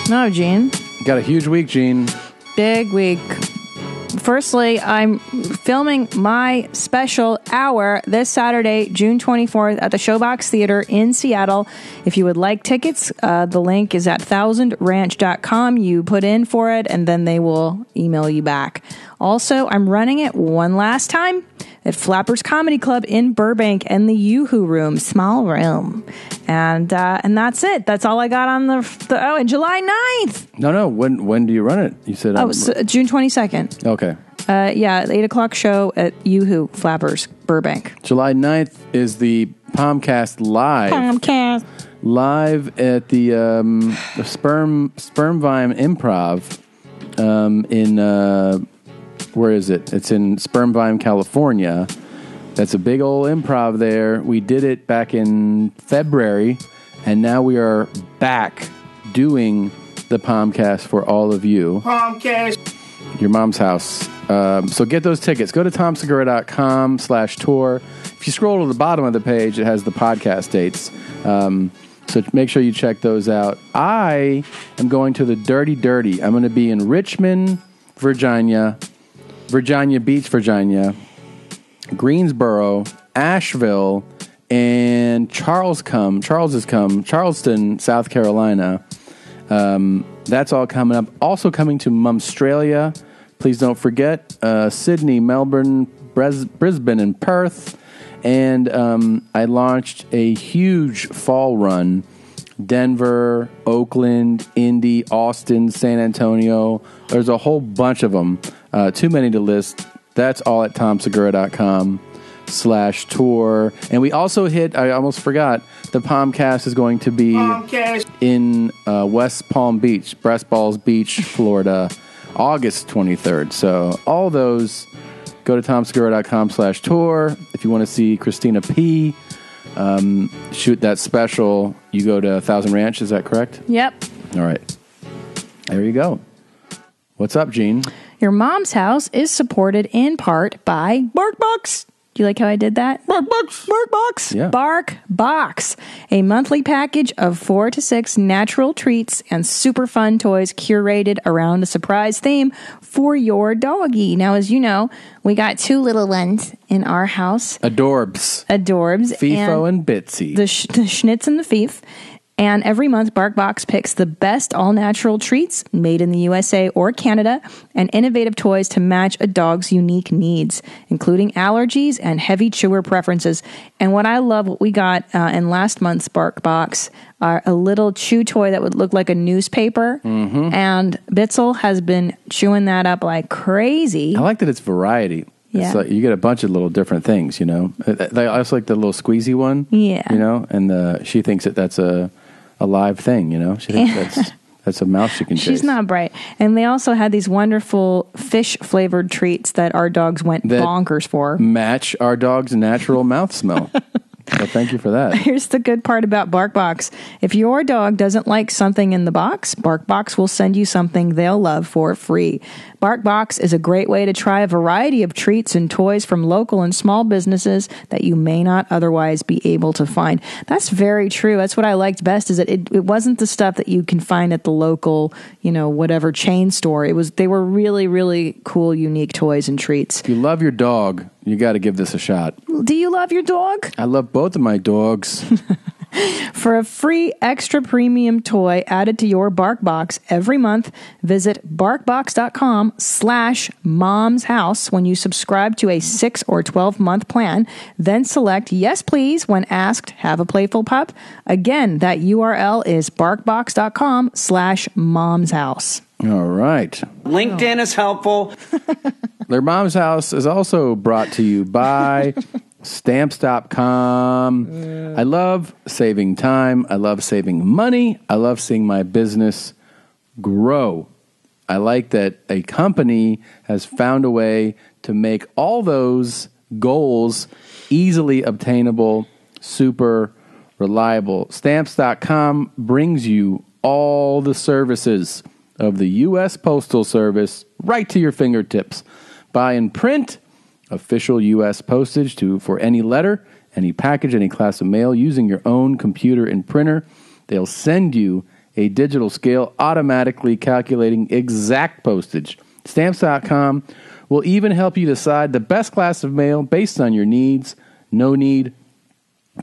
No, Gene. Got a huge week, Gene. Big week. Firstly, I'm filming my special hour this Saturday, June 24th at the Showbox Theater in Seattle. If you would like tickets, the link is at thousandranch.com. You put in for it, and then they will email you back. Also, I'm running it one last time at Flappers Comedy Club in Burbank and the Yoo-Hoo Room, small room. And that's it. That's all I got on and July 9th. No. When do you run it? You said... so June 22nd. Okay. 8 o'clock show at Yoo-Hoo Flappers, Burbank. July 9th is the Palmcast Live. Live at the Sperm Vine Improv in... where is it? It's in Sperm Vine, California. That's a big old improv there. We did it back in February, and now we are back doing the Palmcast for all of you. Palmcast. Your mom's house. So get those tickets. Go to tomsegura.com/tour. If you scroll to the bottom of the page, it has the podcast dates. So make sure you check those out. I am going to the Dirty Dirty. I'm going to be in Richmond, Virginia Beach, Virginia, Greensboro, Asheville, and Charleston, South Carolina. That's all coming up. Also coming to Mumstralia. Please don't forget Sydney, Melbourne, Brisbane, and Perth. And I launched a huge fall run. Denver, Oakland, Indy, Austin, San Antonio. There's a whole bunch of them. Too many to list. That's all at tomsegura.com/tour. And we also hit, I almost forgot, the Palmcast is going to be in West Palm Beach, Breast Balls Beach, Florida, August 23rd. So all those, go to tomsegura.com/tour. If you want to see Christina P., shoot that special, you go to 1000 Ranch, is that correct? Yep. All right. There you go. What's up, Gene? Your mom's house is supported in part by BarkBox. Do you like how I did that? BarkBox. BarkBox. Yeah. BarkBox. A monthly package of 4 to 6 natural treats and super fun toys curated around a surprise theme for your doggy. Now, as you know, we got 2 little ones in our house. Adorbs. Fifo and Bitsy. The Schnitz and the Fief. And every month, BarkBox picks the best all-natural treats made in the USA or Canada and innovative toys to match a dog's unique needs, including allergies and heavy chewer preferences. And what I love, what we got in last month's BarkBox, are a little chew toy that would look like a newspaper. Mm-hmm. And Bitzel has been chewing that up like crazy. I like that it's variety. Yeah. It's like you get a bunch of little different things, you know. I also like the little squeezy one. Yeah. You know, and she thinks that that's a live thing, you know. She thinks that's a mouse she can chase. She's not bright. And they also had these wonderful fish-flavored treats that our dogs went bonkers for. Match our dog's natural mouth smell. So thank you for that. Here's the good part about BarkBox. If your dog doesn't like something in the box, BarkBox will send you something they'll love for free. BarkBox is a great way to try a variety of treats and toys from local and small businesses that you may not otherwise be able to find. That's very true. That's what I liked best, is that it wasn't the stuff that you can find at the local, whatever chain store. They were really, really cool, unique toys and treats. If you love your dog, you got to give this a shot. Do you love your dog? I love both of my dogs. For a free extra premium toy added to your BarkBox every month, visit barkbox.com/momshouse when you subscribe to a 6 or 12-month plan. Then select yes, please when asked, have a playful pup. Again, that URL is barkbox.com/momshouse. All right. LinkedIn is helpful. Their Mom's House is also brought to you by Stamps.com. I love saving time. I love saving money. I love seeing my business grow. I like that a company has found a way to make all those goals easily obtainable, super reliable. Stamps.com brings you all the services of the U.S. Postal Service right to your fingertips. Buy and print official U.S. postage for any letter, any package, any class of mail using your own computer and printer. They'll send you a digital scale automatically calculating exact postage. Stamps.com will even help you decide the best class of mail based on your needs. No need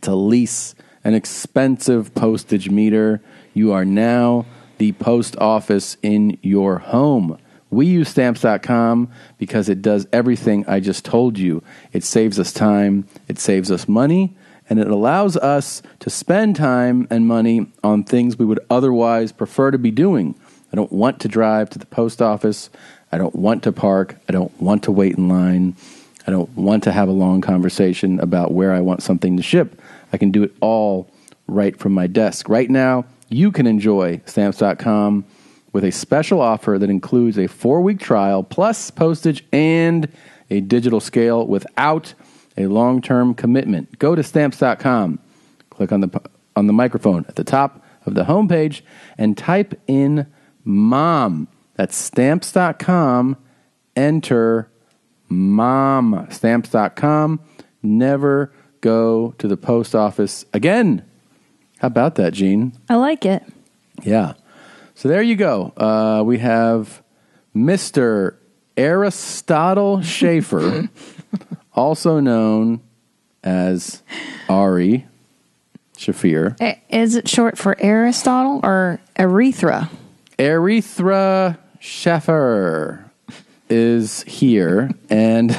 to lease an expensive postage meter. You are now the post office in your home. We use Stamps.com because it does everything I just told you. It saves us time, it saves us money, and it allows us to spend time and money on things we would otherwise prefer to be doing. I don't want to drive to the post office. I don't want to park. I don't want to wait in line. I don't want to have a long conversation about where I want something to ship. I can do it all right from my desk. Right now, you can enjoy Stamps.com with a special offer that includes a 4-week trial plus postage and a digital scale without a long-term commitment. Go to Stamps.com, click on the microphone at the top of the homepage, and type in MOM. That's Stamps.com. Enter MOM. Stamps.com. Never go to the post office again. How about that, Gene? I like it. Yeah. So there you go. We have Mr. Aristotle Shaffir, also known as Ari Shaffir. Is it short for Aristotle or Urethra? Urethra Shaffir is here, and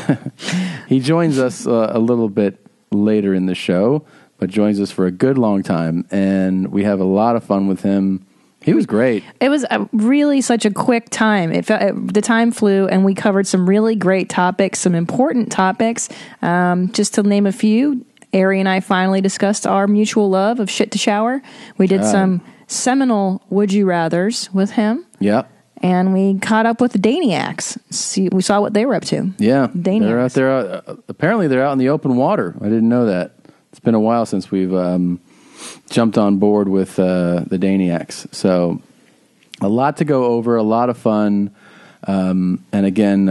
he joins us a little bit later in the show, but joins us for a good long time, and we have a lot of fun with him. He was great. It was really such a quick time. The time flew, and we covered some really great topics, some important topics. Just to name a few, Ari and I finally discussed our mutual love of shit to shower. We did some seminal would you rathers with him. Yep. And we caught up with the Daniacs. We saw what they were up to. Yeah. Daniacs. They're out there. Apparently, they're out in the open water. I didn't know that. It's been a while since we've jumped on board with the Daniacs. So a lot to go over, a lot of fun. And again,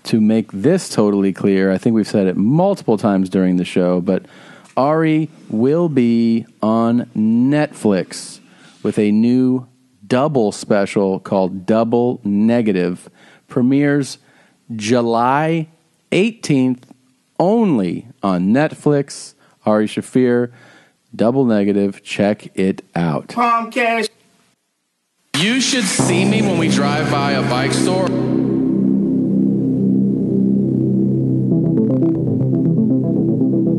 to make this totally clear, I think we've said it multiple times during the show, but Ari will be on Netflix with a new double special called Double Negative. Premieres July 18th only on Netflix. Ari Shaffir, Double Negative. Check it out. Comcast. You should see me when we drive by a bike store.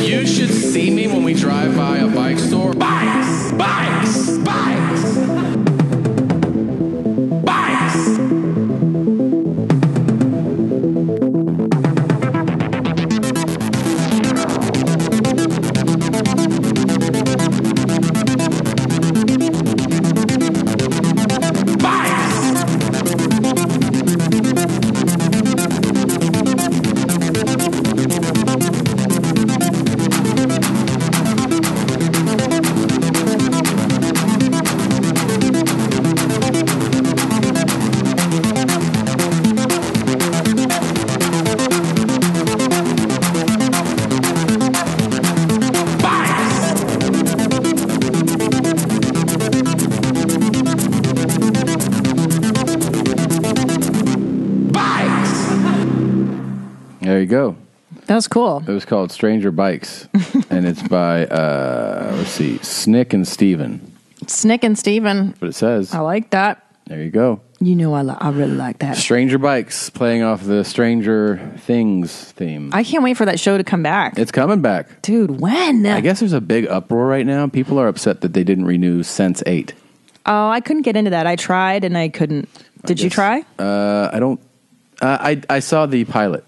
You should see me when we drive by a bike store. Bikes! Bikes! Bikes! Bikes! There you go. That was cool. It was called Stranger Bikes, and it's by, let's see, Snick and Steven. Snick and Steven. That's what it says. I like that. There you go. You know I really like that. Stranger Bikes, playing off the Stranger Things theme. I can't wait for that show to come back. It's coming back. Dude, when? I guess there's a big uproar right now. People are upset that they didn't renew Sense 8. Oh, I couldn't get into that. I tried and I couldn't. Did you try? I don't. I saw the pilot.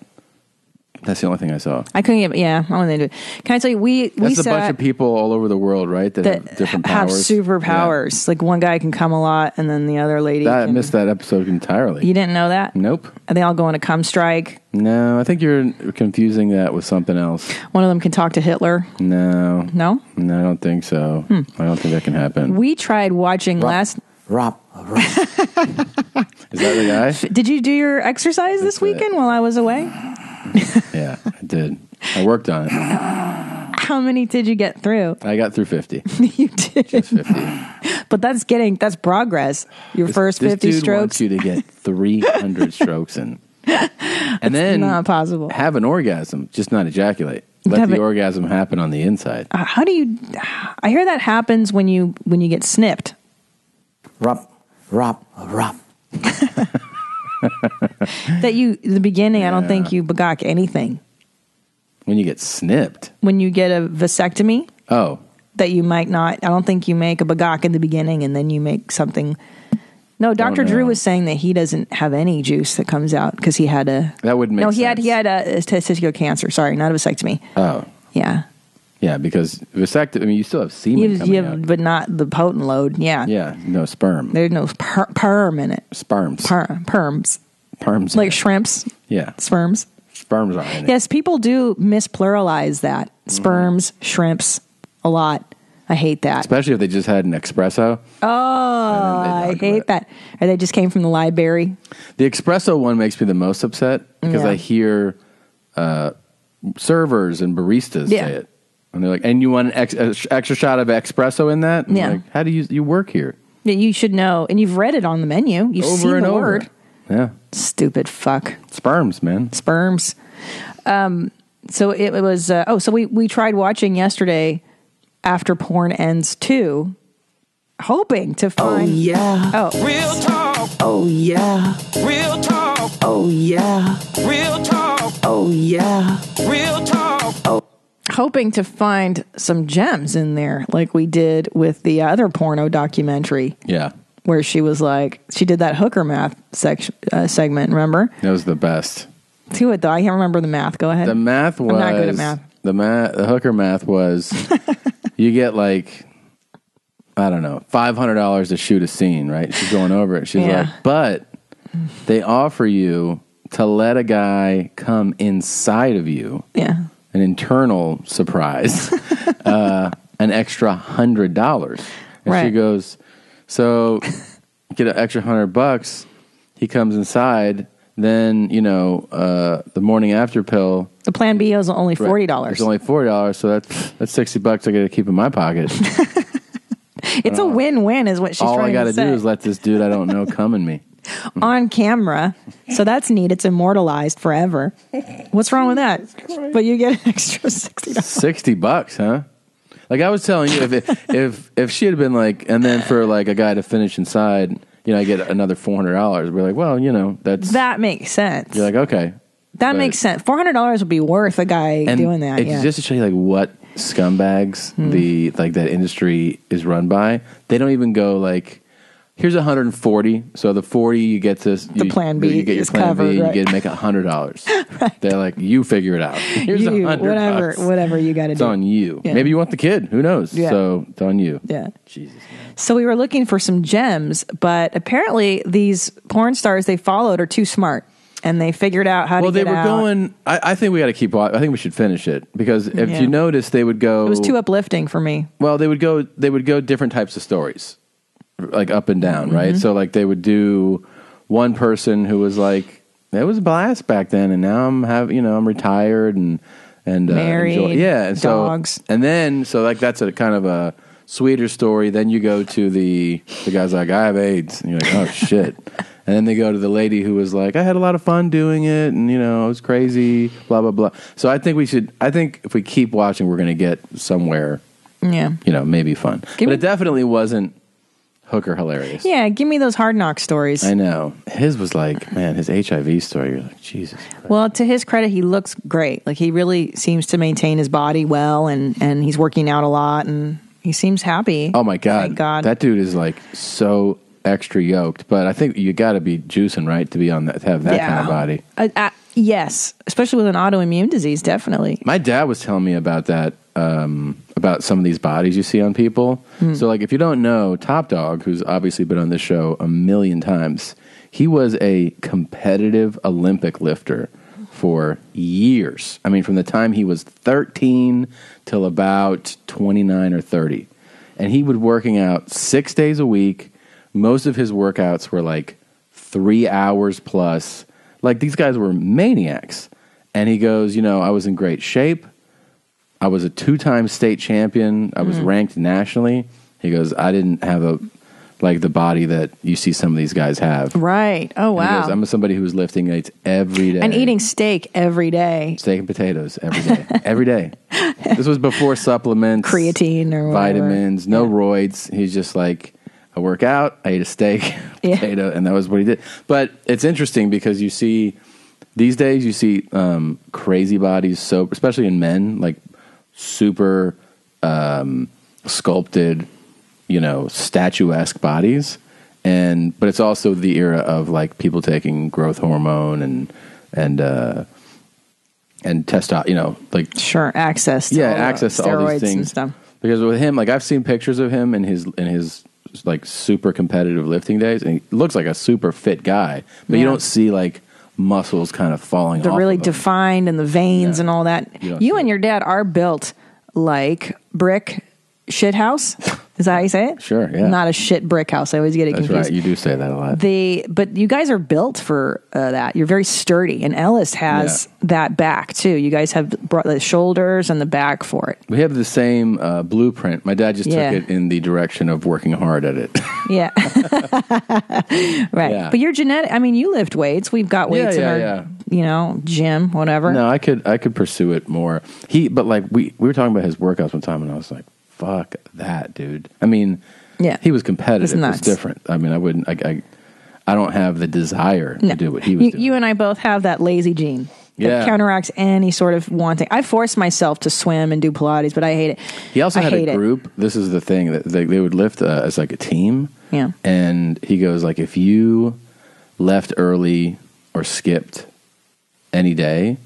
That's the only thing I saw. I couldn't get. Yeah, I wanted to do it. Can I tell you? We That's a bunch of people all over the world, right? That have different powers. Have superpowers. Yeah. Like one guy can come a lot, and then the other lady. I missed that episode entirely. You didn't know that? Nope. Are they all going to come strike? No, I think you're confusing that with something else. One of them can talk to Hitler. No, I don't think so. I don't think that can happen. We tried watching Rob. Is that the guy? Did you do your exercise this weekend while I was away? Yeah, I did. I worked on it. How many did you get through? I got through 50. You did. Just 50. But that's progress. Your first 50 this dude strokes. wants you to get 300 strokes in. And then not possible. Have an orgasm, just not ejaculate. Let the orgasm happen on the inside. How do you... I hear that happens when you get snipped. Rup. That you, in the beginning, I don't think you begock anything. When you get snipped? When you get a vasectomy? Oh. That you might not... I don't think you make a begock in the beginning and then you make something... No, Dr. Drew was saying that he doesn't have any juice that comes out because he had a... That wouldn't make sense. No, he had a testicular cancer. Sorry, not a vasectomy. Oh. Yeah. Yeah, because vasectomy, I mean, you still have semen coming out. But not the potent load. Yeah. Yeah, no sperm. There's no perm in it. Sperms. Perms. Perms. Like shrimps. Yeah. Sperms. Sperms are in it. Yes, people do mispluralize that. Sperms, shrimps, a lot. I hate that. Especially if they just had an espresso. Oh, I hate that. Or they just came from the library. The espresso one makes me the most upset because I hear servers and baristas say it. And they're like, and you want an extra shot of espresso in that? And like, how do you work here? Yeah, you should know. And you've read it on the menu. You've seen the word. Yeah. Stupid fuck. Sperms, man. Sperms. So it was, so we tried watching yesterday After Porn Ends 2, hoping to find... Oh, yeah. Oh. Real talk. Oh, yeah. Real talk. Oh, yeah. Real talk. Oh, yeah. Real talk. Oh. Hoping to find some gems in there, like we did with the other porno documentary. Yeah. Where she was like, she did that hooker math segment, remember? That was the best. Do it, though. I can't remember the math. Go ahead. The math was... I'm not good at math. The hooker math was... You get like, I don't know, $500 to shoot a scene, right? She's going over it. She's like, but they offer you to let a guy come inside of you. Yeah. An internal surprise. An extra $100. And she goes, so get an extra $100. He comes inside. Then, the morning after pill. The plan B is only $40. It's only $40, so that's $60 I got to keep in my pocket. It's a win-win is what she's trying to say. All I got to do is let this dude I don't know come in me. On camera. So that's neat. It's immortalized forever. What's wrong with that? But you get an extra $60. $60, huh? Like I was telling you, if she had been like, and then for like a guy to finish inside... I get another $400. We're like, well, that makes sense. You're like, okay, that makes sense. $400 would be worth a guy doing that. It's just to show you like what scumbags that industry is run by. They don't even go like, here's 140. So the 40 you get to the plan B. You get your plan covered, B. right? You get to make $100. Right. They're like, you figure it out. Here's $100. Whatever you got to do. It's on you. Yeah. Maybe you want the kid. Who knows? Yeah. So it's on you. Yeah. Jesus. So we were looking for some gems, but apparently these porn stars they followed are too smart, and they figured out how to get out. Well, they were going... I think we got to keep... I think we should finish it, because if you notice, they would go... It was too uplifting for me. Well, they would go different types of stories, like up and down, right? So like they would do one person who was like, it was a blast back then, and now I'm retired and married, and dogs. So, and then, so like that's a kind of a sweeter story. Then you go to the guy's like, I have AIDS. And you're like, oh, shit. And then they go to the lady who was like, I had a lot of fun doing it. And, it was crazy, blah, blah, blah. So I think if we keep watching, we're going to get somewhere, maybe fun. But it definitely wasn't hooker hilarious. Yeah, give me those hard knock stories. I know. His was like, man, his HIV story, you're like, Jesus Christ. Well, to his credit, he looks great. Like, he really seems to maintain his body well, and he's working out a lot, and he seems happy. Oh, my God. Thank God. That dude is, like, so extra yoked. But I think you got to be juicing, right, to be on that, to have that kind of body. Yes, especially with an autoimmune disease, definitely. My dad was telling me about that, about some of these bodies you see on people. So, like, if you don't know, Top Dog, who's obviously been on this show a million times, he was a competitive Olympic lifter for years. I mean, from the time he was 13 till about 29 or 30. And he was working out 6 days a week. Most of his workouts were like 3 hours plus. Like, these guys were maniacs. And he goes, I was in great shape. I was a 2-time state champion. I was ranked nationally. He goes, I didn't have like the body that you see some of these guys have. Right. Oh, And he wow. goes, I'm somebody who's lifting weights every day. And eating steak every day. Steak and potatoes every day. Every day. This was before supplements. Creatine or whatever. Vitamins, no roids. He's just like, I work out, I eat a steak, potato, and that was what he did. But it's interesting because you see, these days you see crazy bodies, so especially in men, like super sculpted, statuesque bodies. But it's also the era of like people taking growth hormone and testosterone, like access to access to all these things and stuff. Because with him, like I've seen pictures of him in his like super competitive lifting days, and he looks like a super fit guy, but you don't see like muscles kind of falling They're off really of him. defined and the veins and all that. You and your dad are built like brick shit house. Is that how you say it? Sure, yeah. Not a shit brick house. I always get it That's confused. right. You do say that a lot. But you guys are built for that. You're very sturdy, and Ellis has that back too. You guys have brought the shoulders and the back for it. We have the same blueprint. My dad just took it in the direction of working hard at it. Yeah. Right. Yeah. But you're genetic. I mean, you lift weights. We've got weights in our gym, whatever. No, I could pursue it more. But like we were talking about his workouts one time, and I was like, fuck that, dude. I mean, he was competitive. It's different. I mean, I wouldn't. I don't have the desire to do what he was doing. You and I both have that lazy gene that counteracts any sort of wanting. I force myself to swim and do Pilates, but I hate it. He also had a group. This is the thing that they would lift as like a team. Yeah. And he goes like, if you left early or skipped any day,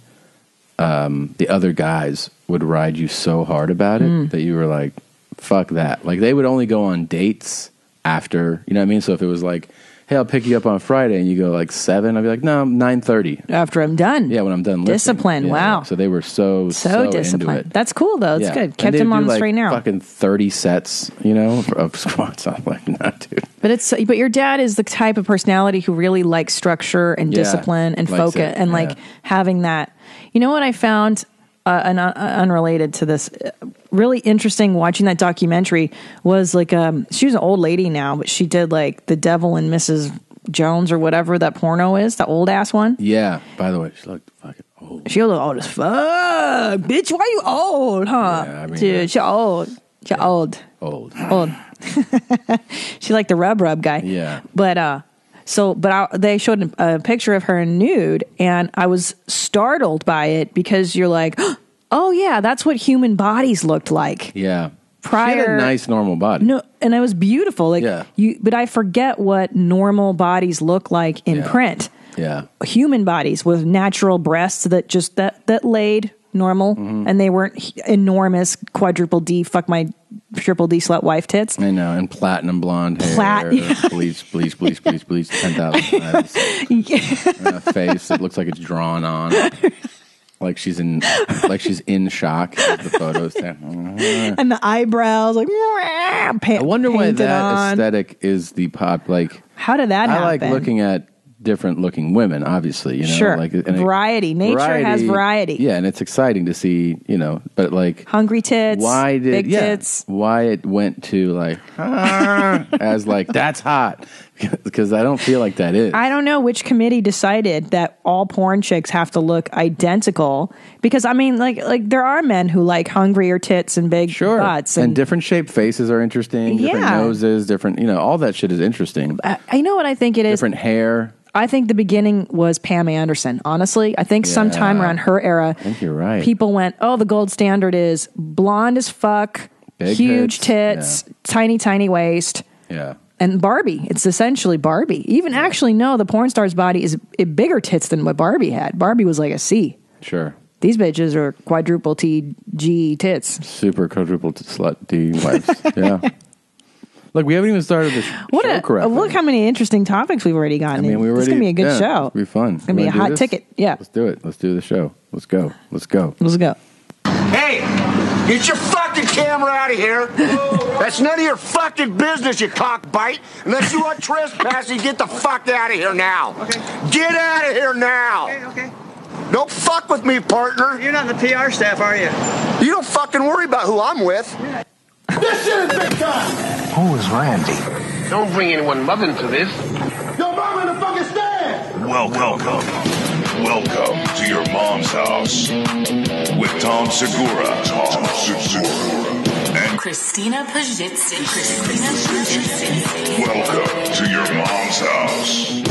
the other guys would ride you so hard about it that you were like, fuck that. Like they would only go on dates after, you know what I mean? So if it was like, hey, I'll pick you up on Friday, and you go like 7, I'd be like, no, 9:30. After I'm done. Yeah, when I'm done lifting. Discipline, wow. So they were so disciplined. into it. That's cool though. It's good. Kept him on the straight and narrow. Fucking 30 sets, of squats. I'm like, nah, dude. But your dad is the type of personality who really likes structure and discipline and focus and like having that. You know what I found? Unrelated to this, really interesting watching that documentary was like she was an old lady now, but she did like The Devil and Mrs. Jones or whatever that porno is, the old ass one. Yeah. By the way, she looked fucking old. She looked old as fuck, bitch. Why you old, huh? Yeah, I mean, dude, she old. She old. She like the rub guy. Yeah. But they showed a picture of her nude, and I was startled by it because you're like, oh yeah, that's what human bodies looked like. Yeah. Prior, she had a nice normal body. No, and it was beautiful. Like but I forget what normal bodies look like in print. Yeah. Human bodies with natural breasts that laid normal, and they weren't enormous quadruple D, fuck my triple D slut wife tits. I know, and platinum blonde hair, bleach, 10,000 times. And a face that looks like it's drawn on, like she's in shock. The photos, and the eyebrows, like. I wonder why that aesthetic is the pop. Like, how did that happen? I like looking at different looking women, obviously, sure. Like variety. Nature has variety. Yeah, and it's exciting to see, but like hungry tits, big tits. Why it went to like as like that's hot, because I don't feel like that is. I don't know which committee decided that all porn chicks have to look identical, because I mean like there are men who like hungrier tits and big butts and different shaped faces are interesting, different noses, different, all that shit is interesting. I know what I think it is. Different hair. I think the beginning was Pam Anderson, honestly. I think sometime around her era, I think you're right. People went, oh, the gold standard is blonde as fuck, big huge tits, tiny waist. Yeah. And Barbie. It's essentially Barbie. Even actually, no, the porn star's body is bigger tits than what Barbie had. Barbie was like a C. Sure. These bitches are quadruple T G tits. Super quadruple slut D wives. Yeah. Look, we haven't even started the show correctly. Look how many interesting topics we've already gotten. I mean, it's going to be a good show. It's going to be fun. It's going to be a hot ticket. Yeah. Let's do it. Let's do the show. Let's go. Hey, get your fucking camera out of here. That's none of your fucking business, you cockbite. Unless you want trespassing, get the fuck out of here now. Okay. Get out of here now. Okay. Don't fuck with me, partner. You're not in the PR staff, are you? You don't fucking worry about who I'm with. This shit is big time. Who is Randy? Don't bring anyone mother into this. Yo, mom in the fucking stand! Welcome to your mom's house with Tom Segura. And Christina Pazsitzky. welcome to your mom's house.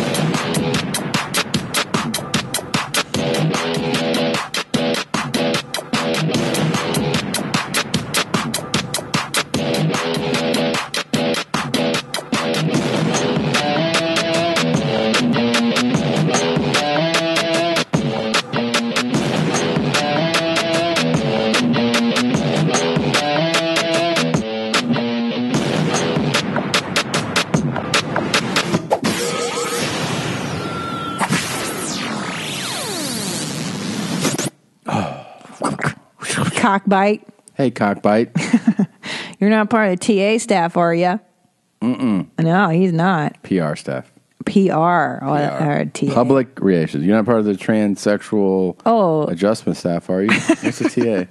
Cockbite. Hey, cockbite. You're not part of the TA staff, are you? No, he's not. PR staff. PR. Or TA. Public relations. You're not part of the transsexual adjustment staff, are you? What's the TA?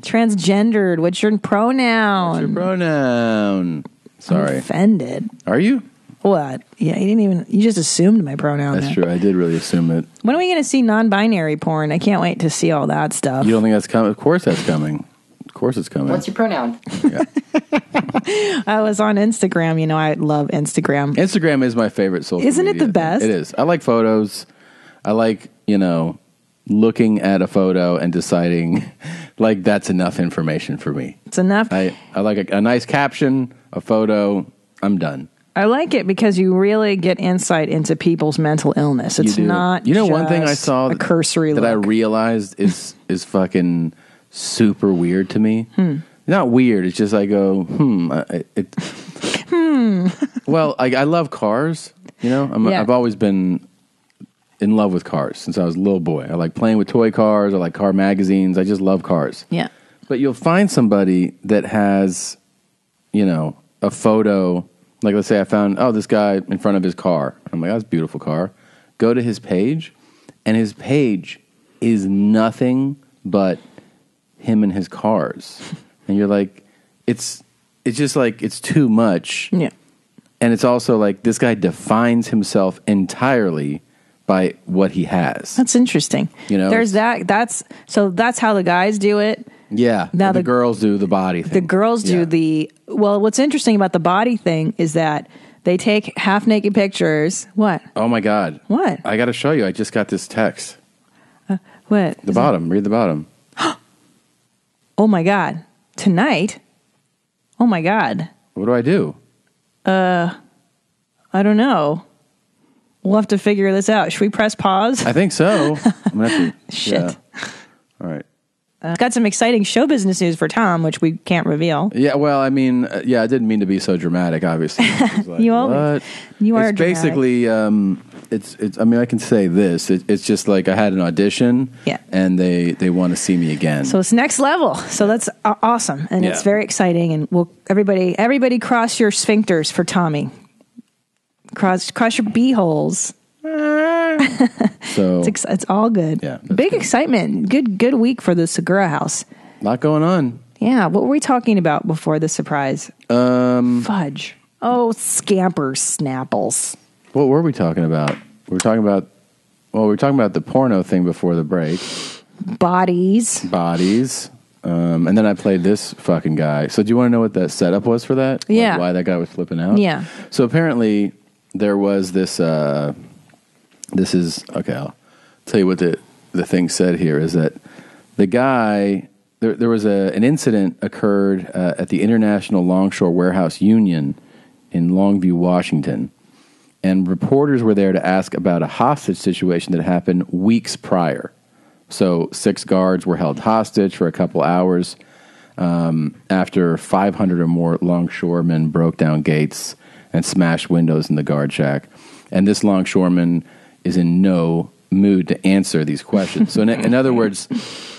Transgendered. What's your pronoun? What's your pronoun? Sorry. I'm offended. Are you? What? Yeah, you just assumed my pronoun. That's true. I did really assume it. When are we going to see non-binary porn? I can't wait to see all that stuff. You don't think that's coming? Of course that's coming. Of course it's coming. What's your pronoun? Yeah. I was on Instagram. You know, I love Instagram. Instagram is my favorite social Isn't media. it the best? It is. I like photos. I like, looking at a photo and deciding, like, that's enough information for me. It's enough. I like a nice caption, a photo. I'm done. I like it because you really get insight into people's mental illness. It's not one thing I saw a cursory that I realized is fucking super weird to me. Not weird. It's just I go, Well, I love cars. I've always been in love with cars since I was a little boy. I like playing with toy cars. I like car magazines. I just love cars. Yeah. But you'll find somebody that has, a photo. Like, let's say I found, this guy in front of his car. I'm like, that's a beautiful car. Go to his page, and his page is nothing but him and his cars. And you're like, it's just like, it's too much. Yeah. And it's also like, this guy defines himself entirely by what he has. That's interesting. There's that. That's how the guys do it. Yeah. Now the girls do the body thing. The girls do what's interesting about the body thing is that they take half naked pictures. What? Oh my God. What? I got to show you. I just got this text. What? The bottom. Read the bottom. Oh my God. Tonight? Oh my God. What do I do? I don't know. We'll have to figure this out. Should we press pause? I think so. I'm gonna have to, Shit. Yeah. All right. Got some exciting show business news for Tom, which we can't reveal. Yeah, well, I mean, I didn't mean to be so dramatic, obviously. Like, You are it's basically, it's. I mean, I can say this. It's just like I had an audition, and they want to see me again. So it's next level. So that's awesome, and it's very exciting. And we'll everybody cross your sphincters for Tommy. Cross your beeholes. So it's all good. Yeah, big excitement. Good week for the Segura house. A lot going on. Yeah. What were we talking about before the surprise? Fudge. Oh, scampers, snapples. What were we talking about? We were talking about the porno thing before the break. Bodies. And then I played this fucking guy. So do you want to know what that setup was for that? Yeah. Like why that guy was flipping out? Yeah. So apparently there was this, I'll tell you what the thing said here is that the guy, there was an incident occurred at the International Longshore Warehouse Union in Longview, Washington. And reporters were there to ask about a hostage situation that happened weeks prior. So 6 guards were held hostage for a couple hours after 500 or more longshoremen broke down gates and smashed windows in the guard shack. And this longshoreman is in no mood to answer these questions. So in other words,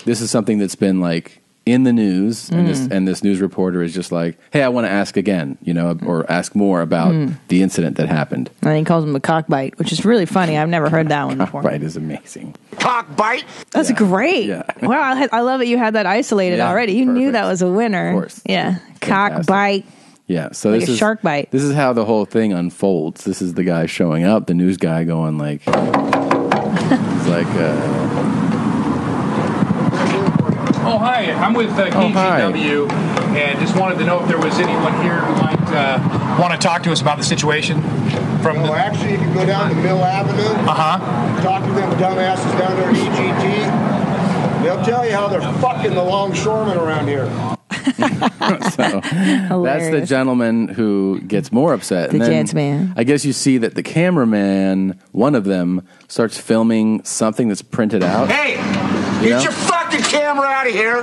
this is something that's been like in the news, and this news reporter is just like, hey, I want to ask again, or ask more about the incident that happened. And he calls him a cockbite, which is really funny. I've never heard that one before. Cockbite is amazing. Cockbite? That's great. Yeah. Wow, I love that you had that isolated already. You knew that was a winner. Of course. Yeah. Cockbite. Yeah, so Like this a is shark bite. This is how the whole thing unfolds. This is the guy showing up, the news guy going like, it's like, oh hi, I'm with KGW, and just wanted to know if there was anyone here who might want to talk to us about the situation. Actually, you can go down to Mill Avenue. Talk to them dumbasses down there at EGT. They'll tell you how they're fucking the longshoremen around here. so that's the gentleman who gets more upset. The and then gentleman. I guess you see that the cameraman, one of them, starts filming something that's printed out. Hey, get your fucking camera out of here.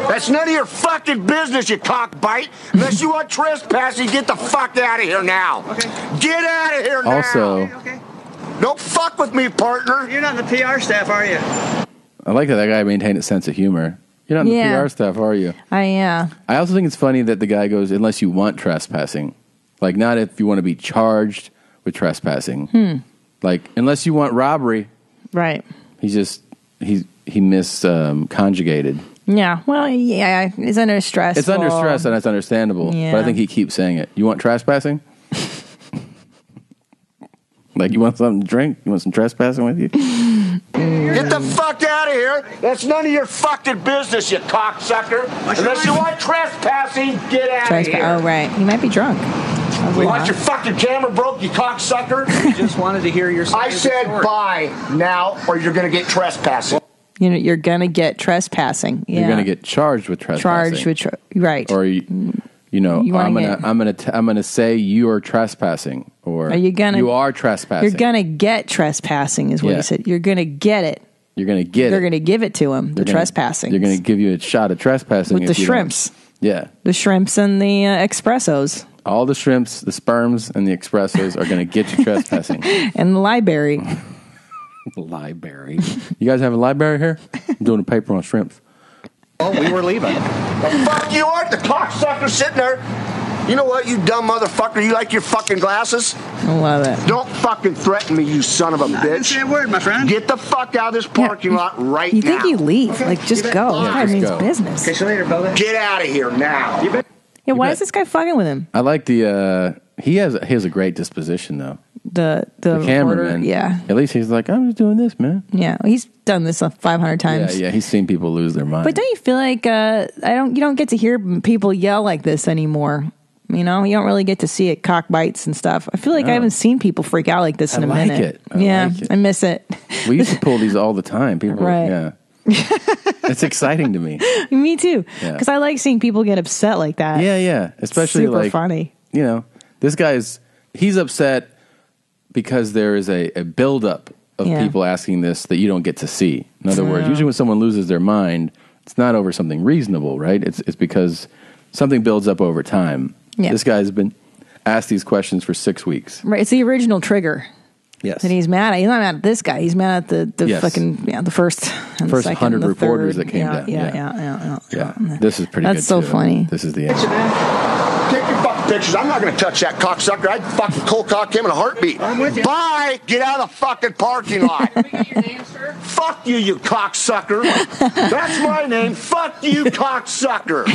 That's none of your fucking business, you cockbite. Unless you want trespassing, get the fuck out of here now. Get out of here now. Also, don't fuck with me, partner. You're not in the PR staff, are you? I like that guy maintained a sense of humor. You're not in the PR staff, are you? Yeah. I also think it's funny that the guy goes, unless you want trespassing. Like, not if you want to be charged with trespassing. Like, unless you want robbery. Right. He misconjugated. Yeah. Well, yeah, he's under stress. It's under stress, and it's understandable. Yeah. But I think he keeps saying it. You want trespassing? Like, you want something to drink? You want some trespassing with you? Get the fuck out of here. That's none of your fucking business, you cocksucker. Unless you want trespassing, get out of here. Oh, right. He might be drunk. You want your fucking camera broke, you cocksucker? Just wanted to hear your side I said bye now, or you're going to get trespassing. You know, you're going to get trespassing. Yeah. You're going to get charged with trespassing. Right. Or I'm gonna say you are trespassing, or you are trespassing. You're gonna get trespassing, is what he said. You're gonna get it. You're gonna get They're it. gonna give it to him. Trespassing. They're gonna give you a shot of trespassing with the shrimps. Yeah, the shrimps and the espressos. All the shrimps, the sperms, and the espressos are gonna get you trespassing. And the library. The library. You guys have a library here? I'm doing a paper on shrimps. Oh, we were leaving. The fuck you are, the cocksucker sitting there. You know what, you dumb motherfucker? You like your fucking glasses? I love it. Don't fucking threaten me, you son of a bitch. I didn't say a word, my friend. Get the fuck out of this parking lot right now. You think you leave? Like, just go. Yeah, That just means go. business. Catch you later, brother. Get out of here now. Yeah, why is this guy fucking with him? I like the. He has a great disposition though. The cameraman. Yeah. At least he's like, I'm just doing this, man. Yeah, he's done this 500 times. Yeah. He's seen people lose their mind. But don't you feel like you don't get to hear people yell like this anymore? You know, you don't really get to see it, cock bites and stuff. I feel like I haven't seen people freak out like this in a minute. I like it. I miss it. We used to pull these all the time. People, Right. Yeah. It's exciting to me. Me too. Yeah. Because I like seeing people get upset like that. Yeah. Especially Super like funny. You know, this guy's he's upset because there is a buildup of people asking this that you don't get to see. In other words, usually when someone loses their mind, it's not over something reasonable, right? It's because something builds up over time. Yeah. This guy's been asked these questions for 6 weeks. Right. It's the original trigger. Yes. And he's mad at. He's not mad at this guy. He's mad at the Yes. fucking the first and First the second, 100 the reporters third. that came down. Yeah. This is pretty That's good. so too. funny. This is the end. Take your fucking pictures. I'm not going to touch that cocksucker. I'd fucking cold cock him in a heartbeat. I'm with you. Bye. Get out of the fucking parking lot. Can we get your name, sir? Fuck you, you cocksucker. That's my name. Fuck you, cocksucker.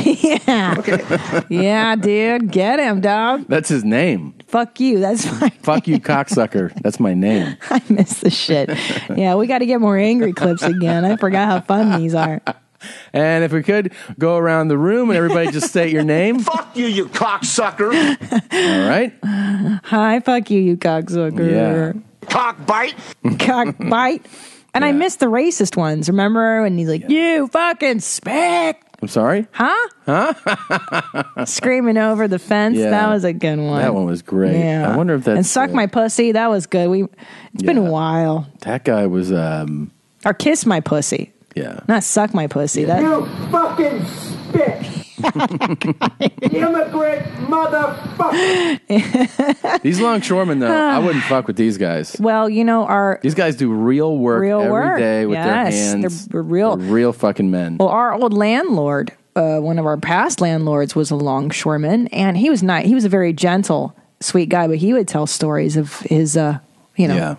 Yeah. Yeah, dude. Get him, dog. That's his name. Fuck you. That's my Fuck you, cocksucker. That's my name. I miss the shit. Yeah, we got to get more angry clips again. I forgot how fun these are. And if we could go around the room and everybody just state your name. Fuck you, you cocksucker. All right. Hi, fuck you, you cocksucker. Cockbite. Cockbite. And I missed the racist ones. Remember when he's like, you fucking spick. I'm sorry? Huh? Screaming over the fence. Yeah. That was a good one. That one was great. Yeah. I wonder if that's... And suck my pussy. That was good. It's been a while. That guy was... Or kiss my pussy. Yeah. Not suck my pussy. That You fucking spit. Immigrant motherfucker. These longshoremen, though, I wouldn't fuck with these guys. Well, you know, These guys do real work every day with their hands. They're real. They're real fucking men. Well, our old landlord, one of our past landlords, was a longshoreman, and he was nice. He was a very gentle, sweet guy, but he would tell stories of his,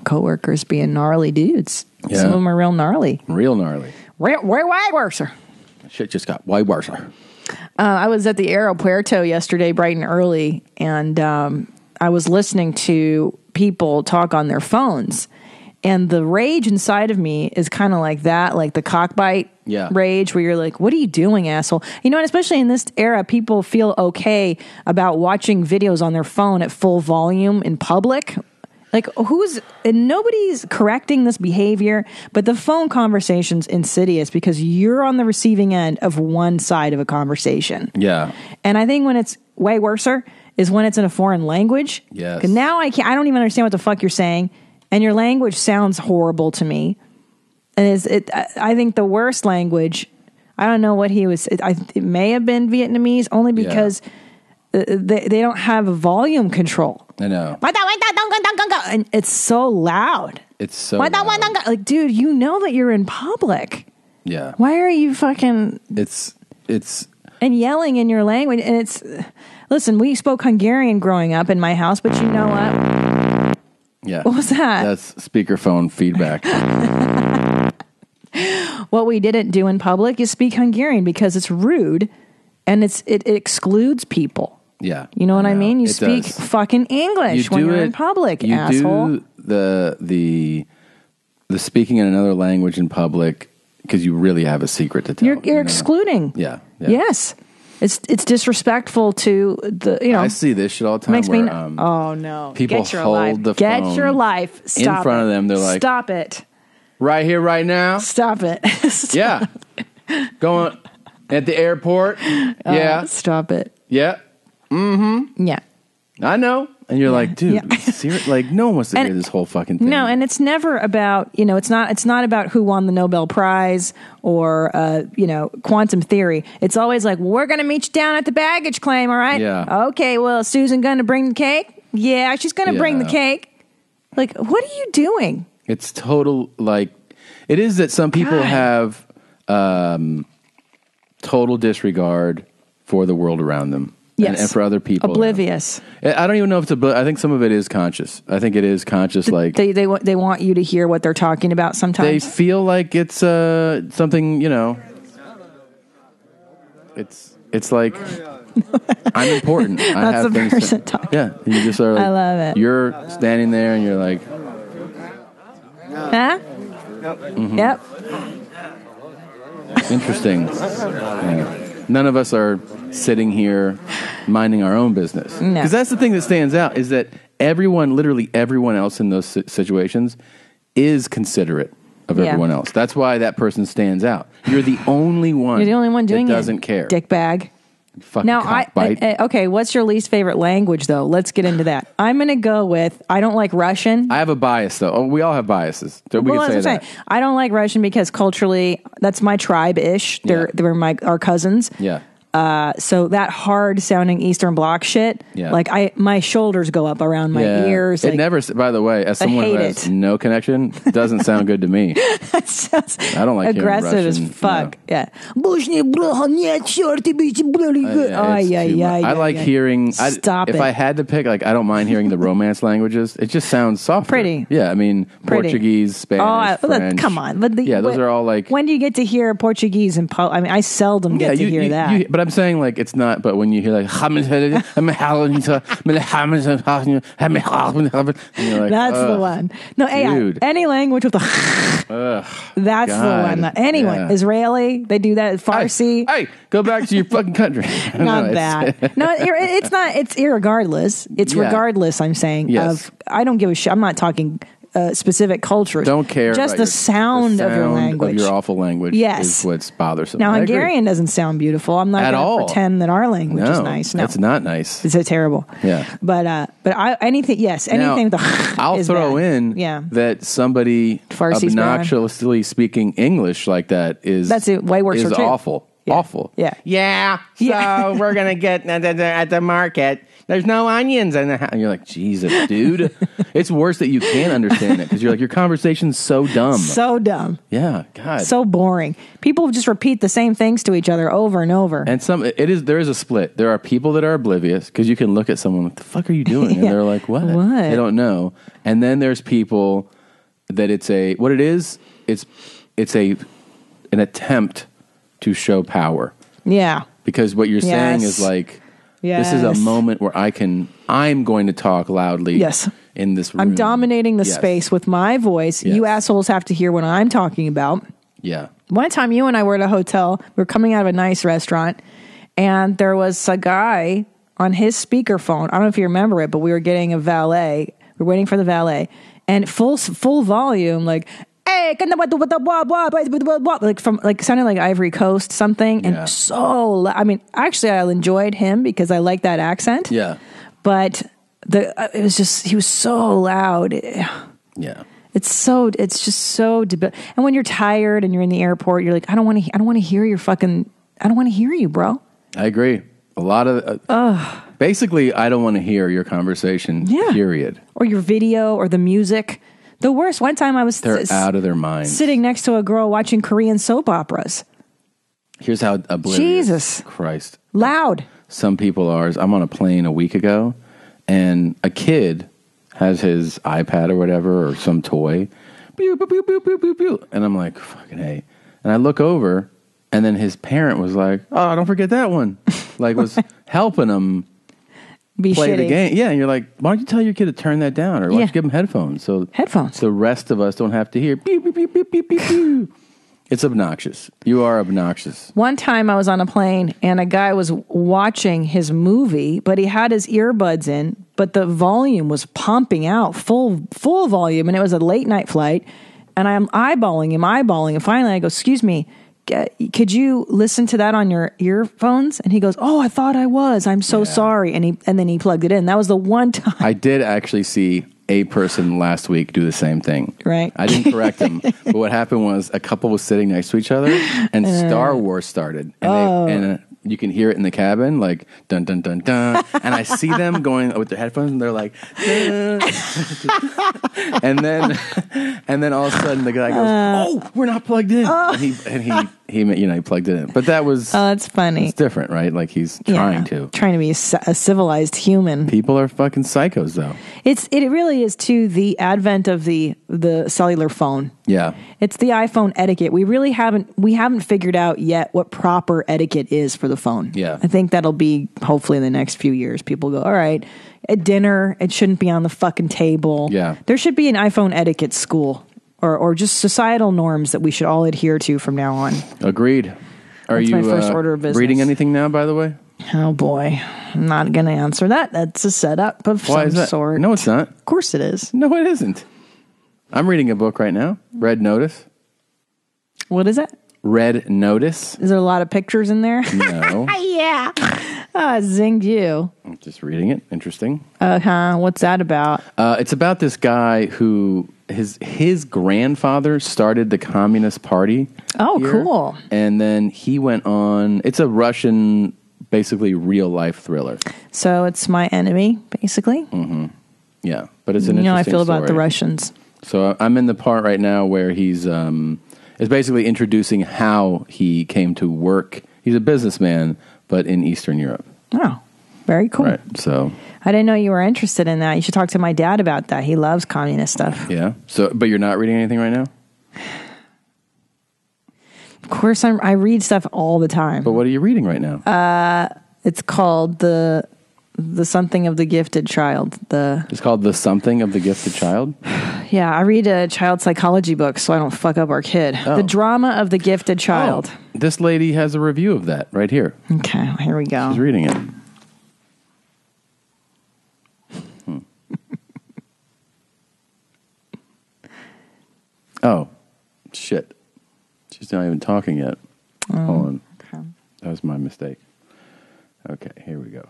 coworkers being gnarly dudes. Yeah. Some of them are real gnarly. Real gnarly. Way worse. Shit just got way worse. I was at the Aeropuerto yesterday, bright and early, and I was listening to people talk on their phones. And the rage inside of me is kind of like that, like the cockbite rage, where you're like, what are you doing, asshole? You know, and especially in this era, people feel okay about watching videos on their phone at full volume in public. Like, and nobody's correcting this behavior, but the phone conversation's insidious because you're on the receiving end of one side of a conversation. Yeah. And I think when it's way worser is when it's in a foreign language. Yes. 'Cause now I don't even understand what the fuck you're saying. And your language sounds horrible to me. And I think the worst language, I don't know what he was, it may have been Vietnamese, only because they don't have volume control. I know. And it's so loud. It's so loud. Like, dude, you know that you're in public. Yeah. Why are you fucking... It's... And yelling in your language. And it's... Listen, we spoke Hungarian growing up in my house, but you know what? Yeah. What was that? That's speakerphone feedback. What we didn't do in public is speak Hungarian because it's rude and it excludes people. Yeah. You know what I mean? You It speak does. fucking English when you're in public, asshole. You do the speaking in another language in public because you really have a secret to tell. You're excluding. Yeah. Yes. It's disrespectful to the, I see this shit all the time Makes me where oh no. people Get your hold life. the Get phone your life. Stop in front of them. They're like, stop it. Right here, right now. Stop it. Yeah. Going at the airport. Yeah. Stop it. Yeah. Mm-hmm. Yeah. I know. And you're like, dude, seriously? Like, no one wants to hear this whole fucking thing. No, and it's never about, it's not about who won the Nobel Prize or, quantum theory. It's always like, we're going to meet you down at the baggage claim, all right? Yeah. Okay, well, is Susan going to bring the cake? Yeah, she's going to bring the cake. Like, what are you doing? It's total, like, it is that some people have total disregard for the world around them. Yes. And for other people. Oblivious. I don't even know if it's I think some of it is conscious. I think it is conscious. Like they want you to hear what they're talking about sometimes. They feel like it's something, it's like I'm important. I That's have the things person talking. Yeah. You just are like, I love it. You're standing there and you're like, huh? Mm-hmm. Yep. Interesting. Yeah. None of us are sitting here minding our own business. No. Because that's the thing that stands out is that literally everyone else in those situations is considerate of everyone else. That's why that person stands out. You're the only one. You're the only one doing that doesn't care. Dickbag. Fucking Now, cockbite. okay, what's your least favorite language, though? Let's get into that. I'm going to go with, I don't like Russian. I have a bias, though. Oh, we all have biases. We can say that. I don't like Russian because culturally, that's my tribe-ish. They're our cousins. Yeah. So that hard sounding Eastern Bloc shit, like my shoulders go up around my ears. It like, never, by the way, as someone who has no connection, doesn't sound good to me. I don't like aggressive as fuck. Yeah. I like hearing, Stop if it. I had to pick, like, I don't mind hearing the romance languages. It just sounds softer. Pretty. Yeah, I mean, Portuguese, Spanish, French. Come on. But those are all like. When do you get to hear Portuguese and I mean, I seldom get to hear that. But I'm saying, like, it's not, but when you hear, like, and you're like, that's the one. No, dude. any language with a that's God. the one. Anyone. Israeli, they do that. Farsi. Hey, go back to your fucking country. Not that. No, it's not. It's irregardless. It's regardless, I'm saying. Yes. I don't give a shit. I'm not talking specific cultures. Don't care. Just about the sound of your language. Of your awful language is what's bothersome. Now, I agree. Hungarian doesn't sound beautiful. I'm not going to pretend that our language is nice. No, it's not nice. It's terrible. Yeah. But anything now, with I'll throw in that somebody Farsi's obnoxiously speaking English like that is way worse. Is awful. Yeah. Awful. Yeah. Yeah. So we're gonna get at the market. There's no onions in the house. And you're like, Jesus, dude. It's worse that you can't understand it because you're like, your conversation's so dumb. So dumb. Yeah. God. So boring. People just repeat the same things to each other over and over. And there is a split. There are people that are oblivious because you can look at someone, what the fuck are you doing? And they're like, what? They don't know. And then there's people that it's an attempt to show power. Yeah. because what you're saying is like, this is a moment where I'm going to talk loudly. Yes. In this room. I'm dominating the space with my voice. Yes. You assholes have to hear what I'm talking about. Yeah. One time you and I were at a hotel. We were coming out of a nice restaurant, and there was a guy on his speakerphone. I don't know if you remember it, but we were getting a valet. We were waiting for the valet, and full volume, like, hey, like from like sounding like Ivory Coast something, and so. I mean, actually, I enjoyed him because I like that accent. Yeah. But it was just he was so loud. Yeah. It's just so and when you're tired and you're in the airport, you're like, I don't want to hear your fucking, I don't want to hear you, bro. I agree. A lot of basically, I don't want to hear your conversation. Period. Or your video or the music. The worst. One time I was they're out of their minds sitting next to a girl watching Korean soap operas. Here's how oblivious. Jesus Christ. Loud. Some people are. I'm on a plane a week ago, and a kid has his iPad or whatever, or some toy. Pew, pew, pew, pew, pew, pew, pew. And I'm like, fucking hey. And I look over, and then his parent was like, oh, don't forget that one. Like, was helping him play the game. Yeah, and you're like, why don't you tell your kid to turn that down? Or why don't you give him headphones? So the rest of us don't have to hear, pew, pew, pew, pew, pew, pew, pew. It's obnoxious. You are obnoxious. One time I was on a plane and a guy was watching his movie, but he had his earbuds in, but the volume was pumping out full volume, and it was a late night flight, and I'm eyeballing him, and finally I go, excuse me, could you listen to that on your earphones? And he goes, oh, I thought I was. I'm so sorry. And then he plugged it in. That was the one time. I did actually see a person last week do the same thing. Right. I didn't correct him. But what happened was a couple was sitting next to each other, and Star Wars started. And you can hear it in the cabin, like, dun, dun, dun, dun. And I see them going with their headphones, and they're like, dun. and then all of a sudden the guy goes, oh, we're not plugged in. And he plugged it in. But that was... Oh, that's funny. It's different, right? Like, he's trying to. Trying to be a civilized human. People are fucking psychos, though. It really is, too, the advent of the cellular phone. Yeah. It's the iPhone etiquette. We haven't figured out yet what proper etiquette is for the phone. Yeah. I think that'll be hopefully in the next few years. People go, all right, at dinner, it shouldn't be on the fucking table. Yeah. There should be an iPhone etiquette school or just societal norms that we should all adhere to from now on. Agreed. Are That's you my first order of business. reading anything now, by the way? Oh, boy. I'm not going to answer that. That's a setup of Why some is that? sort. No, it's not. Of course it is. No, it isn't. I'm reading a book right now. Red Notice. What is it? Red Notice. Is there a lot of pictures in there? No. Yeah. Zinged you. I'm just reading it. Interesting. What's that about? It's about this guy who his grandfather started the Communist Party. Oh, here, cool. And then he went on. It's a Russian, basically real life thriller. So it's My Enemy, basically. Mm-hmm. Yeah, but it's an interesting I feel about story. the Russians. So I'm in the part right now where he's is basically introducing how he came to work. He's a businessman, but in Eastern Europe. Oh, very cool. Right. So I didn't know you were interested in that. You should talk to my dad about that. He loves communist stuff. yeah. So, but you're not reading anything right now? Of course, I read stuff all the time. But what are you reading right now? It's called the Something of the Gifted Child. It's called The Something of the Gifted Child? Yeah, I read a child psychology book so I don't fuck up our kid. Oh. The Drama of the Gifted Child. Oh, this lady has a review of that right here. Okay, here we go. She's reading it. Oh, shit. She's not even talking yet. Hold on. Okay. That was my mistake. Okay, here we go.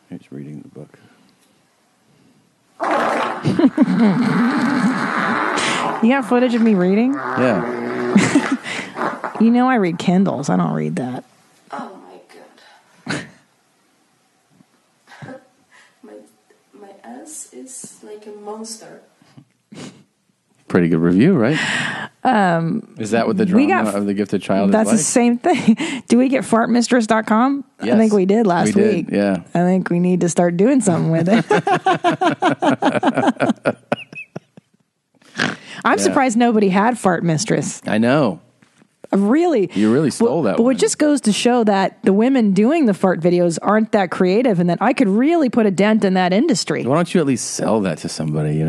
He's reading the book. You got footage of me reading? Yeah. You know I read Kindles. I don't read that. Oh my god. my ass is like a monster. Pretty good review, right? Is that what the drama of the gifted child is like? That's the same thing. Do we get fartmistress.com? Yes. I think we did last week. Yeah. I think we need to start doing something with it. I'm surprised nobody had Fart Mistress. I know. Really? You really stole that But one. it just goes to show that the women doing the fart videos aren't that creative and that I could really put a dent in that industry. Why don't you at least sell that to somebody,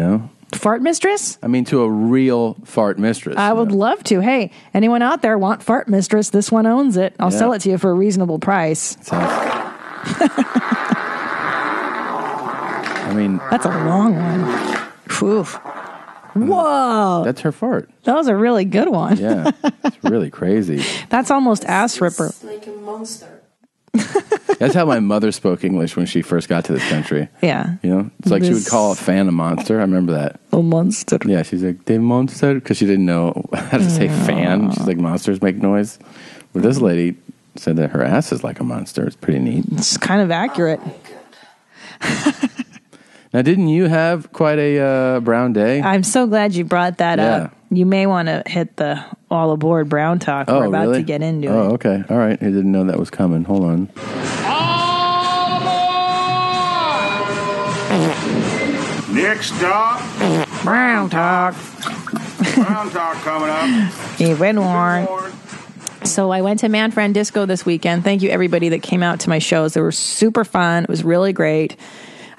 Fart mistress? I mean, to a real fart mistress. I would love to. Hey, anyone out there want fart mistress? This one owns it. I'll sell it to you for a reasonable price. I mean... That's a long one. Oof. Whoa. That's her fart. That was a really good one. Yeah. It's really crazy. That's almost ass ripper. It's like a monster. That's how my mother spoke English when she first got to this country. Yeah. It's like she would call a fan a monster. I remember that. A monster. Yeah, she's like, "De monster," because she didn't know how to say fan. She's like, monsters make noise. But this lady said that her ass is like a monster. It's pretty neat. It's kind of accurate. Now, didn't you have quite a brown day? I'm so glad you brought that up. You may want to hit the all aboard brown talk. We're about to get into it. Oh, okay. All right. I didn't know that was coming. Hold on. Next stop, Brown talk. brown talk coming up. Even more. So I went to Manfred Disco this weekend. Thank you, everybody that came out to my shows. They were super fun. It was really great.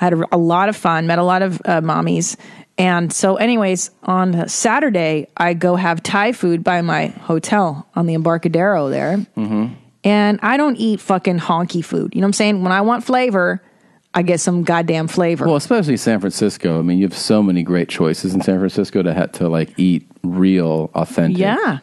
I had a lot of fun, met a lot of mommies. And so anyways, on Saturday, I go have Thai food by my hotel on the Embarcadero there. Mm-hmm. And I don't eat fucking honky food. You know what I'm saying? When I want flavor, I get some goddamn flavor. Well, especially San Francisco. I mean, you have so many great choices in San Francisco to like eat real, authentic. Yeah.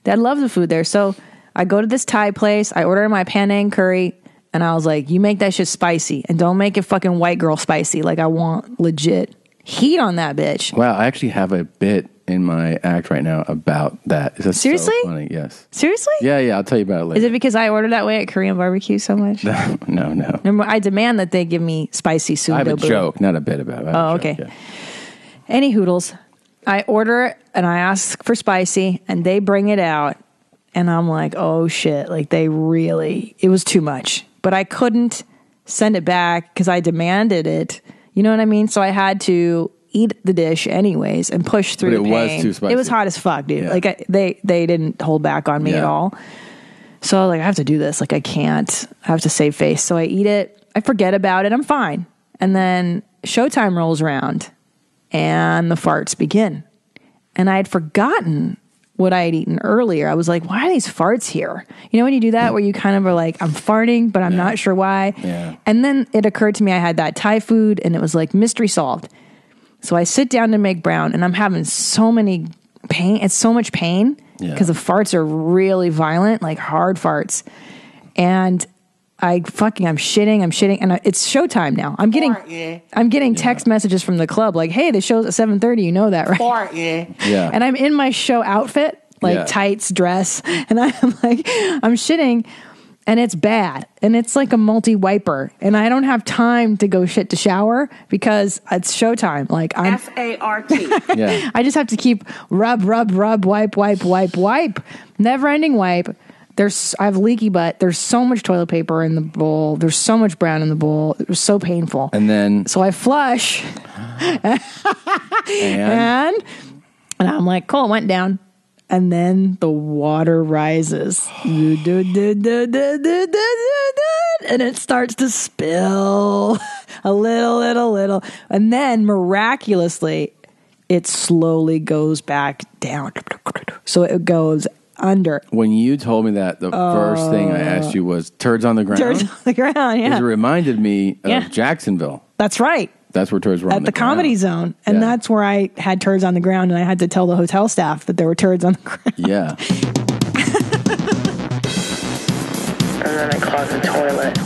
I love the food there. So I go to this Thai place. I order my Penang curry. And I was like, you make that shit spicy. And don't make it fucking white girl spicy. Like, I want legit heat on that bitch. Wow, I actually have a bit in my act right now about that. Is that Seriously? So funny? Yes. Seriously? Yeah, I'll tell you about it later. Is it because I order that way at Korean barbecue so much? No. Remember, I demand that they give me spicy soup. I have a joke, not a bit about it. Oh, okay. Yeah. Any hoodles. I order it and I ask for spicy and they bring it out. And I'm like, oh shit. Like it was too much. But I couldn't send it back because I demanded it. You know what I mean? So I had to eat the dish anyways and push through the pain. But it was too spicy. It was hot as fuck, dude. Yeah. Like they didn't hold back on me at all. So I was like, I have to do this. Like I can't. I have to save face. So I eat it. I forget about it. I'm fine. And then showtime rolls around and the farts begin. And I had forgotten what I had eaten earlier. I was like, why are these farts here? You know when you do that where you kind of are like, I'm farting, but I'm not sure why. Yeah. And then it occurred to me I had that Thai food and it was like mystery solved. So I sit down to make brown and I'm having so many pain. It's so much pain because the farts are really violent, like hard farts. And I'm shitting, and it's showtime now. I'm getting text messages from the club like, "Hey, the show's at 7:30. You know that, right?" Yeah. And I'm in my show outfit, like tights, dress, and I'm like, I'm shitting, and it's bad, and it's like a multi-wiper, and I don't have time to go shit to shower because it's showtime. Like I'm FART. Yeah. I just have to keep rub, wipe, never-ending wipe. I have leaky butt. There's so much toilet paper in the bowl. There's so much brown in the bowl. It was so painful. And then... So I flush. and I'm like, cool, it went down. And then the water rises. And it starts to spill. A little. And then miraculously, it slowly goes back down. So it goes under. When you told me that, the first thing I asked you was turds on the ground. Turds on the ground, yeah. It reminded me of Jacksonville. That's right. That's where turds were on At the the Comedy Zone. And that's where I had turds on the ground, and I had to tell the hotel staff that there were turds on the ground. Yeah. And then I clog the toilet.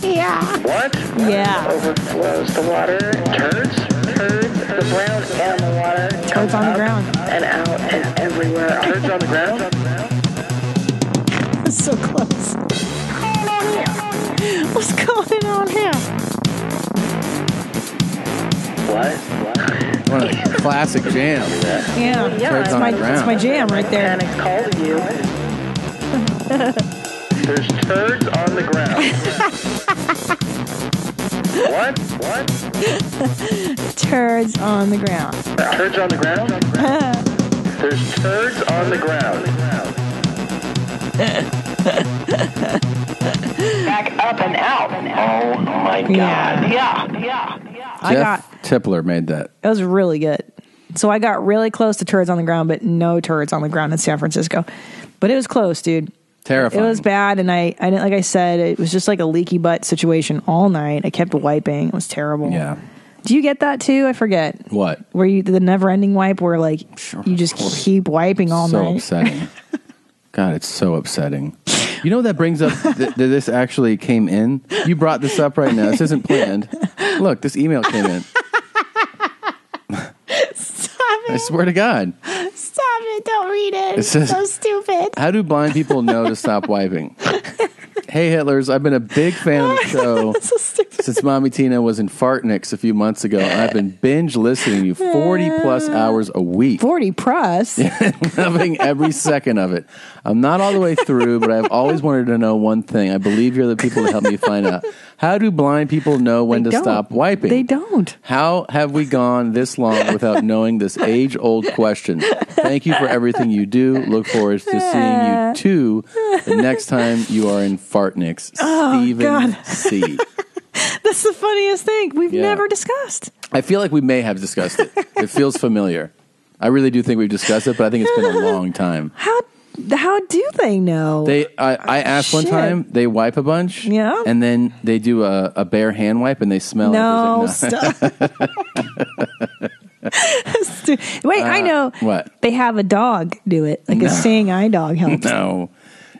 Yeah. What? Yeah. Overflows the water. Turds? The brown and the water. Turds on the ground. And out and everywhere. Turds on the ground? That's so close. What's going on here? What? What a classic jam. Yeah. Turds on the ground. It's my jam right there. And it's called you. There's turds on the ground. What? Turds on the ground. Turds on the ground? There's turds on the ground. Back up and out. Oh my God. Yeah. Jeff Tipler made that. It was really good. So I got really close to turds on the ground, but no turds on the ground in San Francisco. But it was close, dude. Terrifying. It was bad, and I didn't, like I said, it was just like a leaky butt situation all night. I kept wiping. It was terrible. Yeah. Do you get that too? I forget. What? Where you the never-ending wipe, where like you just keep wiping all So night. upsetting. God, it's so upsetting. You know what that brings up that this actually came in? You brought this up right now. This isn't planned. Look, this email came in. I swear to God. Stop it! Don't read it. It says, so stupid. How do blind people know to stop wiping? Hey, Hitlers, I've been a big fan of the show since Mommy Tina was in Fartniks a few months ago, and I've been binge listening to you 40-plus hours a week. 40-plus? Loving every second of it. I'm not all the way through, but I've always wanted to know one thing. I believe you're the people to help me find out. How do blind people know when to stop wiping? They don't. How have we gone this long without knowing this age-old question? Thank you for everything you do. Look forward to seeing you, too, the next time you are in Fartniks. Stephen C. That's the funniest thing we've never discussed. I feel like we may have discussed it. It feels familiar. I really do think we've discussed it, but I think it's been a long time. How do they know? I asked one time, they wipe a bunch, and then they do a bare hand wipe, and they smell No, like stop. Wait, I know. What? They have a dog do it. Like a seeing eye dog helps.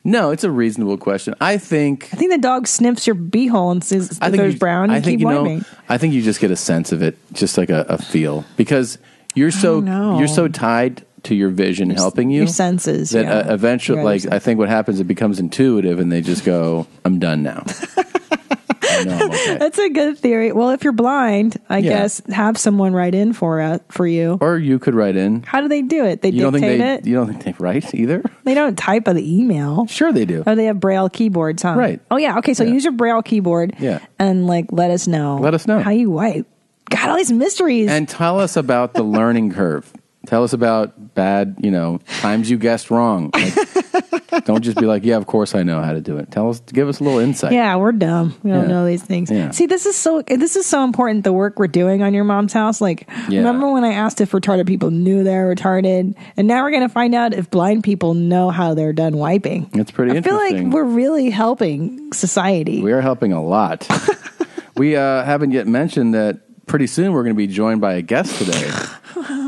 No, it's a reasonable question. I think the dog sniffs your beehole and says if there's brown, and keep wiping. I think you just get a sense of it, just like a feel, because you're so tied to your vision helping you, your senses. That eventually, like I think what happens, it becomes intuitive, and they just go, "I'm done now." I know I'm okay. That's a good theory. Well, if you're blind, I guess have someone write in for you, or you could write in. How do they do it? They dictate it. You don't think they write either? They don't type on the email. Sure, they do. Oh, they have Braille keyboards, huh? Right. Oh, yeah. Okay, so use your Braille keyboard. Yeah. And let us know. Let us know how you wipe. God, all these mysteries. And tell us about the learning curve. Tell us about bad, times you guessed wrong. Like, don't just be like, yeah, of course I know how to do it. Give us a little insight. Yeah, we're dumb. We don't know these things. Yeah. See, this is so important, the work we're doing on your mom's house. Like, remember when I asked if retarded people knew they're retarded? And now we're going to find out if blind people know how they're done wiping. It's pretty interesting. I feel like we're really helping society. We are helping a lot. We haven't yet mentioned that pretty soon we're going to be joined by a guest today.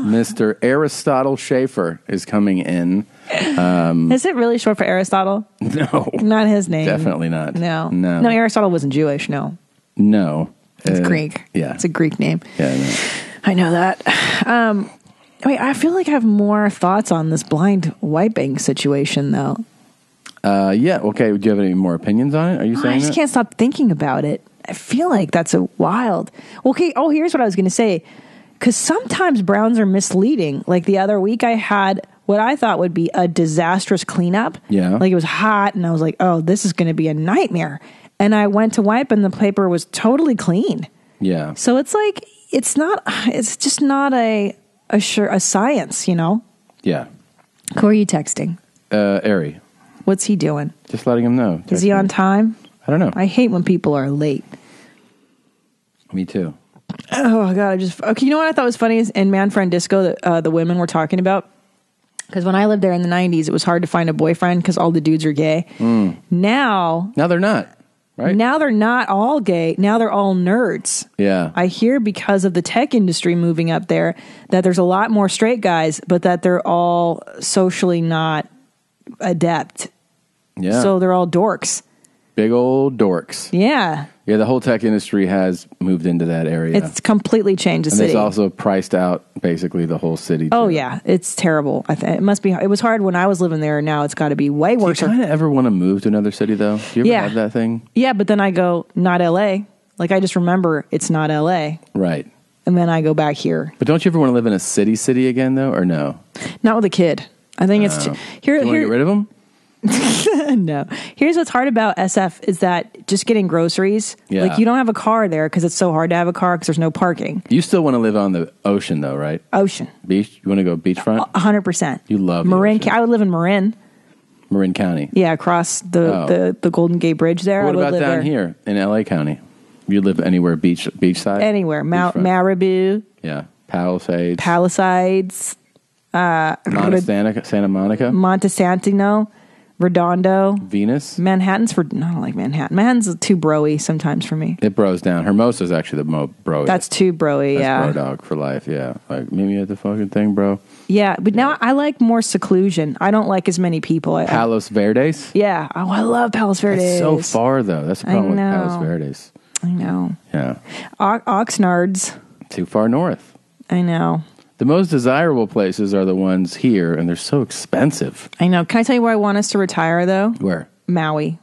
Mr. Aristotle Shaffir is coming in. Is it really short for Aristotle? No. Not his name. Definitely not. No, Aristotle wasn't Jewish, no. It's Greek. Yeah. It's a Greek name. Yeah, I know that. Wait, I feel like I have more thoughts on this blind wiping situation, though. Yeah, okay. Do you have any more opinions on it? Are you saying I just can't stop thinking about it. I feel like that's a wild. Okay, here's what I was going to say. Because sometimes browns are misleading. Like the other week, I had what I thought would be a disastrous cleanup. Yeah. Like it was hot, and I was like, oh, this is going to be a nightmare. And I went to wipe, and the paper was totally clean. Yeah. So it's like, it's just not a science, Yeah. Who are you texting? Ari. What's he doing? Just letting him know. Is he on time? I don't know. I hate when people are late. Me too. Oh, God. Okay, you know what I thought was funny is in Man Friend Disco, the women were talking about, because when I lived there in the 90s, it was hard to find a boyfriend because all the dudes are gay. Now they're not, right? Now they're not all gay. Now they're all nerds. Yeah. I hear because of the tech industry moving up there that there's a lot more straight guys, but that they're all socially not adept. Yeah. So they're all dorks. Big old dorks. Yeah. Yeah, the whole tech industry has moved into that area. It's completely changed the and city. it's also priced out basically the whole city. Oh, yeah. It's terrible. It must be. It was hard when I was living there. Now it's got to be way worse. Do you kind of ever want to move to another city, though? Do you ever have that thing? Yeah, but then I go, not L.A. Like, I just remember it's not L.A. Right. And then I go back here. But don't you ever want to live in a city again, though, or no? Not with a kid. I think it's... Do you want to get rid of them? No. Here's what's hard about SF is that just getting groceries, Yeah. like you don't have a car there because it's so hard to have a car because there's no parking. You still want to live on the ocean, though, right? Ocean. Beach? You want to go beachfront? 100%. You love Marin. the ocean. I would live in Marin. Marin County. Yeah, across the Golden Gate Bridge there. What I would about live down there. here in LA County? You live anywhere beachside? Anywhere. Beachfront. Malibu. Yeah. Palisades. Santa Monica. Montesantino. Redondo. Venus. Manhattan's I don't like Manhattan. Manhattan's too broy sometimes for me. It bros down. Hermosa's actually the broy. That's too broy, yeah. Bro dog for life, yeah. Like, meet me at the fucking thing, bro. Yeah, but now I like more seclusion. I don't like as many people. Palos Verdes? Yeah. Oh, I love Palos Verdes. It's so far, though. That's the problem with Palos Verdes. I know. Yeah. Oxnard's. Too far north. I know. The most desirable places are the ones here, and they're so expensive. I know. Can I tell you where I want us to retire, though? Where? Maui.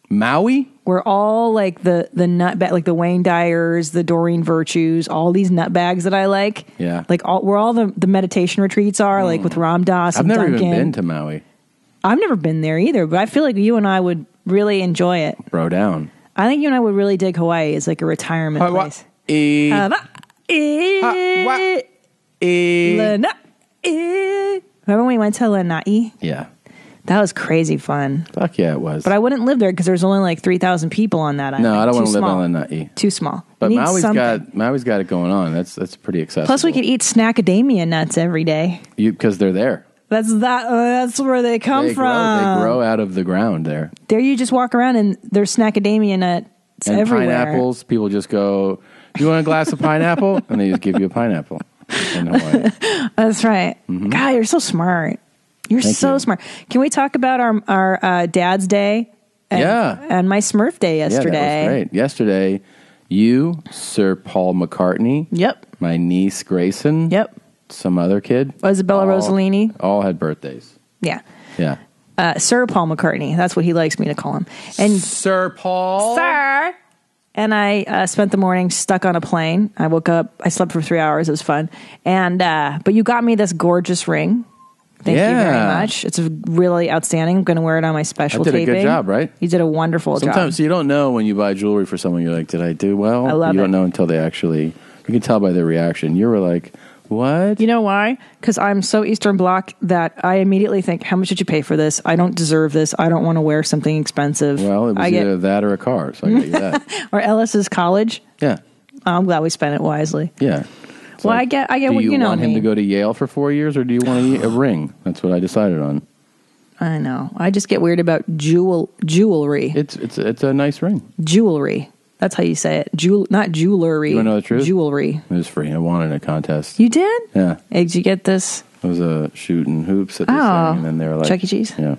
Maui? We're all like the nutbag, like the Wayne Dyers, the Doreen Virtues, all these nutbags that I like. Yeah. Like where all the meditation retreats are, like with Ram Dass and I've never Duncan. even been to Maui. I've never been there either, but I feel like you and I would really enjoy it. Bro down. I think you and I would really dig Hawaii as like a retirement place. Remember when we went to Lanai? Yeah. That was crazy fun. Fuck yeah, it was. But I wouldn't live there because there's only like 3,000 people on that island. No, I don't want to Too live small. on Lanai. Too small. But Need Maui's something. got it going on. That's pretty accessible. Plus, we could eat snackademia nuts every day. Because they're there. That's where they come from. They grow out of the ground there. There you just walk around and there's snackademia nuts And everywhere. pineapples, people just go, "Do you want a glass of pineapple?" And they just give you a pineapple in Hawaii. That's right. Mm-hmm. God, you're so smart. You're Thank so you. smart. Can we talk about our Dad's Day? And my Smurf Day yesterday. Yeah, that was great. Yesterday, you, Sir Paul McCartney. Yep. My niece Grayson. Yep. Some other kid. Isabella Rossellini. All had birthdays. Yeah. Yeah. Sir Paul McCartney. That's what he likes me to call him. And Sir Paul. Sir. And I spent the morning stuck on a plane. I woke up. I slept for 3 hours. It was fun. And but you got me this gorgeous ring. Thank you very much. It's really outstanding. I'm going to wear it on my special I did taping. a good job, right? You did a wonderful job. Sometimes you don't know when you buy jewelry for someone. You're like, did I do well? I love You it. don't know until they actually. You can tell by their reaction. You were like, what? You know why? Because I'm so Eastern Bloc that I immediately think, how much did you pay for this? I don't deserve this. I don't want to wear something expensive. Well, it was either that or a car, so I got you that. Or Ellis's college. Yeah. I'm glad we spent it wisely. Yeah. Well, I get Do what you know want him me. to go to Yale for 4 years, or do you want a ring? That's what I decided on. I know. I just get weird about jewelry. It's a nice ring. Jewelry. That's how you say it. Not jewelry. You want to know the truth? Jewelry. It was free. I won in a contest. You did? Yeah. Hey, did you get this? It was a shooting hoops at this thing, and then they were like Chuck E. Cheese? Yeah.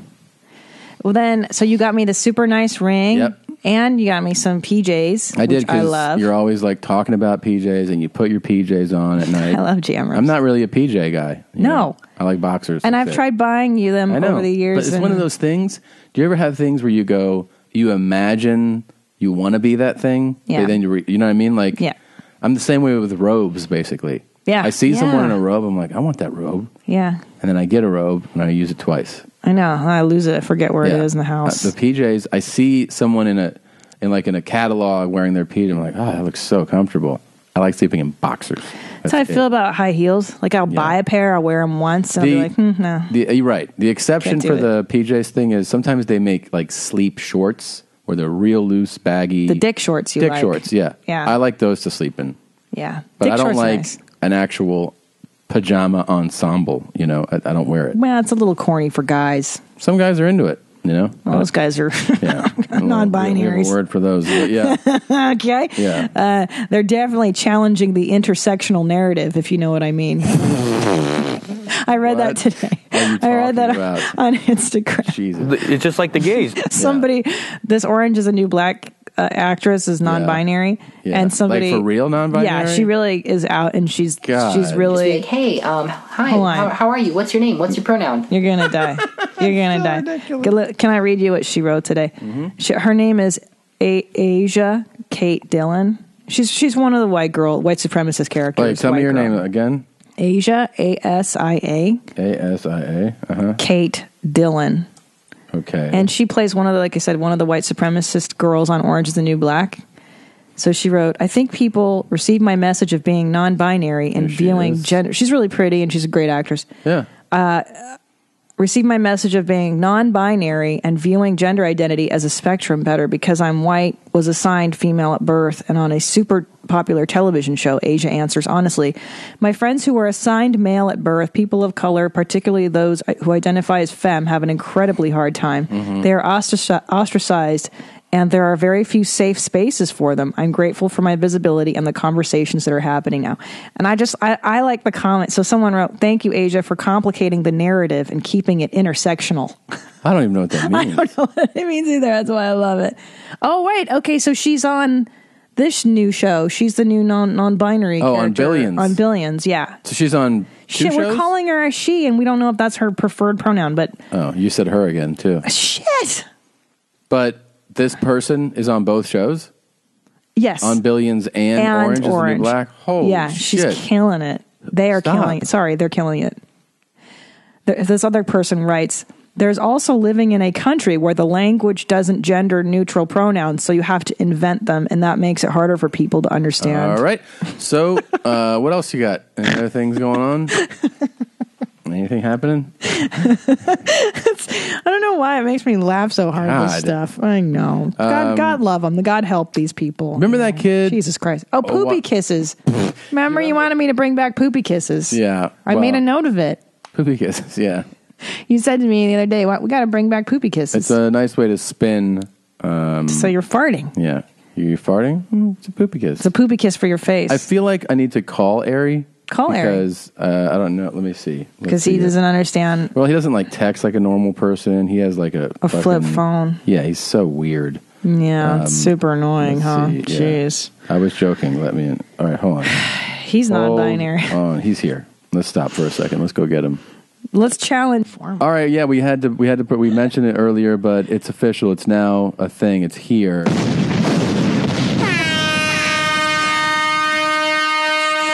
Well, then, so you got me the super nice ring. Yep. And you got me some PJs. I did which I love. because you're always like talking about PJs, and you put your PJs on at night. I love jammers. I'm not really a PJ guy. you No. know. I like boxers. And That's I've it. tried buying you them I know, over the years. but it's one of those things. Do you ever have things where you imagine you want to be that thing, Yeah. but then you know what I mean? Like, yeah. I'm the same way with robes, basically. Yeah. I see Yeah. someone in a robe, I'm like, I want that robe. Yeah. And then I get a robe, and I use it twice. I know. I lose it. I forget where it Yeah. is in the house. The PJs, I see someone in a catalog wearing their PJ, I'm like, that looks so comfortable. I like sleeping in boxers. That's how I feel about high heels. Like I'll buy a pair, I'll wear them once, and I'll be like, no. You're right. The exception Can't do for it. the PJs thing is sometimes they make like sleep shorts where they're real loose, baggy. The dick shorts you Dick like. shorts, yeah. Yeah. I like those to sleep in. Yeah. But Dick I don't shorts are like nice. an actual pajama ensemble. You know, I don't wear it. Well, it's a little corny for guys. Some guys are into it, you know. Well, those guys are Yeah. non-binaries. We have a word for those. But yeah. Okay. Yeah. They're definitely challenging the intersectional narrative, if you know what I mean. I read that today. I read that on Instagram. Jesus. It's just like the gays. Somebody, this Orange is a New Black actress is non-binary, Yeah. and somebody Like for real non-binary? Yeah, she really is out, and she's God. really. Just be like, hey, hi, Hold on. how are you? What's your name? What's your pronoun? You're gonna die. You're gonna die. Can I read you what she wrote today? Mm-hmm. Her name is Asia Kate Dillon. She's one of the white supremacist characters. Wait, tell me your name again. Asia, ASIA. ASIA. Uh-huh. Kate Dillon. Okay. And she plays one of the white supremacist girls on Orange is the New Black. So she wrote, I think people receive my message of being non-binary and viewing gender. She's really pretty and she's a great actress. Yeah. received my message of being non-binary and viewing gender identity as a spectrum better because I'm white, was assigned female at birth, and on a super popular television show, Asia Answers Honestly. My friends who were assigned male at birth, people of color, particularly those who identify as femme, have an incredibly hard time. Mm-hmm. They are ostracized, and there are very few safe spaces for them. I'm grateful for my visibility and the conversations that are happening now. And I like the comment. So someone wrote, thank you, Asia, for complicating the narrative and keeping it intersectional. I don't even know what that means. I don't know what it means either. That's why I love it. Oh, wait. Okay, so she's on this new show. She's the new non-binary character. On Billions. On Billions, yeah. So she's on two shows? We're calling her a she, and we don't know if that's her preferred pronoun, but... Oh, you said her again, too. Shit! But this person is on both shows? Yes. On Billions and Orange is the New Black? Holy yeah, shit. she's killing it. They are killing it. Sorry, they're killing it. This other person writes, there's also living in a country where the language doesn't gender neutral pronouns, so you have to invent them, and that makes it harder for people to understand. All right. So, what else you got? Any other things going on? Anything happening? I don't know why it makes me laugh so hard at this stuff. I know. God love them. God help these people. Remember that kid? Jesus Christ. Oh, poopy kisses. Remember you wanted me to bring back poopy kisses. Yeah. I made a note of it. Poopy kisses, yeah. You said to me the other day, we got to bring back poopy kisses. It's a nice way to spin. So you're farting. Yeah. You're farting? It's a poopy kiss. It's a poopy kiss for your face. I feel like I need to call Ari. Call Ari. Because, I don't know. Let me see. Because he doesn't understand. Well, he doesn't like text like a normal person. He has like a flip phone. Yeah, he's so weird. Yeah, it's super annoying, huh? See, Jeez. Yeah. I was joking. Let me in. All right, hold on. He's non-binary. Oh, he's here. Let's stop for a second. Let's go get him. Let's challenge for him. All right, yeah, we mentioned it earlier, but it's official. It's now a thing. It's here.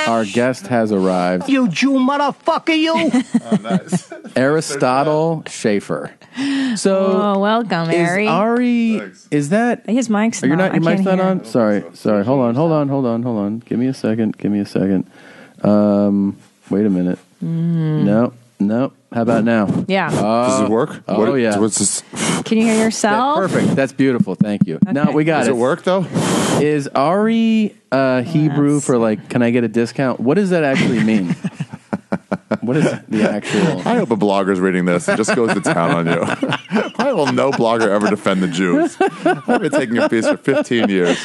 Our guest has arrived. You Jew motherfucker, you! Oh, nice. Aristotle Shaffir. So, welcome, Ari. Is that his mic's? Your not mic's not on. Sorry. Hold on. Give me a second. Wait a minute. No. How about now? Yeah. Does it work? Yeah. What's this? Can you hear yourself? Perfect. That's beautiful. Thank you. Okay. No, we got it. Does it work though? Is Ari Hebrew for like, can I get a discount? What does that actually mean? What is the actual... I hope a blogger's reading this and just goes to town on you. Why will no blogger ever defend the Jews? I've been taking a piece for 15 years.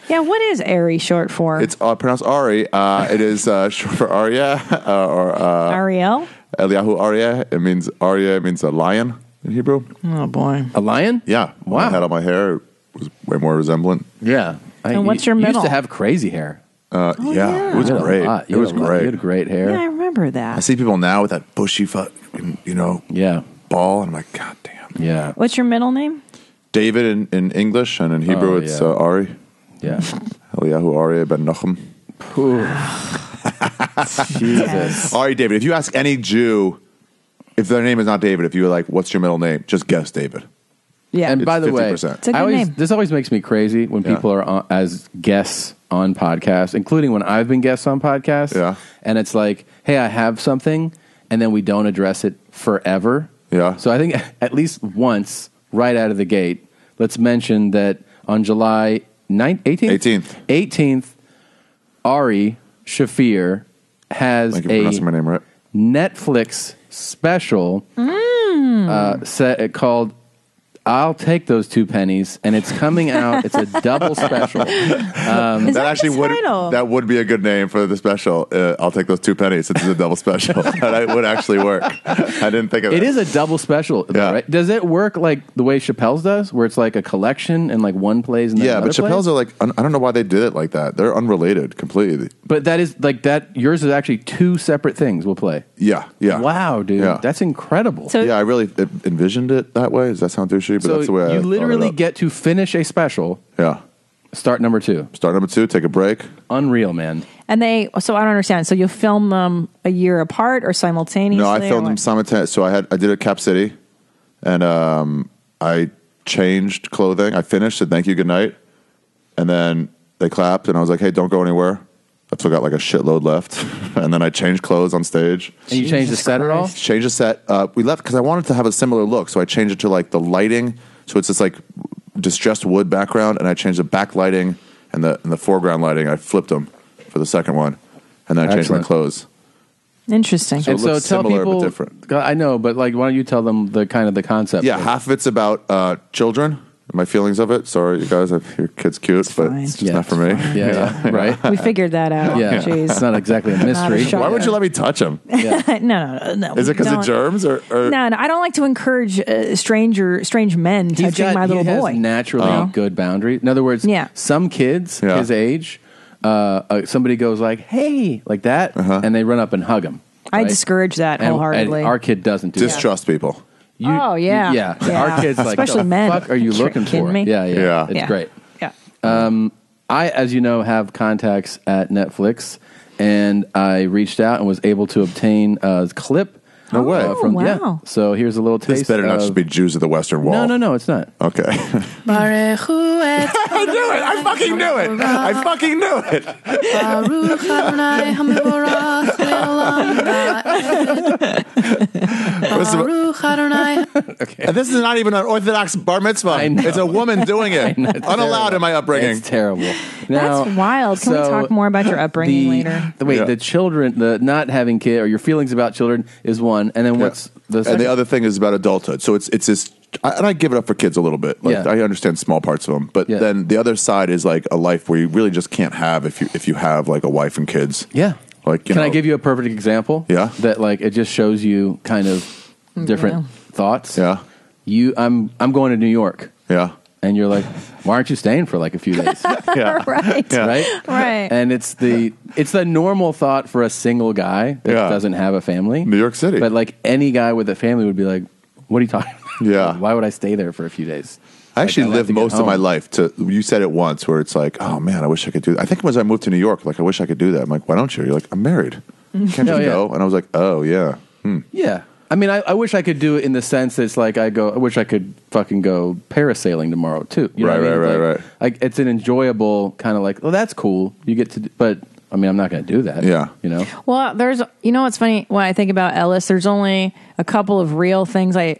Yeah, what is Ari short for? It's pronounced Ari. It is short for Arya or Ariel? Eliyahu Arya. It means Arya. It means a lion in Hebrew. Oh, boy. A lion? Yeah. Wow. When I had all my hair, it was way more resemblant. Yeah. And what's your middle? You used to have crazy hair. Yeah, it was great. It was great. You had great hair. Yeah, I remember that. I see people now with that bushy, ball, and I'm like, God damn. Yeah. What's your middle name? David in English, and in Hebrew it's Ari. Yeah. Eliyahu Ari ben Nachum. Jesus. Ari David. If you ask any Jew if their name is not David, if you were like, what's your middle name? Just guess David. Yeah. And by the way, 50%. It's a good name. This always makes me crazy when people are as guests on podcasts, including when I've been guests on podcasts. Yeah. And it's like, hey, I have something, and then we don't address it forever. Yeah. So I think at least once, right out of the gate, let's mention that on July 18th, Ari Shaffir has Thank you for pronouncing my name right. Netflix special called I'll Take Those Two Pennies, and it's coming out. It's a double special. That would be a good name for the special. I'll Take Those 2 pennies. Since it's a double special. That would actually work. I didn't think of it. It is a double special, though, right? Does it work like the way Chappelle's does, where it's like a collection and like one plays and then another but Chappelle's are like, I don't know why they did it like that. They're unrelated completely. But that is like that. Yours is actually two separate things we'll play. Yeah. Wow, dude. Yeah. That's incredible. So, I really envisioned it that way. Does that sound douchey? But that's the way you literally get to finish a special. Yeah. Start number 2. Take a break. Unreal, man. And so I don't understand. So you film them a year apart or simultaneously? No, I filmed them simultaneously. So I did it at Cap City, and I changed clothing. I finished, said thank you, good night, and then they clapped, and I was like, hey, don't go anywhere. I've still got like a shitload left. And then I changed clothes on stage. And you changed the set at all? Changed the set. We left because I wanted to have a similar look. So I changed it to like the lighting. So it's this like distressed wood background. And I changed the back lighting and the foreground lighting. I flipped them for the second one. And then I changed my clothes. Interesting. So it looks tell similar people, but different. I know, but like, why don't you tell them the kind of the concept? Yeah, half of it's about children. My feelings of it. Sorry, you guys. Your kid's cute, but it's just not for me. Yeah, right. We figured that out. Yeah, Jeez. it's not exactly a mystery. Why would you let me touch him? No. Is it because of germs or? No, I don't like to encourage strange men touching my little boy. He has naturally good boundaries. In other words, some kids his age, somebody goes like, "Hey," like that, and they run up and hug him. I discourage that wholeheartedly. And our kid doesn't do distrust people. Our kids like, especially the men. fuck are you looking for? Me? Yeah. It's great. Yeah. I, as you know, have contacts at Netflix, and I reached out and was able to obtain a clip. No way. Wow. So here's a little taste. This better not just be Jews of the Western Wall. No, it's not. Okay. I knew it. I fucking knew it. I fucking knew it. Okay. And this is not even an Orthodox bar mitzvah. It's a woman doing it. Unallowed in my upbringing. It's terrible. Now, that's wild. Can we talk more about your upbringing later? The children, the not having kids, or your feelings about children is one. And then what's the second? And the other thing is about adulthood. So it's this, and I give it up for kids a little bit. Like I understand small parts of them, but then the other side is like a life where you really just can't have if you have like a wife and kids. Yeah. Like, can I give you a perfect example? Yeah. That like it just shows you kind of different thoughts. Yeah. I'm going to New York. Yeah. And you're like, why aren't you staying for like a few days? Right. Right. And it's the normal thought for a single guy that doesn't have a family. New York City. But like any guy with a family would be like, what are you talking about? Yeah. Why would I stay there for a few days? I actually lived most of my life you said it once where it's like, oh man, I wish I could do that. I think it was I moved to New York, like I wish I could do that. I'm like, why don't you? You're like, I'm married. Can't you go? And I was like, oh yeah. Yeah. I mean, I wish I could do it in the sense that it's like I wish I could fucking go parasailing tomorrow too. You know what I mean? Right. Like it's an enjoyable kind of like, oh, that's cool. You get to, but I mean, I'm not going to do that. Yeah. You know? Well, what's funny when I think about Ellis, there's only a couple of real things I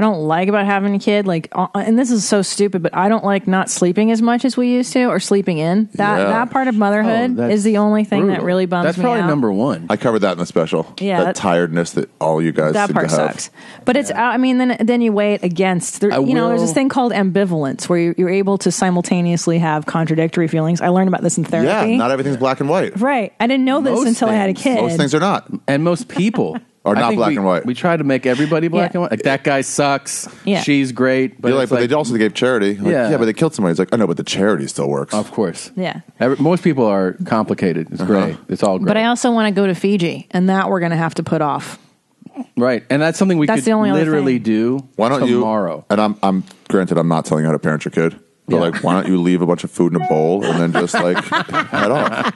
don't like about having a kid, like, and this is so stupid, but I don't like not sleeping as much as we used to, or sleeping in. That part of motherhood is the only thing that really bums me out. That's probably number one. I covered that in the special. Yeah, that tiredness that all you guys that seem part to have. sucks. But it's, I mean, then you weigh it against. There's this thing called ambivalence, where you're able to simultaneously have contradictory feelings. I learned about this in therapy. Yeah, not everything's black and white. Right. I didn't know this until I had a kid. Most things are not, and most people. Or not black and white. We try to make everybody black and white. Like, that guy sucks. Yeah. She's great. But, but they also gave charity. Like, Yeah. but they killed somebody. It's like, I know, but the charity still works. Of course. Yeah. Most people are complicated. It's great. It's all great. But I also want to go to Fiji, and that we're going to have to put off. Right. And that's something we could literally do Why don't tomorrow. And I'm granted, I'm not telling you how to parent your kid. But like, why don't you leave a bunch of food in a bowl and then just like head off?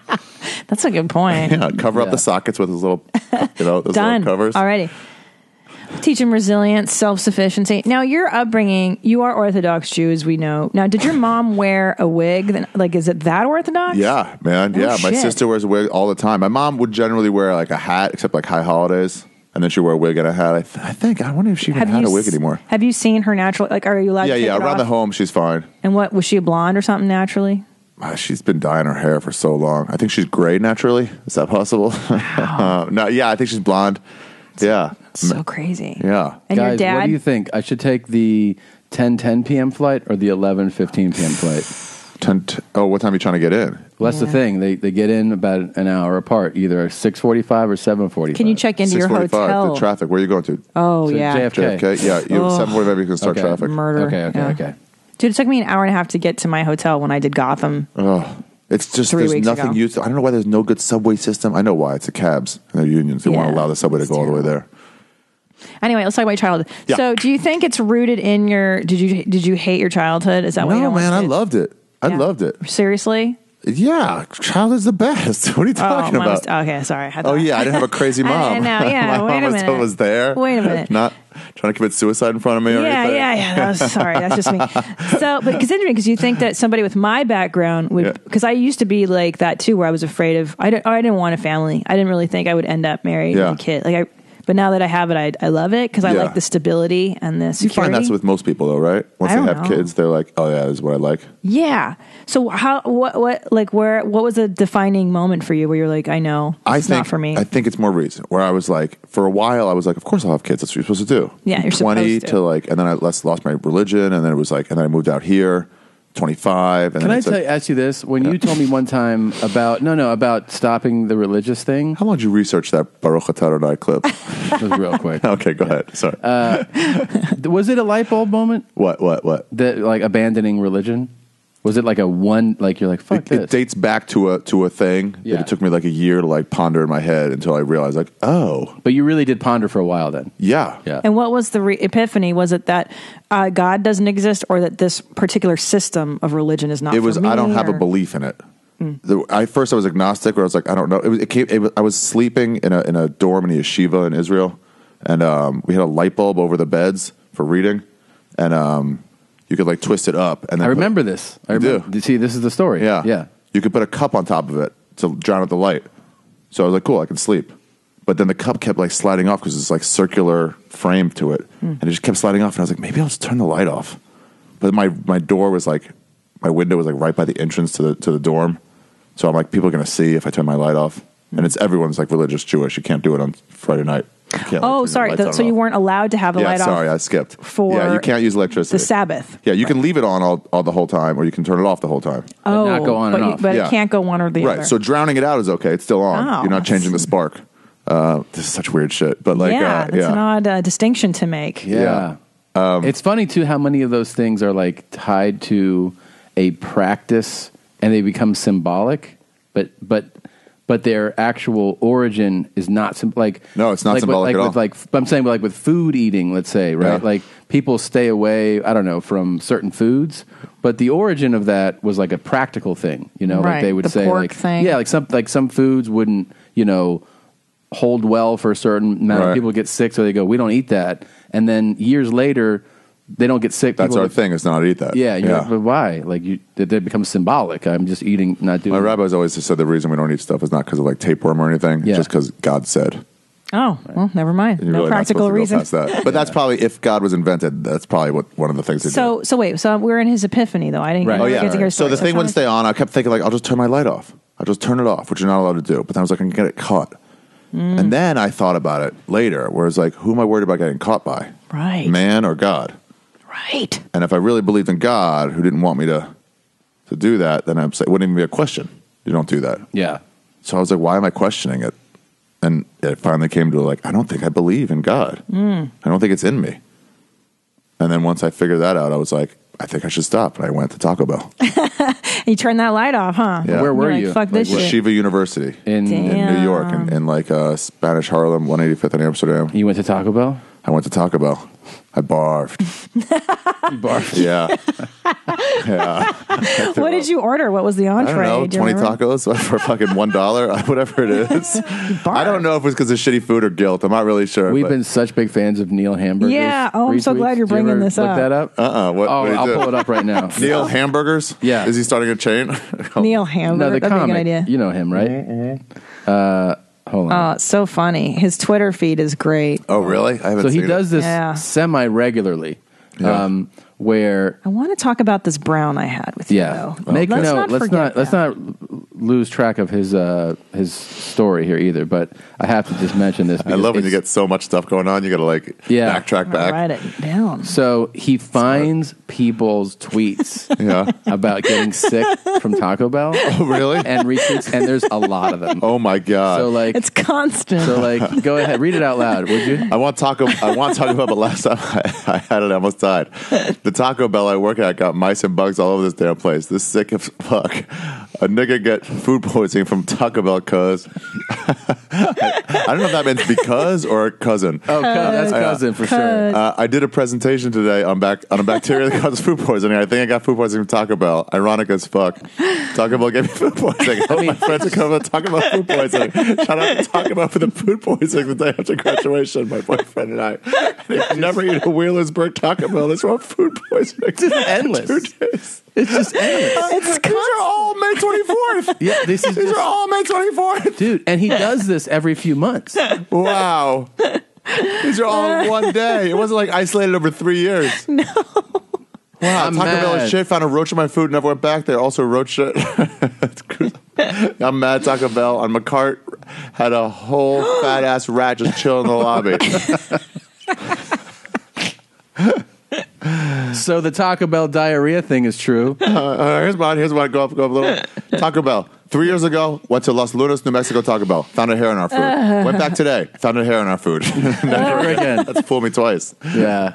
That's a good point. Yeah, cover up the sockets with his little, those Done. little covers. Alrighty. Teach them resilience, self-sufficiency. Now, your upbringing, you are Orthodox Jew, as we know. Now, did your mom wear a wig? Like, is it that Orthodox? Yeah, man. Yeah, my sister wears a wig all the time. My mom would generally wear like a hat, except like high holidays. And then she wore a wig and a hat. I think, I wonder if she even had a wig anymore. Have you seen her natural? Like, are you allowed to take it around off? the home, she's fine. And what, was she a blonde or something naturally? She's been dyeing her hair for so long. I think she's gray naturally. Is that possible? Wow. No, yeah, I think she's blonde. Yeah. So crazy. Yeah. And Guys, your dad? what do you think? I should take the 10:10 p.m. flight or the 11:15 p.m. flight? What time are you trying to get in? Well, that's the thing. They get in about an hour apart, either 6:45 or 7:45. Can you check into your 6:45, hotel? the traffic. Where are you going to? Oh, yeah. JFK. Yeah, 7:45 you can start traffic. Murder. Okay. Dude, it took me an hour and a half to get to my hotel when I did Gotham. Oh, it's just 3 there's weeks nothing ago. used. I don't know why there's no good subway system. I know why. It's the cabs and their unions. They want to allow the subway to go all the way there. Anyway, let's talk about your childhood. Yeah. So, do you think it's rooted in your? Did you hate your childhood? Is that what you don't man, want I kids? loved it. I loved it. Seriously? Yeah, child is the best. What are you talking about? Okay, sorry. Oh yeah, I didn't have a crazy mom. I know, yeah. My Wait a mom minute. was there. Wait a minute. Not trying to commit suicide in front of me or anything. Sorry, that's just me. So, but it's interesting because you think that somebody with my background would, because I used to be like that too, where I was afraid of, I didn't want a family. I didn't really think I would end up married with a kid. But now that I have it, I love it because I like the stability and the security. You find that's with most people though, right? Once they have kids, they're like, oh yeah, this is what I like. Yeah. So what was the defining moment for you where you're like, I know it's not for me? I think it's more recent where I was like, for a while I was like, of course I'll have kids. That's what you're supposed to do. Yeah, you're 20 supposed to. like, and then I lost my religion, and then it was like, and then I moved out here. 25. And Can I ask you this? When you told me one time about stopping the religious thing. How long did you research that Baruch Atah Adonai clip? It was real quick. Okay, go ahead. Sorry. Was it a light bulb moment? What? That like abandoning religion? Was it like a one, like you're like, fuck this? It dates back to a thing that it took me like a year to like ponder in my head until I realized like, oh. But you really did ponder for a while then? Yeah. And what was the epiphany? Was it that God doesn't exist or that this particular system of religion is not for me? I don't have a belief in it. First I was agnostic where I was like, I don't know. I was sleeping in a dorm in a yeshiva in Israel, and we had a light bulb over the beds for reading, and you could like twist it up, and then I remember this. I remember. See, this is the story. Yeah. You could put a cup on top of it to drown out the light. So I was like, cool, I can sleep. But then the cup kept like sliding off because it's like circular frame to it, and it just kept sliding off. And I was like, maybe I'll just turn the light off. But my door was like, my window was like right by the entrance to the dorm. So I'm like, people are gonna see if I turn my light off. And it's everyone's like religious Jewish. You can't do it on Friday night. Sorry. So you weren't allowed to have the light off? Sorry, I skipped. For you can't use electricity. The Sabbath. Yeah, you can leave it on all the whole time, or you can turn it off the whole time. Not go on and off. But it can't go one or the other. Right. So drowning it out is okay. It's still on. Oh, You're not changing the spark. This is such weird shit. But like, it's an odd distinction to make. Yeah. It's funny too how many of those things are like tied to a practice and they become symbolic, but their actual origin is not no, it's not symbolic at all. I'm saying, like with food eating, let's say, right? Yeah. Like people stay away, I don't know, from certain foods, but the origin of that was like a practical thing, you know, right. like they would the say, pork like thing. yeah, like some foods wouldn't, you know, hold well for a certain amount of people get sick, so they go, we don't eat that, and then years later. They don't get sick. That's our thing, is not to eat that. Yeah, like, but why? Like, that becomes symbolic. I'm just eating, not doing. My rabbis always said the reason we don't eat stuff is not because of like tapeworm or anything. It's just because God said. Oh, well, never mind. You're No really practical reason. That. But that's probably, if God was invented, that's probably one of the things they do. So wait, so we're in his epiphany, though. I didn't get to hear So the thing wouldn't stay on. I kept thinking, like, I'll just turn my light off. I'll just turn it off, which you're not allowed to do. But then I was like, I can get it caught. And then I thought about it later, where it's like, who am I worried about getting caught by? Right. Man or God? Right. And if I really believed in God, who didn't want me to do that, then it wouldn't even be a question. You don't do that. Yeah. So I was like, why am I questioning it? And it finally came to like, I don't think I believe in God. I don't think it's in me. And then once I figured that out, I was like, I think I should stop. And I went to Taco Bell. You turned that light off, huh? Yeah. Where were you? Fuck this shit. Yeshiva University in New York, in like Spanish Harlem, 185th in Amsterdam. You went to Taco Bell? I went to Taco Bell. I barfed. You barfed? Yeah. What did you order? What was the entree? I don't know, 20 tacos for fucking $1, whatever it is. I don't know if it was because of shitty food or guilt. I'm not really sure. We've been such big fans of Neil Hamburgers. Yeah. Oh, I'm so glad you're bringing this up. Look that up? I'll pull it up right now. Neil Hamburgers? Yeah. Is he starting a chain? Neil Hamburger. No, the That'd comic. be a good idea. You know him, right? Hold on. Oh, it's so funny. His Twitter feed is great. Oh, really? I haven't so seen he does it. this semi-regularly. Where I want to talk about this brown I had with you. Yeah, Though. make note. Let's not that. lose track of his story here either. But I have to just mention this. I love when you get so much stuff going on. You got to like backtrack back. Write it down. So he finds people's tweets about getting sick from Taco Bell. Oh, really? And retweets, and there's a lot of them. Oh my god! So like it's constant. So like, go ahead, read it out loud, would you? I want Taco Bell, but last time I had it, I almost died. The Taco Bell I work at got mice and bugs all over this damn place. This sick as fuck. A nigga get food poisoning from Taco Bell cuz. I don't know if that means because or cousin. Oh, that's cousin for sure. I did a presentation today on a bacteria that causes food poisoning. I think I got food poisoning from Taco Bell. Ironic as fuck. Taco Bell gave me food poisoning. All my friends are coming to talk about food poisoning. Shout out to Taco Bell for the food poisoning the day after graduation. My boyfriend and I. And if you never eat a Wheelersburg Taco Bell, that's wrong food poisoning. It's just endless. 2 days. It's just endless. These are all May 24th. Yeah, these are all May 24th. Dude, and he does this every few months. Wow. These are all in one day. It wasn't like isolated over 3 years. No. Wow, Taco Bell is shit. Found a roach in my food, never went back there. Also roach shit. I'm mad Taco Bell on my cart. Had a whole fat ass rat just chilling in the lobby. So the Taco Bell diarrhea thing is true. Here's mine. Go up a little. Taco Bell. 3 years ago, went to Los Lunas, New Mexico, Taco Bell. Found a hair in our food. Went back today. Found a hair in our food. Never again. That's fooled me twice. Yeah.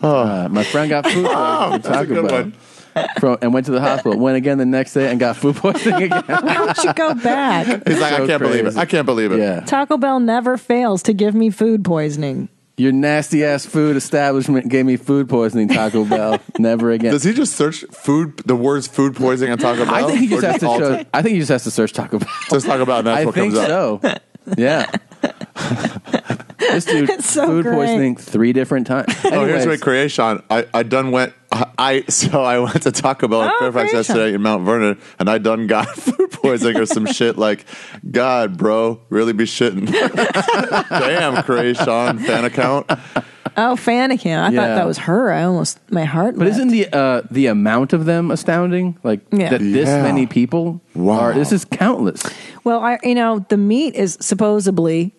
My friend got food poisoning from Taco Bell. And went to the hospital. Went again the next day and got food poisoning again. Why don't you go back? He's like, I can't believe it. I can't believe it. Yeah. Taco Bell never fails to give me food poisoning. Your nasty ass food establishment gave me food poisoning, Taco Bell. Never again. Does he just search the words food poisoning on Taco Bell? I think he just has to search Taco Bell. Just Taco Bell, and that's what comes up. I think so. Yeah. This dude, so food great. poisoning 3 different times. Oh, here's my creation. I went to Taco Bell in Fairfax yesterday in Mount Vernon, and I done got food poisoning or some shit like, God, bro, really be shitting. Damn, creation fan account. Oh, fan account. I thought that was her. My heart. But isn't the amount of them astounding? Like that this many people are. This is countless. Well, the meat is supposedly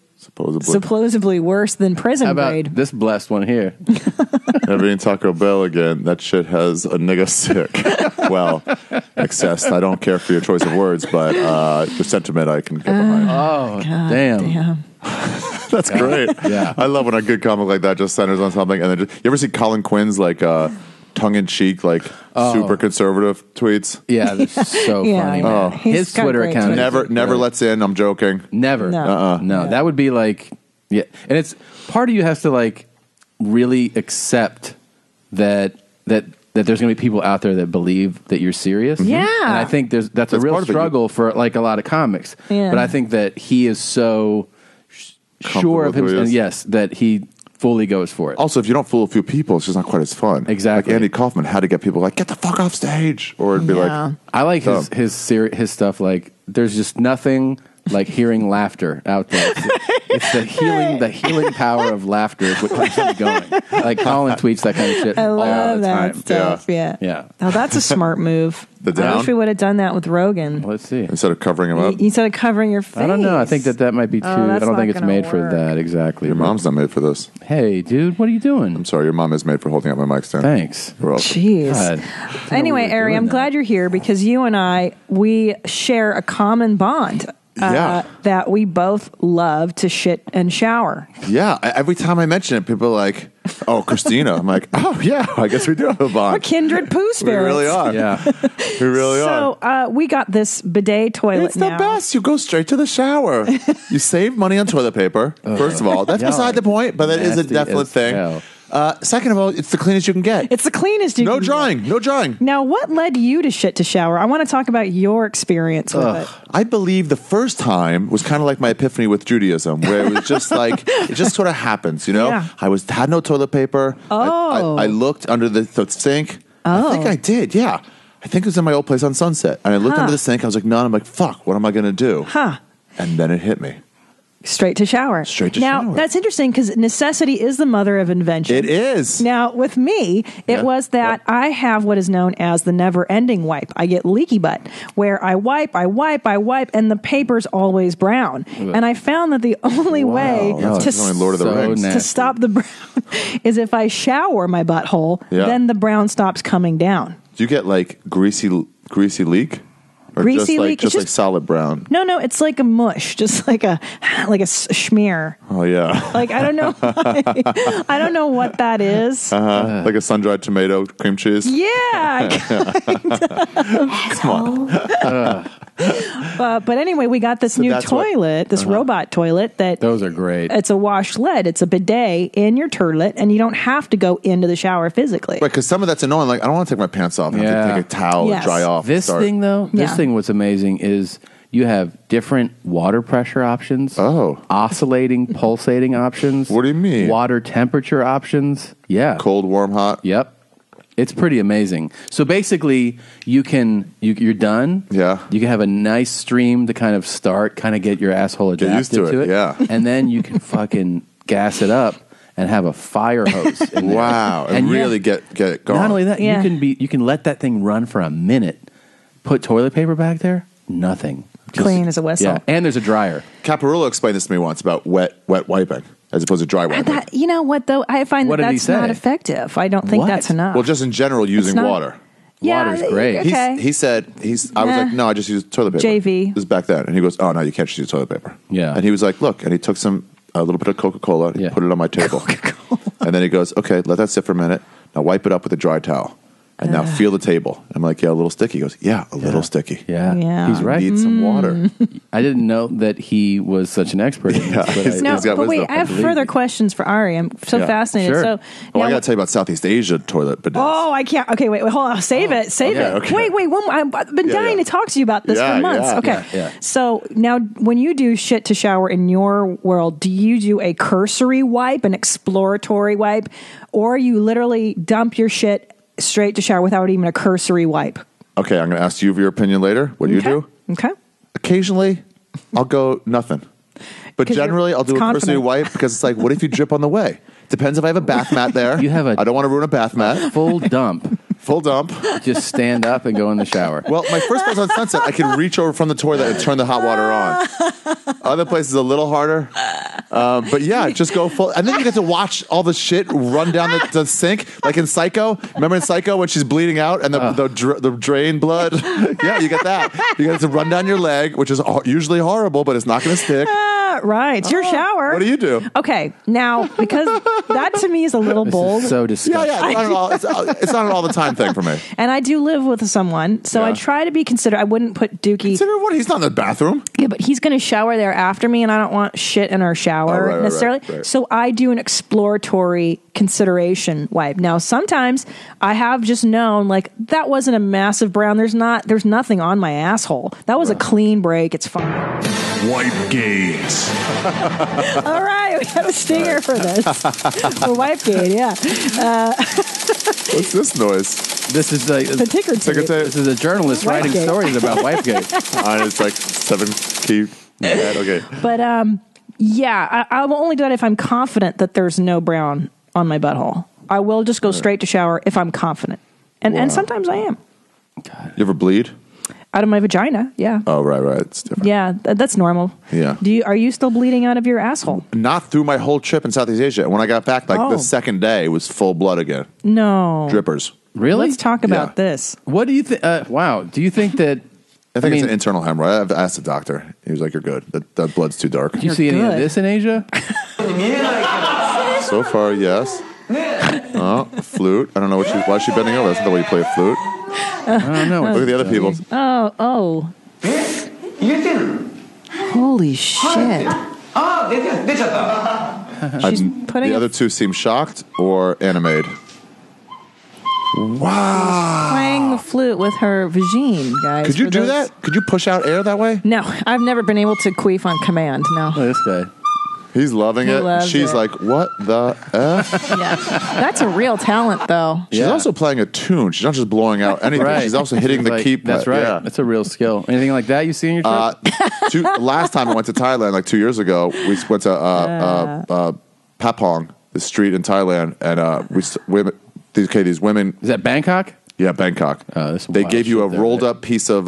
worse than prison How about grade. this blessed one here? Never eating Taco Bell again. That shit has a nigga sick. Well, excess. I don't care for your choice of words, but the sentiment I can get behind. Oh, God damn. That's great. Yeah. I love when a good comic like that just centers on something. And then you ever see Colin Quinn's like tongue-in-cheek, like super conservative tweets? Yeah, they're so funny. Man. His Twitter account never lets in. I'm joking. Never. No. No, that would be like, yeah. And it's part of you has to like really accept that there's going to be people out there that believe that you're serious. Yeah. And I think that's a real struggle for like a lot of comics. Yeah. But I think that he is so sure of himself, and yes, that he fully goes for it. Also, if you don't fool a few people, it's just not quite as fun. Exactly. Like Andy Kaufman had to get people like, get the fuck off stage. Or it'd be like... I like his stuff, like, there's just nothing like hearing laughter out there. It's the healing power of laughter is what keeps me going. Like Colin tweets that kind of shit I all love the that time. stuff. Yeah. Oh, that's a smart move. I wish we would have done that with Rogan. Let's see. Instead of covering him up? Instead of covering your face. I don't know. I think that might be too... I don't think it's made for that exactly. Your mom's not made for this. Hey, dude, what are you doing? I'm sorry. Your mom is made for holding up my mic stand. Thanks. You're welcome. Jeez. God. Anyway, Ari, I'm glad you're here because you and we share a common bond. That we both love to shit and shower. Yeah. Every time I mention it, people are like, oh, Christina. I'm like, oh, yeah, I guess we do have a bond. We're kindred poo spirits. We really are. Yeah. We really are. So we got this bidet toilet It's the best. You go straight to the shower. You save money on toilet paper, first of all. That's beside the point, but that is a definite thing. Hell. Second of all, it's the cleanest you can get. It's the cleanest you can get. No drying. Now, what led you to shit to shower? I want to talk about your experience with it. I believe the first time was kind of like my epiphany with Judaism, where it was just like, it just sort of happens, you know? Yeah. I had no toilet paper. I looked under the sink. I think I did, yeah. I think it was in my old place on Sunset. And I looked under the sink. I was like, no. I'm like, fuck, what am I going to do? And then it hit me. Straight to shower. Now, that's interesting because necessity is the mother of invention. It is. Now, with me, it was that I have what is known as the never-ending wipe. I get leaky butt, where I wipe, and the paper's always brown. And I found that the only way to stop the brown is if I shower my butthole, then the brown stops coming down. Do you get like greasy leak? Or greasy leak? Just like solid brown? No, it's like a mush, just like a smear. Oh, yeah. Like, I don't know I don't know what that is. Like a sun-dried tomato cream cheese? Yeah. Come on. But anyway, we got this new toilet, this robot toilet that those are great. It's a wash lead. It's a bidet in your toilet, and you don't have to go into the shower physically. Right, because some of that's annoying. Like, I don't want to take my pants off. I have to take a towel and dry off. This thing, though, this thing what's amazing is you have different water pressure options. Oscillating, pulsating options. What do you mean? Water temperature options. Yeah. Cold, warm, hot. Yep. It's pretty amazing. So basically, you're done. Yeah. You can have a nice stream to kind of start, kind of get your asshole adapted used to it. Yeah. And then you can fucking gas it up and have a fire hose in there. Wow. And really get it going. Not only that, you can let that thing run for a minute. Put toilet paper back there, nothing. Clean as a whistle. Yeah, and there's a dryer. Caparulo explained this to me once about wet wiping as opposed to dry wiping. You know what, though? I find that's not effective. I don't think that's enough. Well, just in general, using water. Yeah, water's great. Okay. He said, I was like, no, I just use toilet paper. JV. This is back then. And he goes, oh, no, you can't just use toilet paper. Yeah. And he was like, look, and he took a little bit of Coca-Cola and he put it on my table. And then he goes, okay, let that sit for a minute. Now wipe it up with a dry towel. And now feel the table. I'm like, yeah, a little sticky. He goes, yeah, a little sticky. Yeah. He's right. Need some water. I didn't know that he was such an expert in this. But wait, I have further questions for Ari. I'm so fascinated. Sure. So, I got to tell you about Southeast Asia toilet bidets. Oh, I can't. Okay, wait, hold on. Save it. Okay. Wait. I've been dying to talk to you about this for months. Okay. So now, when you do shit to shower in your world, do you do a cursory wipe, an exploratory wipe, or you literally dump your shit straight to shower without even a cursory wipe? Okay, I'm going to ask you your opinion later. What do you do? Okay. Occasionally, I'll go nothing. But generally, I'll do a cursory wipe because it's like, what if you drip on the way? Depends if I have a bath mat there. I don't want to ruin a bath mat. Full dump. Full dump. Just stand up and go in the shower. Well, my first place on Sunset, I can reach over from the toilet and turn the hot water on. Other places a little harder. But yeah, just go full. And then you get to watch all the shit run down the sink. Like in Psycho. Remember in Psycho when she's bleeding out and the drain blood? Yeah, you get that. You get to run down your leg, which is usually horrible, but it's not going to stick. Right. It's your shower. What do you do? Okay. Now, because that to me is a little bold. Is so disgusting. Yeah. It's not an all the time thing for me. And I do live with someone, so I try to be considerate. I wouldn't put Dookie. Consider what? He's not in the bathroom. Yeah, but he's going to shower there after me, and I don't want shit in our shower necessarily. Right. So I do an exploratory consideration wipe. Now, sometimes I have just known, like, that wasn't a massive brown. There's nothing on my asshole. That was a clean break. It's fine. Wipe gaze. All right, we got a stinger for this. For wipe gate, yeah. What's this noise? This is the ticker tape. This is a journalist writing stories about Wipegate. It's like 7 key. Okay. But I'll only do that if I'm confident that there's no brown on my butthole. I will just go straight to shower if I'm confident, and sometimes I am. You ever bleed? Out of my vagina, yeah. Oh, right. It's different. Yeah, that's normal. Yeah. Are you still bleeding out of your asshole? Not through my whole trip in Southeast Asia. When I got back, the second day, it was full blood again. No. Drippers. Really? Let's talk about this. What do you think? Wow. Do you think that... I think it's an internal hemorrhoid. I've asked the doctor. He was like, you're good. That blood's too dark. Do you see any of this in Asia? So far, yes. Oh, a flute. I don't know why is she bending over? That's not the way you play a flute. I don't know. Look at the other people. Oh. Holy shit. She's putting the other two seem shocked or animated. Wow. Playing the flute with her vagine, guys. Could you do that? Could you push out air that way? No, I've never been able to queef on command, no. Oh, this guy. He's loving it. She's like, what the F? Yeah. That's a real talent, though. She's also playing a tune. She's not just blowing out anything. Right. She's also hitting the keep. That's right. Yeah. That's a real skill. Anything like that you see in your trip? Last time I went to Thailand, like 2 years ago, we went to Papong, the street in Thailand, and these women. Is that Bangkok? Yeah, Bangkok. They gave you a rolled up piece of...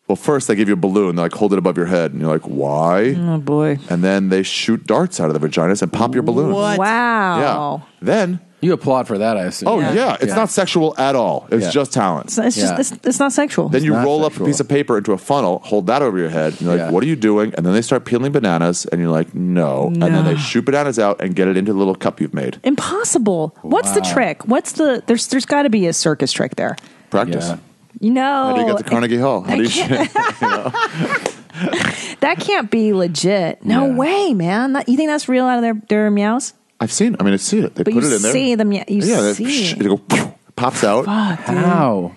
Well, first they give you a balloon, they like hold it above your head, and you're like, why? Oh boy! And then they shoot darts out of the vaginas and pop your balloon. What? Wow! Yeah. Then you applaud for that, I assume. Oh yeah, it's not sexual at all. It's just talent. It's not sexual. Then you roll up a piece of paper into a funnel, hold that over your head, and you're like, what are you doing? And then they start peeling bananas, and you're like, no. And then they shoot bananas out and get it into the little cup you've made. Impossible. What's the trick? There's got to be a circus trick there. Practice. Yeah. How do you get to Carnegie Hall? How do you shit? That can't be legit. No way, man. You think that's real out of their meows? I've seen it. I mean, I see it. They But put you it in there. see them. You see it. It pops out. Fuck, dude. How?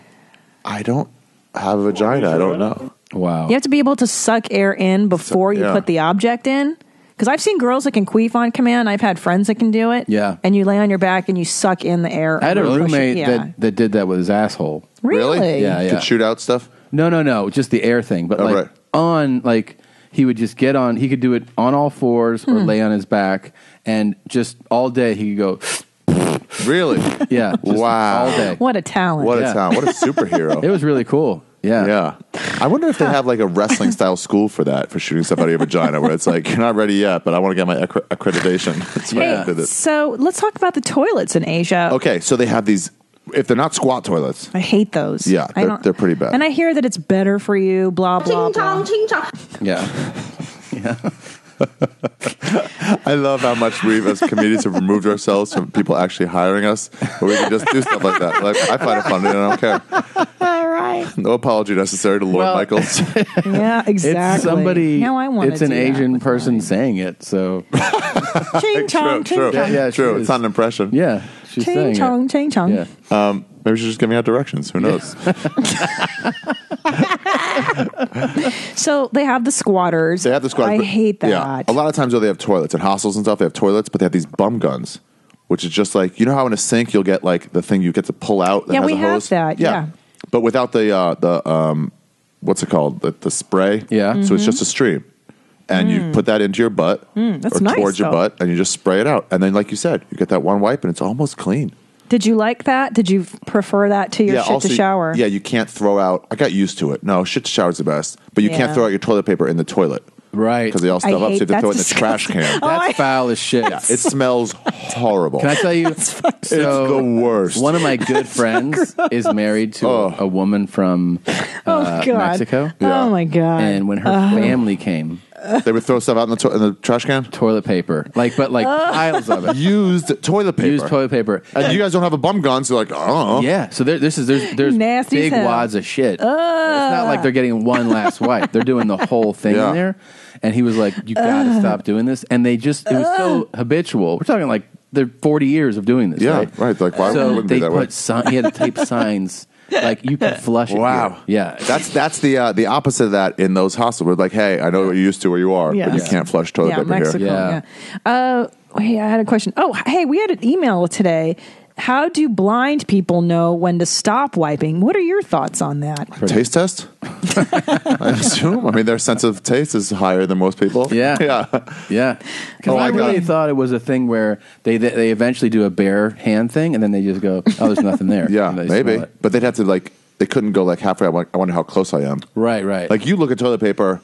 I don't have a vagina. I don't know. Wow. You have to be able to suck air in before you put the object in. Because I've seen girls that can queef on command. I've had friends that can do it. Yeah. And you lay on your back and you suck in the air. I had a and push it. roommate that did that with his asshole. Really? Yeah. Could shoot out stuff? No. Just the air thing. But he would just get on. He could do it on all fours or lay on his back, and just all day he could go. Really? Yeah. Wow. All day. What a talent. What a talent. What a superhero. It was really cool. Yeah. Yeah. I wonder if they have like a wrestling style school for that, for shooting stuff out of your vagina, where it's like, you're not ready yet, but I want to get my accreditation. That's why I did it. So let's talk about the toilets in Asia. Okay, so they have these, if they're not squat toilets. I hate those. Yeah, they're pretty bad. And I hear that it's better for you, blah, blah, blah. Yeah. I love how much we as comedians have removed ourselves from people actually hiring us, but we can just do stuff like that. Like, I find it funny and I don't care. All right. No apology necessary to Lord Michaels. Yeah, exactly. It's somebody. Now I want It's an Asian person saying it. So. Ching chong, ching True. chong. Yeah, true. It's not an impression. Yeah, she's Ching saying chong, it. ching chong. Yeah. Maybe she's just giving out directions. Who knows? So they have the squatters. They have the squatters. I hate that. Yeah. A lot of times, though, they have toilets. In hostels and stuff, they have toilets, but they have these bum guns, which is just like, you know how in a sink you'll get like the thing you get to pull out that Yeah, has we a have hose? that, yeah. But without the what's it called? The spray. Yeah. So it's just a stream. And you put that into your butt That's or nice, towards your though. butt, and you just spray it out. And then, like you said, you get that one wipe, and it's almost clean. Did you like that? Did you prefer that to your shit also, to shower? Yeah, you can't throw out. I got used to it. No, shit to shower is the best, but you Yeah. can't throw out your toilet paper in the toilet, right? Because they all stuff up. So you have to throw it in the trash can. That's foul as shit. Yeah, it smells horrible. Can I tell you? It's the worst. One of my good friends is married to a woman from God. Mexico. Oh, my God. And when her family came, they would throw stuff out in the trash can. Toilet paper, piles of it. Used toilet paper. Used toilet paper. And you guys don't have a bum gun, so like, oh yeah. So there's Nasty big as hell. wads of shit. It's not like they're getting one last wipe. They're doing the whole thing in there. And he was like, "You got to stop doing this." And it was so habitual. We're talking like they're 40 years of doing this. Yeah, right. Like, why so wouldn't it be they that way? put he had to tape signs. Like you can flush it. Wow. Here. Yeah. That's the opposite of that in those hostels. We're like, hey, I know what you used to where you are, but you can't flush toilet paper Mexico, here. Hey, I had a question. Oh, hey, we had an email today. How do blind people know when to stop wiping? What are your thoughts on that? Taste test? I assume. I mean, their sense of taste is higher than most people. Yeah. Yeah. Because I really thought it was a thing where they eventually do a bare hand thing, and then they just go, "Oh, there's nothing there." Yeah, And they maybe. smell it. But they'd have to they couldn't go like halfway. I wonder how close I am. Right. Like you look at toilet paper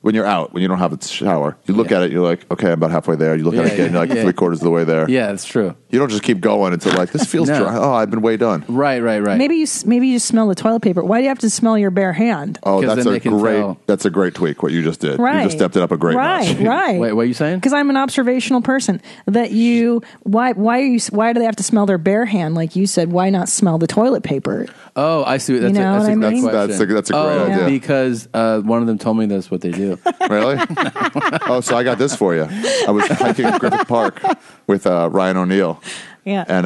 when you're out, when you don't have a shower. You look at it, you're like, okay, I'm about halfway there. You look at it again, you're like 3/4 of the way there. Yeah, that's true. You don't just keep going until like, this feels No. dry. Oh, I've been way done. Right. Maybe you just smell the toilet paper. Why do you have to smell your bare hand? Oh, 'Cause that's then they can tell. that's a great tweak, what you just did. Right. You just stepped it up a great notch. Right. Wait, what are you saying? Because I'm an observational person. Why do they have to smell their bare hand? Like you said, why not smell the toilet paper? Oh, I see. That's You know that's what a I good mean? question. That's a great idea. Because one of them told me that's what they do. Really? Oh, so I got this for you. I was hiking at Griffith Park with Ryan O'Neill. Yeah. And,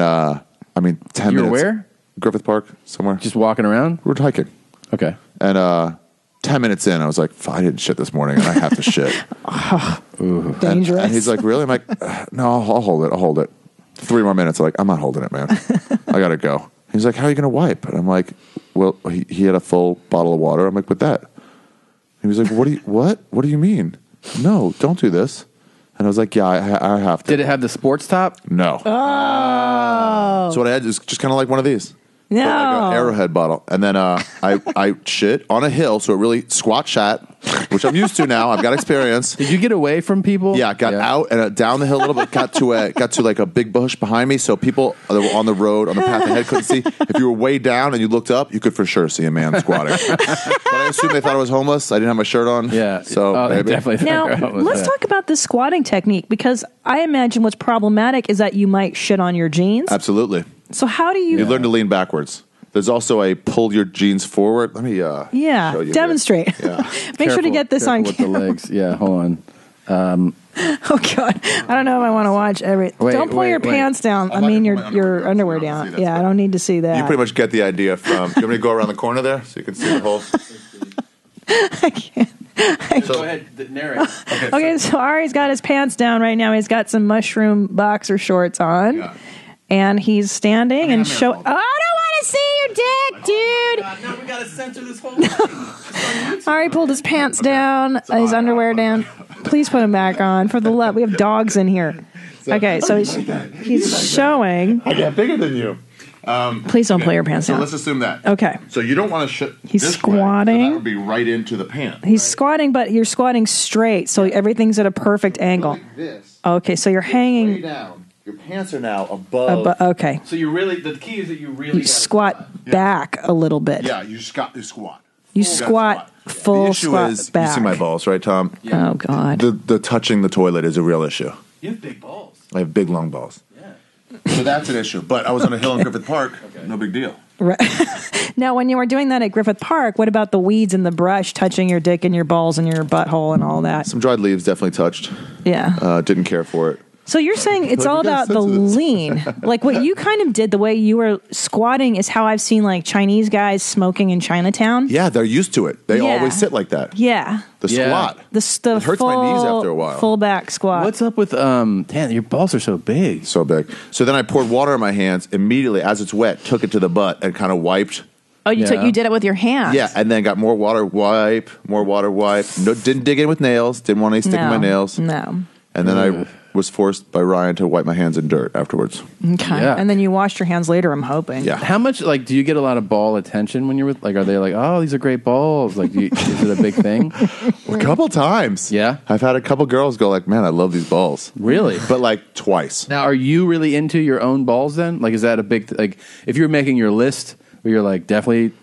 10 You were minutes. where? Griffith Park, somewhere. Just walking around? We were hiking. Okay. And 10 minutes in, I was like, I didn't shit this morning, and I have to shit. Dangerous. And he's like, really? I'm like, no, I'll hold it. 3 more minutes. I'm like, I'm not holding it, man. I got to go. He's like, how are you going to wipe? And I'm like, well, he had a full bottle of water. I'm like, with that. He was like, what do you mean? No, don't do this. And I was like, yeah, I have to. Did it have the sports top? No. Oh. So what I had is just kind of like one of these. No. Like an Arrowhead bottle. And then I shit on a hill, so it really squat shot, which I'm used to now. I've got experience. Did you get away from people? Yeah, got out and down the hill a little bit, got to like a big bush behind me, so people that were on the road, on the path ahead couldn't see. If you were way down and you looked up, you could for sure see a man squatting. But I assume they thought I was homeless. I didn't have my shirt on. Yeah. So they maybe. definitely Now, let's talk about the squatting technique, because I imagine what's problematic is that you might shit on your jeans. Absolutely. So how do you... You learn to lean backwards. There's also a pull your jeans forward. Let me show you demonstrate. Yeah. Make sure to get this on with camera. the legs. Yeah, hold on. Oh God, I don't know if I want to watch every. Don't pull your pants down. I mean your underwear down. Yeah, I don't need to see that. You pretty much get the idea from. You want me to go around the corner there so you can see the whole? I can't. Go ahead, narrate. Okay, so Ari's got his pants down right now. He's got some mushroom boxer shorts on, and he's standing and show. Oh, I don't want to see your dick, dude. No, we gotta censor this whole thing. Ari pulled his pants down, his underwear down. Please put him back on for the love. We have dogs in here. Okay, so he's showing. I got bigger than you. Please don't pull your pants so down. let's assume that. Okay. So you don't want to He's this squatting. Way, so that would be right into the pant. He's squatting, but you're squatting straight, so everything's at a perfect angle. Like this. Okay, so you're Way hanging. down. Your pants are now above. Okay. So the key is that you really You squat back a little bit. Yeah, you squat. You squat full The issue squat is, back. you see my balls, right, Tom? Oh God. The touching the toilet is a real issue. You have big balls. I have big long balls. So that's an issue. But I was on a hill in Griffith Park. No big deal. Right. Now, when you were doing that at Griffith Park, what about the weeds and the brush touching your dick and your balls and your butthole and all that? Some dried leaves definitely touched. Yeah. Didn't care for it. So you're saying it's all about the lean. Like what you kind of did, the way you were squatting is how I've seen like Chinese guys smoking in Chinatown. Yeah, they're used to it. They always sit like that. Yeah. The squat. The it hurts my knees after a while. Full back squat. What's up with damn, your balls are so big. So big. So then I poured water in my hands immediately as it's wet, took it to the butt and kind of wiped. Oh, you did it with your hands. Yeah, and then got more water, wipe. No, didn't dig in with nails. Didn't want any stick in my nails. No. And then I was forced by Ryan to wipe my hands in dirt afterwards. Okay. Yeah. And then you washed your hands later, I'm hoping. Yeah. How much, do you get a lot of ball attention when you're with, are they like, oh, these are great balls? Is it a big thing? A couple times. Yeah? I've had a couple girls go like, man, I love these balls. Really? But twice. Now, are you really into your own balls then? Is that a big, if you're making your list where you're definitely,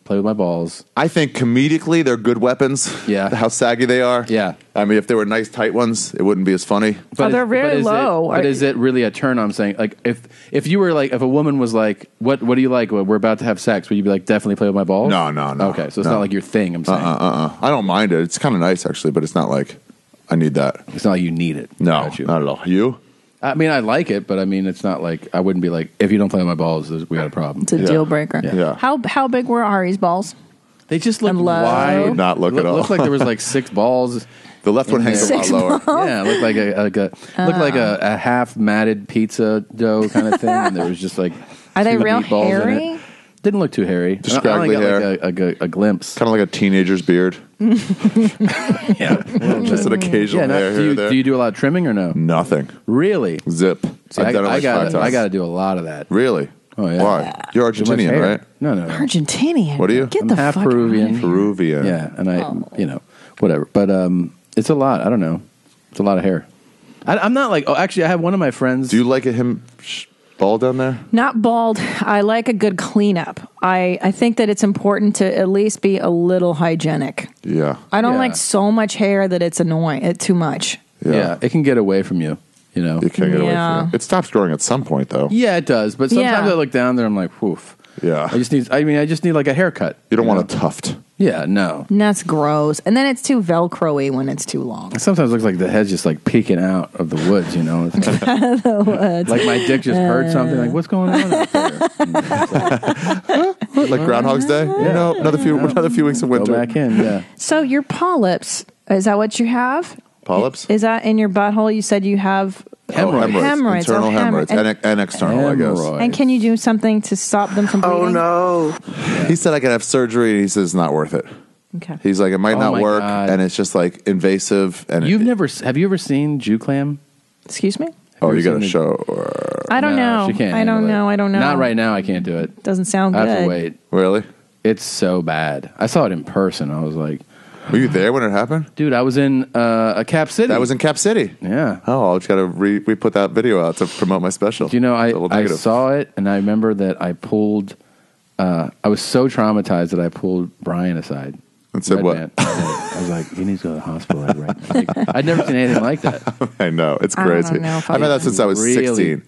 play with my balls. I think comedically they're good weapons. Yeah. How saggy they are. Yeah. I mean, if they were nice, tight ones, it wouldn't be as funny. But they're very low. But is it really a turn on? I'm saying, if you were if a woman was like, what do you like? Well, we're about to have sex. Would you be definitely play with my balls? No. Okay, so it's not your thing, I'm saying. I don't mind it. It's kind of nice, actually, but it's not I need that. It's not like you need it. No, not at all. You? I mean, I like it, but I mean, it's not I wouldn't be if you don't play with my balls, we got a problem. It's a deal breaker. Yeah. How big were Ari's balls? They just look low. wide. Would not look at all. Looked like there was 6 balls. The left one hangs a lot lower. Yeah, it looked like a half matted pizza dough kind of thing, and there was just Are they 2 real meatballs in hairy? it. Didn't look too hairy. Just I only scraggly got hair. a glimpse. Kind of like a teenager's beard. Yeah, Just an occasional hair here or there. Do you do a lot of trimming or no? Nothing. Really? Zip. See, I've done it 5 times. I got to do a lot of that. Really? Oh yeah. Why? You're Too much Argentinian, hair. right? No. Argentinian. What are you? Get I'm the half fuck Peruvian. out of here. Peruvian. Yeah, and I, whatever. But it's a lot. I don't know. It's a lot of hair. I'm not actually, I have one of my friends. Do you like him bald down there? Not bald. I like a good cleanup. I think that it's important to at least be a little hygienic. Yeah. I don't like so much hair that it's annoying. It's too much. Yeah, it can get away from you. You can't get away from it. It stops growing at some point, though. Yeah, it does. But sometimes I look down there, I'm like, woof. Yeah. I just need a haircut. You don't want a tuft. Yeah, no. And that's gross. And then it's too Velcro-y when it's too long. It sometimes looks like the head's just peeking out of the woods, It's The woods. like my dick just heard something. What's going on out there? Like Groundhog's Day? Yeah. Another few weeks of winter. Go back in, yeah. So your polyps, is that what you have? Polyps? Is that in your butthole? You said you have Hemorrhoids. Internal hemorrhoids. And external, I guess. And can you do something to stop them from bleeding? no. He said I could have surgery, and he says it's not worth it. Okay. He's like, it might not my work, God. and it's just invasive. And Have you ever seen Jew Clam? Excuse me? Oh, you got to show. I don't know. She can't I don't handle know. it. I don't know. Not right now. I can't do it. Doesn't sound I good. have to wait. Really? It's so bad. I saw it in person. I was like, were you there when it happened? Dude, I was in a Cap City. That was in Cap City? Yeah. Oh, I've got to re-put that video out to promote my special. Do you know, I saw it, and I remember that I pulled, I was so traumatized that I pulled Brian aside. And said what? I was like, he needs to go to the hospital. I'd never seen anything like that. I know. It's I don't crazy. know if I've had that since I was Really? 16.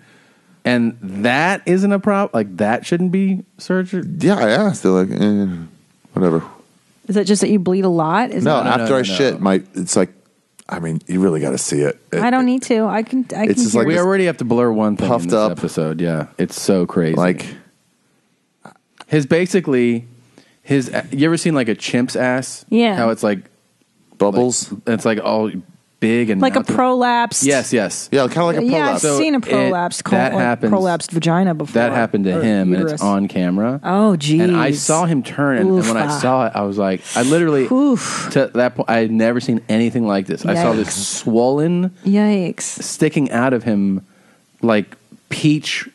And that isn't a problem? Like, that shouldn't be surgery? Yeah, I asked. They're like, whatever. Is it just that you bleed a lot? No, after I shit, it's like, I mean, you really got to see it. I don't need to. I can. It's just like we already have to blur one thing puffed in this up episode. Yeah, it's so crazy. Like his you ever seen like a chimp's ass? Yeah. How it's like bubbles. It's like all big and like a prolapsed. Yes. Yeah, kind of like a prolapse. Yeah, I've seen a prolapsed. Prolapsed vagina before. That happened to him, uterus. and it's on camera. Oh, geez. And I saw him turn, and when I saw it, I was like, I literally to that point, I had never seen anything like this. I saw this swollen, sticking out of him like peach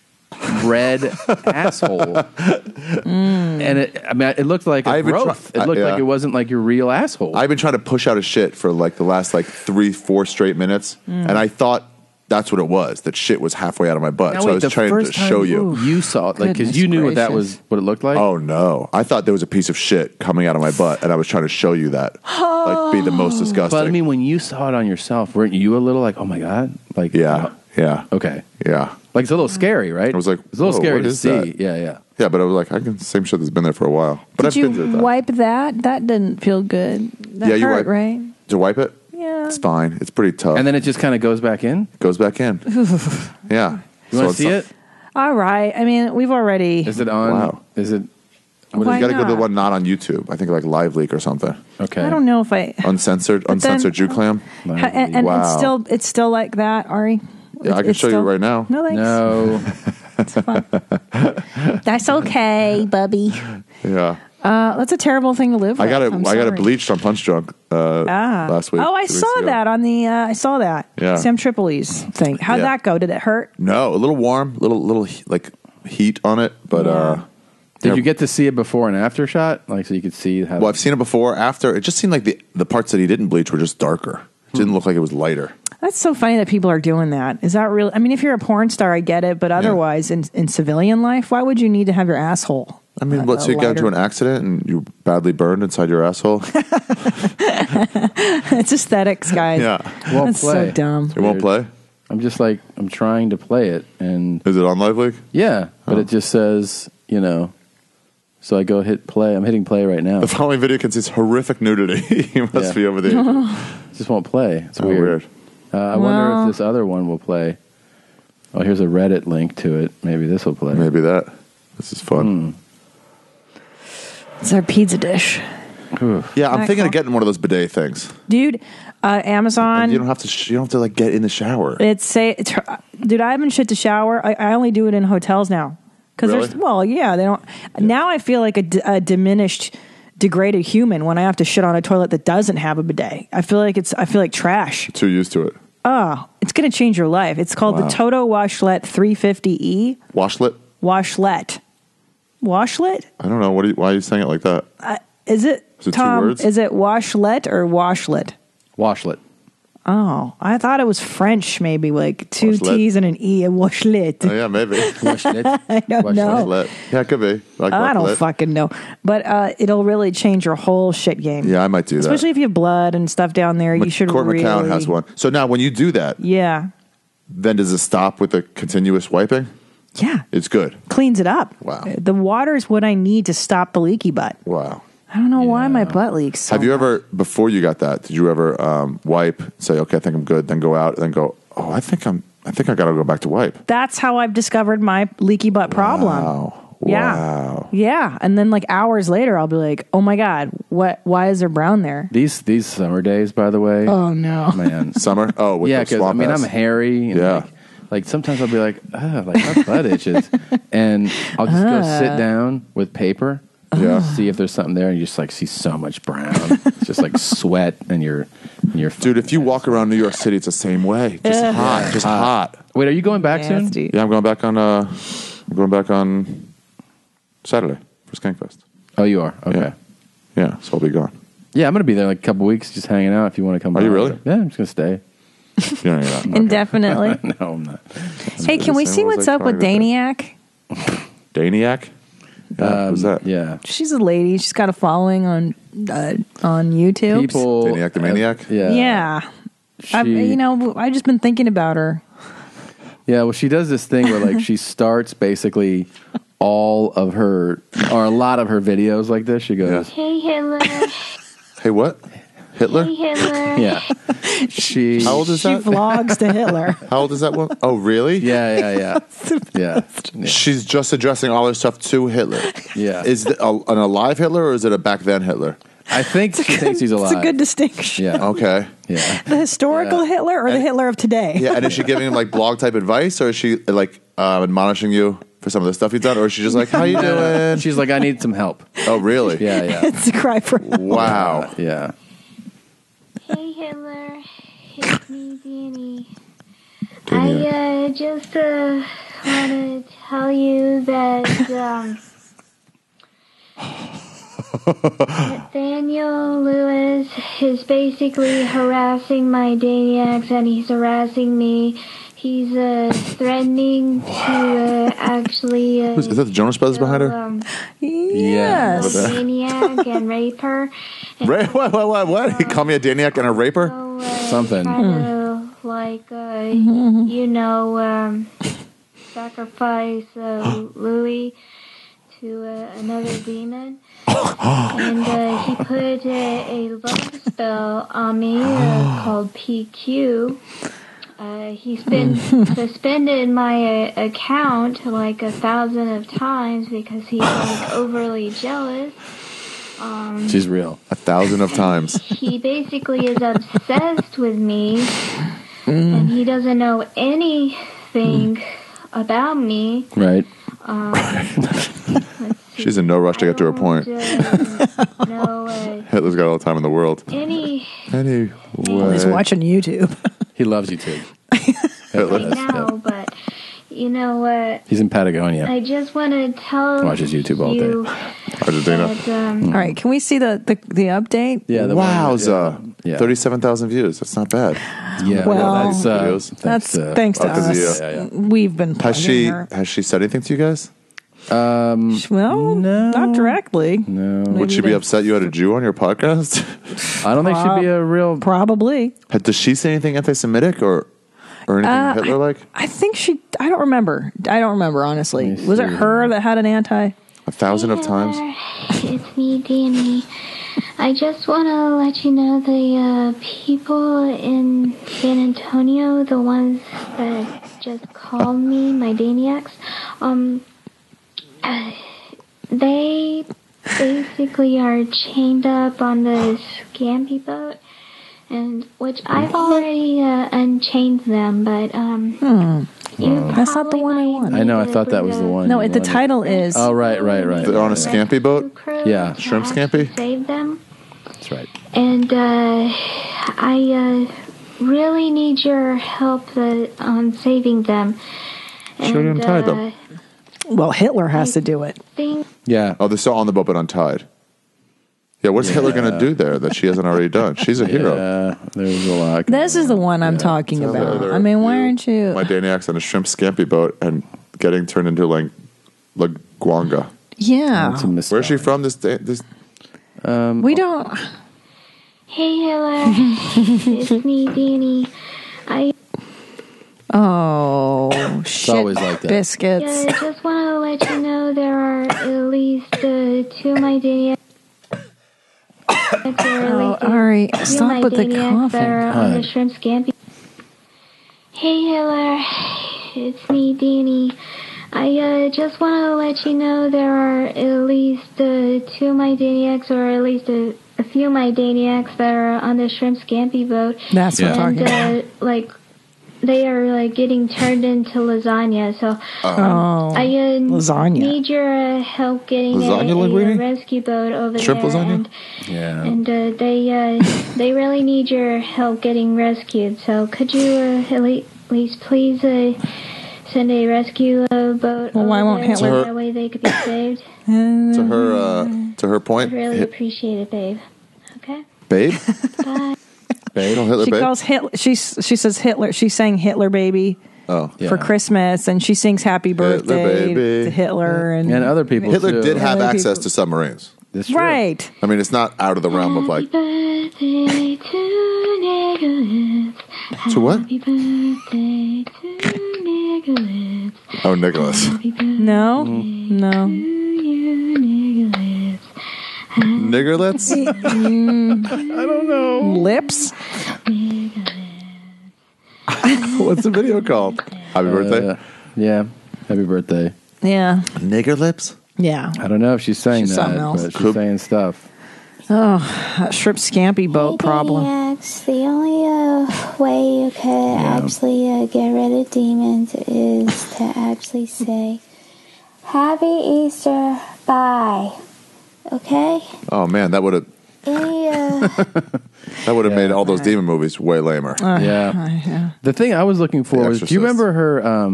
red asshole, and it looked like a growth. It looked like it wasn't like your real asshole. I've been trying to push out a shit for like the last 3-4 straight minutes, and I thought that's what it was. That shit was halfway out of my butt. Now, so wait, I was trying to show you. You saw it, like, because you knew what it looked like. Oh no! I thought there was a piece of shit coming out of my butt, and I was trying to show you that, like, be the most disgusting. But I mean, when you saw it on yourself, weren't you a little like, oh my god, like, yeah, okay, yeah. Like, it's a little scary, right? I was like, it's a little scary what to is see. that? Yeah. Yeah, but I was like, same shit that's been there for a while. But Did I've been you through that. wipe that? That didn't feel good. That you hurt, wipe, right? To wipe it? Yeah. It's fine. It's pretty tough. And then it just kind of goes back in? Goes back in. Yeah. You want to see it? All right. I mean, we've already... Is it on? Wow. Is it... You got to go to the one not on YouTube. I think like Live Leak or something. Okay. I don't know if I... Uncensored Jew clam? And wow. it's still like that, Ari? Yeah, I can show you right now. No, thanks. No. It's fine. That's okay, Bubby. Yeah. That's a terrible thing to live with. I got it bleached on Punch Drunk last week. Oh, I saw that on the. I saw that. Yeah. Sam Tripoli's thing. How'd that go? Did it hurt? No, a little warm, little like heat on it, but Did you get to see it before and after shot? Like, so you could see how... Well, I've seen it before, after. It just seemed like the parts that he didn't bleach were just darker. It didn't look like it was lighter. That's so funny that people are doing that. Is that real? I mean, if you're a porn star, I get it, but otherwise, in civilian life, why would you need to have your asshole? I mean, so you got into an accident and you badly burned inside your asshole? It's aesthetics, guys. Yeah. Won't That's play. so dumb. It won't play? I'm just like, I'm trying to play it, and... Is it on Live Leak? Yeah, but it just says, so I go hit play. I'm hitting play right now. The following video contains horrific nudity. You must be over there. It just won't play. It's weird. I wonder if this other one will play. Oh, here's a Reddit link to it. Maybe this will play. Maybe that. This is fun. It's our pizza dish. Yeah, I'm thinking of getting one of those bidet things. Dude, Amazon. And you don't have to like get in the shower. Dude, I haven't shit to shower. I only do it in hotels now. Because Really? they don't. Now I feel like a diminished, degraded human when I have to shit on a toilet that doesn't have a bidet. I feel like trash. Too used to it. Oh, it's going to change your life. It's called the Toto Washlet 350E. Washlet? Washlet. Washlet? I don't know. Why are you saying it like that? Is it Tom? 2 words? Is it washlet or washlet? Washlet. Oh, I thought it was French, maybe like 2 Washlet. T's and an E, a washlet. Oh, yeah, maybe. Washlet. I don't know. Washlet. Yeah, it could be. Like I don't washlet. fucking know. But it'll really change your whole shit game. Yeah, I might do that. Especially if you have blood and stuff down there. You should Court really... McCown has one. So now when you do that, Yeah. then does it stop with the continuous wiping? Yeah. It's good. Cleans it up. Wow. The water is what I need to stop the leaky butt. Wow. I don't know why my butt leaks so Have you ever, before you got that, did you ever wipe, say, okay, I think I'm good, then go out, and then go, oh, I think I got to go back to wipe. That's how I've discovered my leaky butt problem. Wow. Yeah. Wow. Yeah. And then like hours later, I'll be like, oh my God, why is there brown there? These summer days, by the way. Oh no. Man. Summer? Oh, with yeah, the because swamp ass. I'm hairy. And Yeah. like sometimes I'll be like, my butt itches. And I'll just go sit down with paper. Yeah. See if there's something there, and you just like see so much brown. It's just like sweat and your Dude, if you walk around New York City, it's the same way. Just hot. Just hot. Wait, are you going back soon? Yeah, I'm going back on Saturday for Skankfest. Oh, you are? Okay. Yeah, so I'll be gone. Yeah, I'm going to be there like a couple weeks just hanging out if you want to come Are by. you really? Yeah, I'm just going to stay. You're not. Indefinitely. No, I'm not. Hey, can we see what's up with Daniac? Daniac? Yeah, who's that? Yeah. She's a lady. She's got a following on YouTube. People. Daniac the Maniac? Yeah. I've just been thinking about her. Yeah, well, she does this thing where like she starts basically all of her or a lot of her videos like this. She goes, Hey Hitler. Hey, what? Hitler? Hey Hitler. Yeah. How old is that? She vlogs to Hitler. How old is that one? Oh, really? Yeah. She's just addressing all her stuff to Hitler. Yeah. Is it an alive Hitler or is it a back then Hitler? I think she thinks he's alive. It's a good distinction. Yeah. Okay. Yeah. The historical Hitler or the Hitler of today? Yeah, and is she giving him like blog type advice or is she like admonishing you for some of the stuff you've done or is she just like, how you doing? She's like, I need some help. Oh, really? Yeah. It's a cry for help. Wow. Yeah. Hey Hitler. It's me, Danny. I just want to tell you that Daniel Lewis is basically harassing my Daniacs and he's harassing me. He's threatening to actually... is that the Jonas Brothers behind her? Yes. Daniac and rape her. What? He called me a Daniac and a raper? Something. Sacrifice Louis to another demon. And he put a love spell on me called PQ. He's been suspended my account like 1,000 of times because he's like overly jealous. She's real. 1,000 of times. He basically is obsessed with me, and he doesn't know anything about me. Right. She's in no rush to get to her point. Hitler's got all the time in the world. Anyway. He's watching YouTube. He loves YouTube. Hitler. Right now, but you know what? He's in Patagonia. I just want to tell Watches YouTube all day. Argentina. All right, can we see the update? Yeah. Wowza. 37,000 views. That's not bad. Yeah. Well, that's thanks to us. We've been Has she said anything to you guys? Well, no, not directly. No. Would she be upset you had a Jew on your podcast? I don't think she'd be a real... Probably. Does she say anything anti-Semitic or anything Hitler-like? I think I don't remember. Honestly. Was it her that had an anti? 1,000 of times? It's me, Danny. I just want to let you know the people in San Antonio, the ones that just called me, my Daniacs, they basically are chained up on the Scampi boat, and which I've already unchained them, but that's not the one I want. I know. I thought that was the one. No, the title is. Oh, right. They're on a Scampi boat? Yeah. Shrimp Scampi? Save them. That's right. And I really need your help on saving them. Should have untied them. Well, Hitler has to do it. Yeah. Oh, they're still on the boat but untied. Yeah, what's Hitler going to do there that she hasn't already done? She's a hero. Yeah, there's a lot. This is the one I'm talking about. I mean, why aren't you? My Daniac's on a shrimp scampi boat and getting turned into like Guanga. Yeah. Where's she from? This we don't. Hey, Hitler. It's me, Danny. Oh, shit. always like that. Biscuits. Yeah, I just want to let you know there are at least 2 of my Daniacs. Ari, stop with the coughing. That are on the shrimp scampi. Hey, Hitler. It's me, Danny. I just want to let you know there are at least 2 of my Daniacs, or at least a few of my Daniacs that are on the shrimp scampi boat. That's what I'm talking about. They are getting turned into lasagna, so I lasagna. need your help getting a rescue boat over shrimp there. Lasagna? And they really need your help getting rescued. So could you at least please send a rescue boat? Well, why won't Hitler? That way they could be saved. To her point. I'd really appreciate it, babe. Okay. Babe. Bye. Hitler, she babe? calls Hitler. She says Hitler. She sang Hitler Baby for Christmas, and she sings Happy Birthday to Hitler and other people. Hitler too. did have access to submarines. That's true. Right. I mean, it's not out of the realm of like. Happy birthday to Nicholas. To what? Happy birthday to Oh, Nicholas. No, no. Niggerlets? I don't know. Lips? What's the video called? Happy birthday? Yeah. Happy birthday. Yeah. Nigger lips? Yeah. I don't know if she's saying She's that, something else. but she's saying stuff. Oh, that shrimp scampi boat problem. Daniacs, the only way you could actually get rid of demons is to actually say, Happy Easter, bye. Okay? Oh, man, that would have... That would have made all those demon movies way lamer. Yeah. The thing I was looking for was, do you remember her,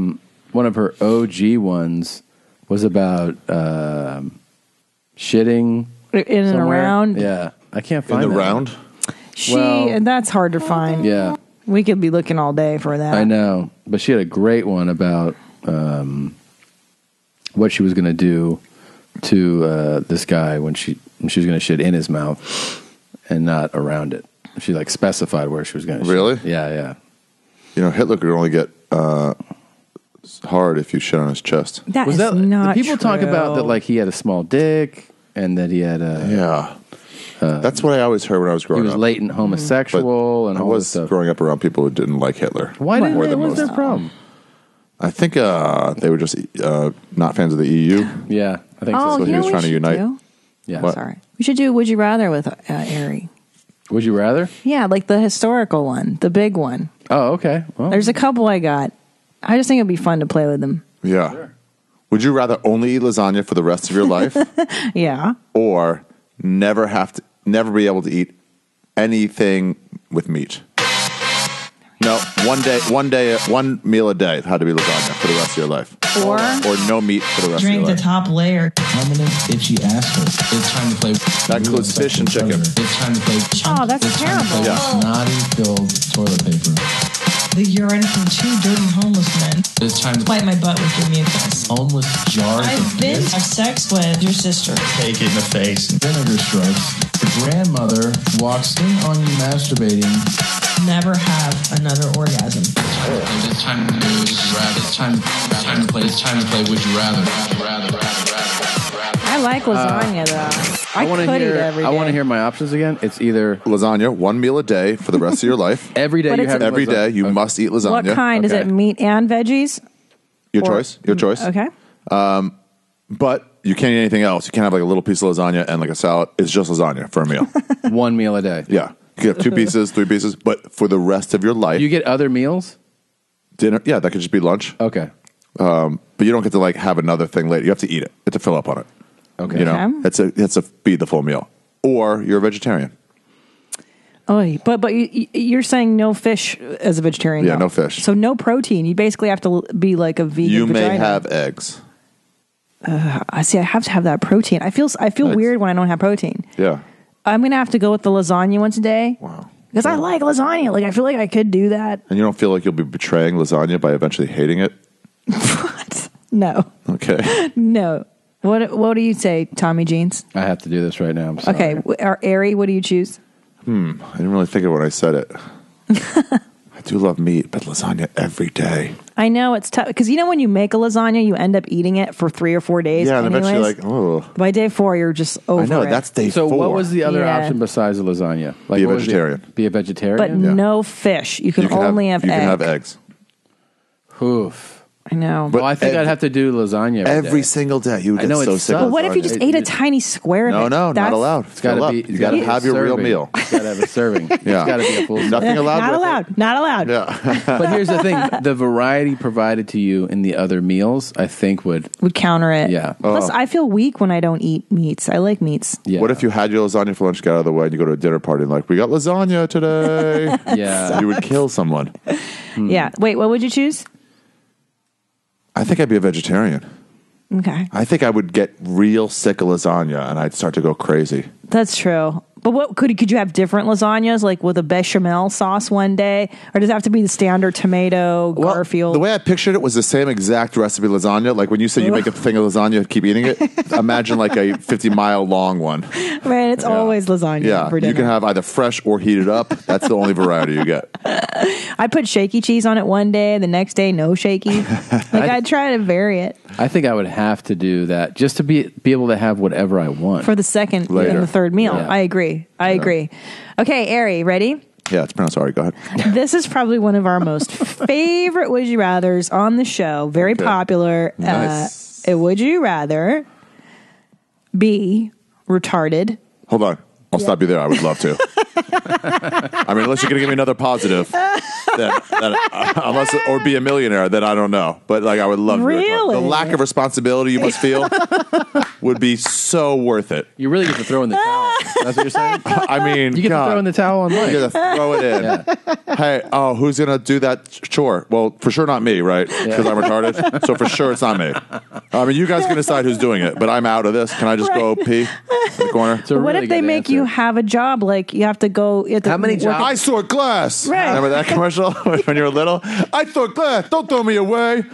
one of her OG ones was about shitting in and around? Yeah. I can't find In the that round? And that's hard to find. Yeah. We could be looking all day for that. I know. But she had a great one about what she was going to do to this guy when she was going to shit in his mouth and not around it. She like specified where she was going to Really? shit. Yeah. You know, Hitler could only get hard if you shit on his chest. That was is that not people talk true. about that like he had a small dick and that he had a That's what I always heard when I was growing he was up. latent homosexual and I all was this stuff. growing up around people who didn't like Hitler. Why didn't More they? than What was most. their problem? I think they were just not fans of the EU. Yeah, I think Oh, so. So he was trying to unite. Yeah, What? Sorry. We should do Would You Rather with Ari. Would you rather? Yeah, like the historical one, the big one. Oh, okay. Well, There's a couple I got. I just think it'd be fun to play with them. Yeah. Sure. Would you rather only eat lasagna for the rest of your life, Yeah. or never be able to eat anything with meat? No, one meal a day had to be lasagna for the rest of your life, or no meat for the rest of your Drink the life. top layer. Permanent itchy asshole. It's time to play. That includes fish and chicken. It's time to play. Oh, that's terrible. Yeah. Snotty-filled toilet paper. The urine from two dirty homeless men. It's time to wipe my butt with your mucus. Homeless jars. I've been have sex with your sister. Take it in the face. Vinegar strokes. The grandmother walks in on you masturbating. Never have another orgasm. It's time to do. It's time to play. It's time to play. Would you rather? I like lasagna though. I want could to eat every day. I want to hear my options again. It's either lasagna, one meal a day for the rest of your life. Every day But you it's have Every day you must eat lasagna. What kind? Is it meat and veggies? Your choice. Your choice. Okay. But you can't eat anything else. You can't have like a little piece of lasagna and like a salad. It's just lasagna for a meal. one meal a day. Yeah. You get 2 pieces, 3 pieces, but for the rest of your life. You get other meals? Dinner. Yeah, that could just be lunch. Okay. But you don't get to like have another thing later. You have to eat it. You have to fill up on it. Okay. You know, it's a feed the full meal. Or you're a vegetarian. Oh, but you're saying no fish as a vegetarian? Yeah, though. no fish. So no protein. You basically have to be like a vegan. You may vagina. have eggs. I see. I have to have that protein. I feel weird when I don't have protein. Yeah. I'm gonna have to go with the lasagna once a day. Wow. Because I like lasagna. Like I feel like I could do that. And you don't feel like you'll be betraying lasagna by eventually hating it? No. Okay. No. What do you say, Tommy Jeans? I have to do this right now. I'm sorry. Okay. Ari, what do you choose? I didn't really think of it when I said it. I do love meat, but lasagna every day. I know it's tough because when you make a lasagna, you end up eating it for 3 or 4 days. Yeah, and anyways. eventually you're like, oh. By day 4, you're just over. I know, it. that's day 4. So what was the other Yeah. option besides the lasagna? Be a what was the- vegetarian. Be a vegetarian? But no fish. You can only have you egg. can have eggs. Oof. I know. Well, I think I'd have to do lasagna every single day. You would I get know so it's sick But of what if you just ate a tiny square of No, it? not allowed. It's got to be. You got to have your real meal. It's got to have a serving. Yeah. It's got to be a full. Nothing allowed. Not with allowed. it. Not allowed. Yeah. But here's the thing: the variety provided to you in the other meals, I think would counter it. Yeah. Plus, I feel weak when I don't eat meats. I like meats. Yeah. What if you had your lasagna for lunch, got out of the way, and you go to a dinner party and like, we got lasagna today? Yeah. You would kill someone. Yeah. Wait, what would you choose? I think I'd be a vegetarian. Okay. I think I would get real sick of lasagna and I'd start to go crazy. That's true. But what could you have different lasagnas, like with a bechamel sauce one day, or does it have to be the standard tomato Garfield? The way I pictured it was the same exact recipe lasagna. Like when you say you make a thing of lasagna, keep eating it. Imagine like a 50-mile long one. Man, it's always lasagna. Yeah, for dinner. you can have either fresh or heated up. That's the only variety you get. I put shaky cheese on it one day, the next day no shaky. I'd try to vary it I think I would have to do that just to be able to have whatever I want for the second later. and the third meal. Yeah. I agree. Okay, Ari, ready? Yeah, it's pronounced Ari. Go ahead. This is probably one of our most favorite Would You Rathers on the show. Very popular. Nice. Would you rather be retarded? Hold on. I'll stop you there. I would love to. I mean, unless you're going to give me another positive, then unless or be a millionaire, then I don't know. But like, I would love to. Really? The lack of responsibility you must feel would be so worth it. You really get to throw in the towel. That's what you're saying? I mean, You get to throw in the towel on life. You get to throw it in. Yeah. Hey, who's going to do that chore? Well, for sure not me, right? Because I'm retarded. So for sure it's not me. I mean, you guys can decide who's doing it, but I'm out of this. Can I just go pee in the corner? What if they make you have a job? Like you have to go. You have to How many work jobs? I sort glass. Right. Remember that commercial when you were little? I sort glass. Don't throw me away.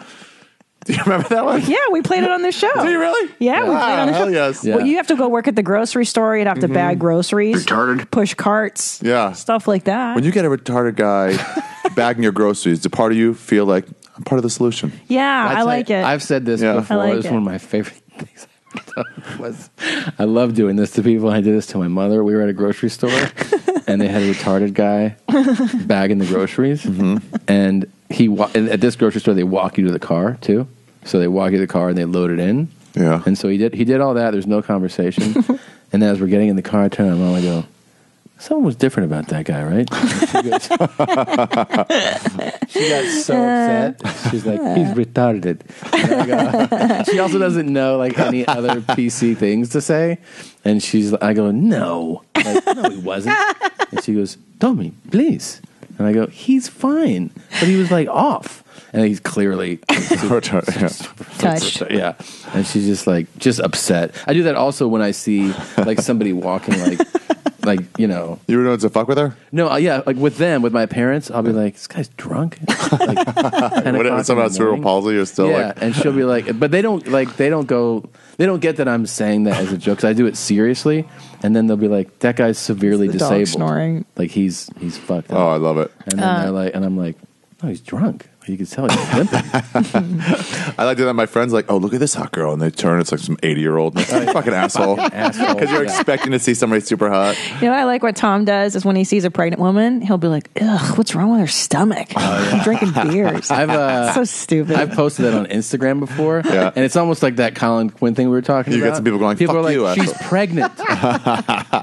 Do you remember that one? Yeah, we played it on the show. Do you really? Yeah, we played it on the show. Hell yes. Well, you have to go work at the grocery store. You'd have to bag groceries. Retarded. Push carts. Yeah. Stuff like that. When you get a retarded guy bagging your groceries, does part of you feel like I'm part of the solution? Yeah, I like it. I've said this Yeah. before. I like It was it. one of my favorite things I've done. I love doing this to people. I did this to my mother. We were at a grocery store, and they had a retarded guy bagging the groceries. And and at this grocery store, they walk you to the car, too. So they walk you to the car, and they load it in. Yeah. And so he did all that. There's no conversation. And then as we're getting in the car, I turn to my mom and I go, something was different about that guy, right? She got so upset. She's like, he's retarded. And I go, she also doesn't know like any other PC things to say. And I go, no. Like, no, he wasn't. And she goes, Tommy, please. And I go, he's fine. But he was like off. And he's clearly touched. Yeah. And she's just upset. I do that also when I see like somebody walking like, you know. You were known to fuck with her? No, yeah, like with my parents, I'll be like, this guy's drunk. Like, Something about cerebral palsy, you're still like. And she'll be like, but they don't get that I'm saying that as a joke, because I do it seriously, and then they'll be like, that guy's severely It's the dog disabled. snoring. Like he's fucked up. Oh, I love it. And then they're like, and I'm like, no, he's drunk. You can tell he's limping. I like doing that. My friends like, oh, look at this hot girl, and they turn. It's like some 80-year-old. Like, you fucking asshole. Because you're expecting to see somebody super hot. You know, I like what Tom does is when he sees a pregnant woman, he'll be like, ugh, what's wrong with her stomach? I'm drinking beers. So stupid. I've posted that on Instagram before, and it's almost like that Colin Quinn thing we were talking about. You got some people going, people fuck are like, you, she's asshole. pregnant.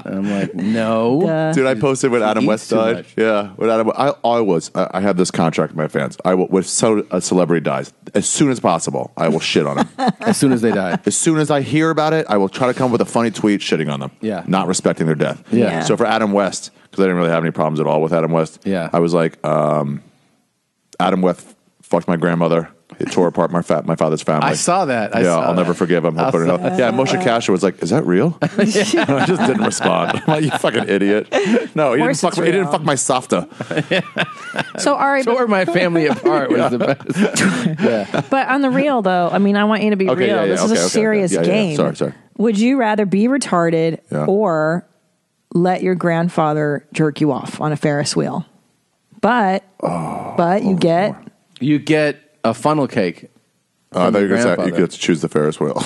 And I'm like, no. Dude, I posted when Adam eats West too died. much. Yeah, when Adam, I have this contract with my fans. I will, when a celebrity dies, as soon as possible, I will shit on him. As soon as they die. As soon as I hear about it, I will try to come up with a funny tweet shitting on them. Yeah. Not respecting their death. Yeah. So for Adam West, because I didn't really have any problems at all with Adam West, I was like, Adam West fucked my grandmother. It tore apart my father's family. I saw that. I'll never forgive him. He'll put it up. Yeah, Moshe Kasher was like, "Is that real?" I just didn't respond. I'm like, "You fucking idiot!" No, he didn't fuck. He didn't fuck my softa. So Ari, tore my family apart was the best. Yeah. but on the real though, I mean, I want you to be Okay, real. yeah, This is a serious Yeah. game. Sorry. Would you rather be retarded or let your grandfather jerk you off on a Ferris wheel? But you get a funnel cake. I thought you were going to say you get to choose the Ferris wheel.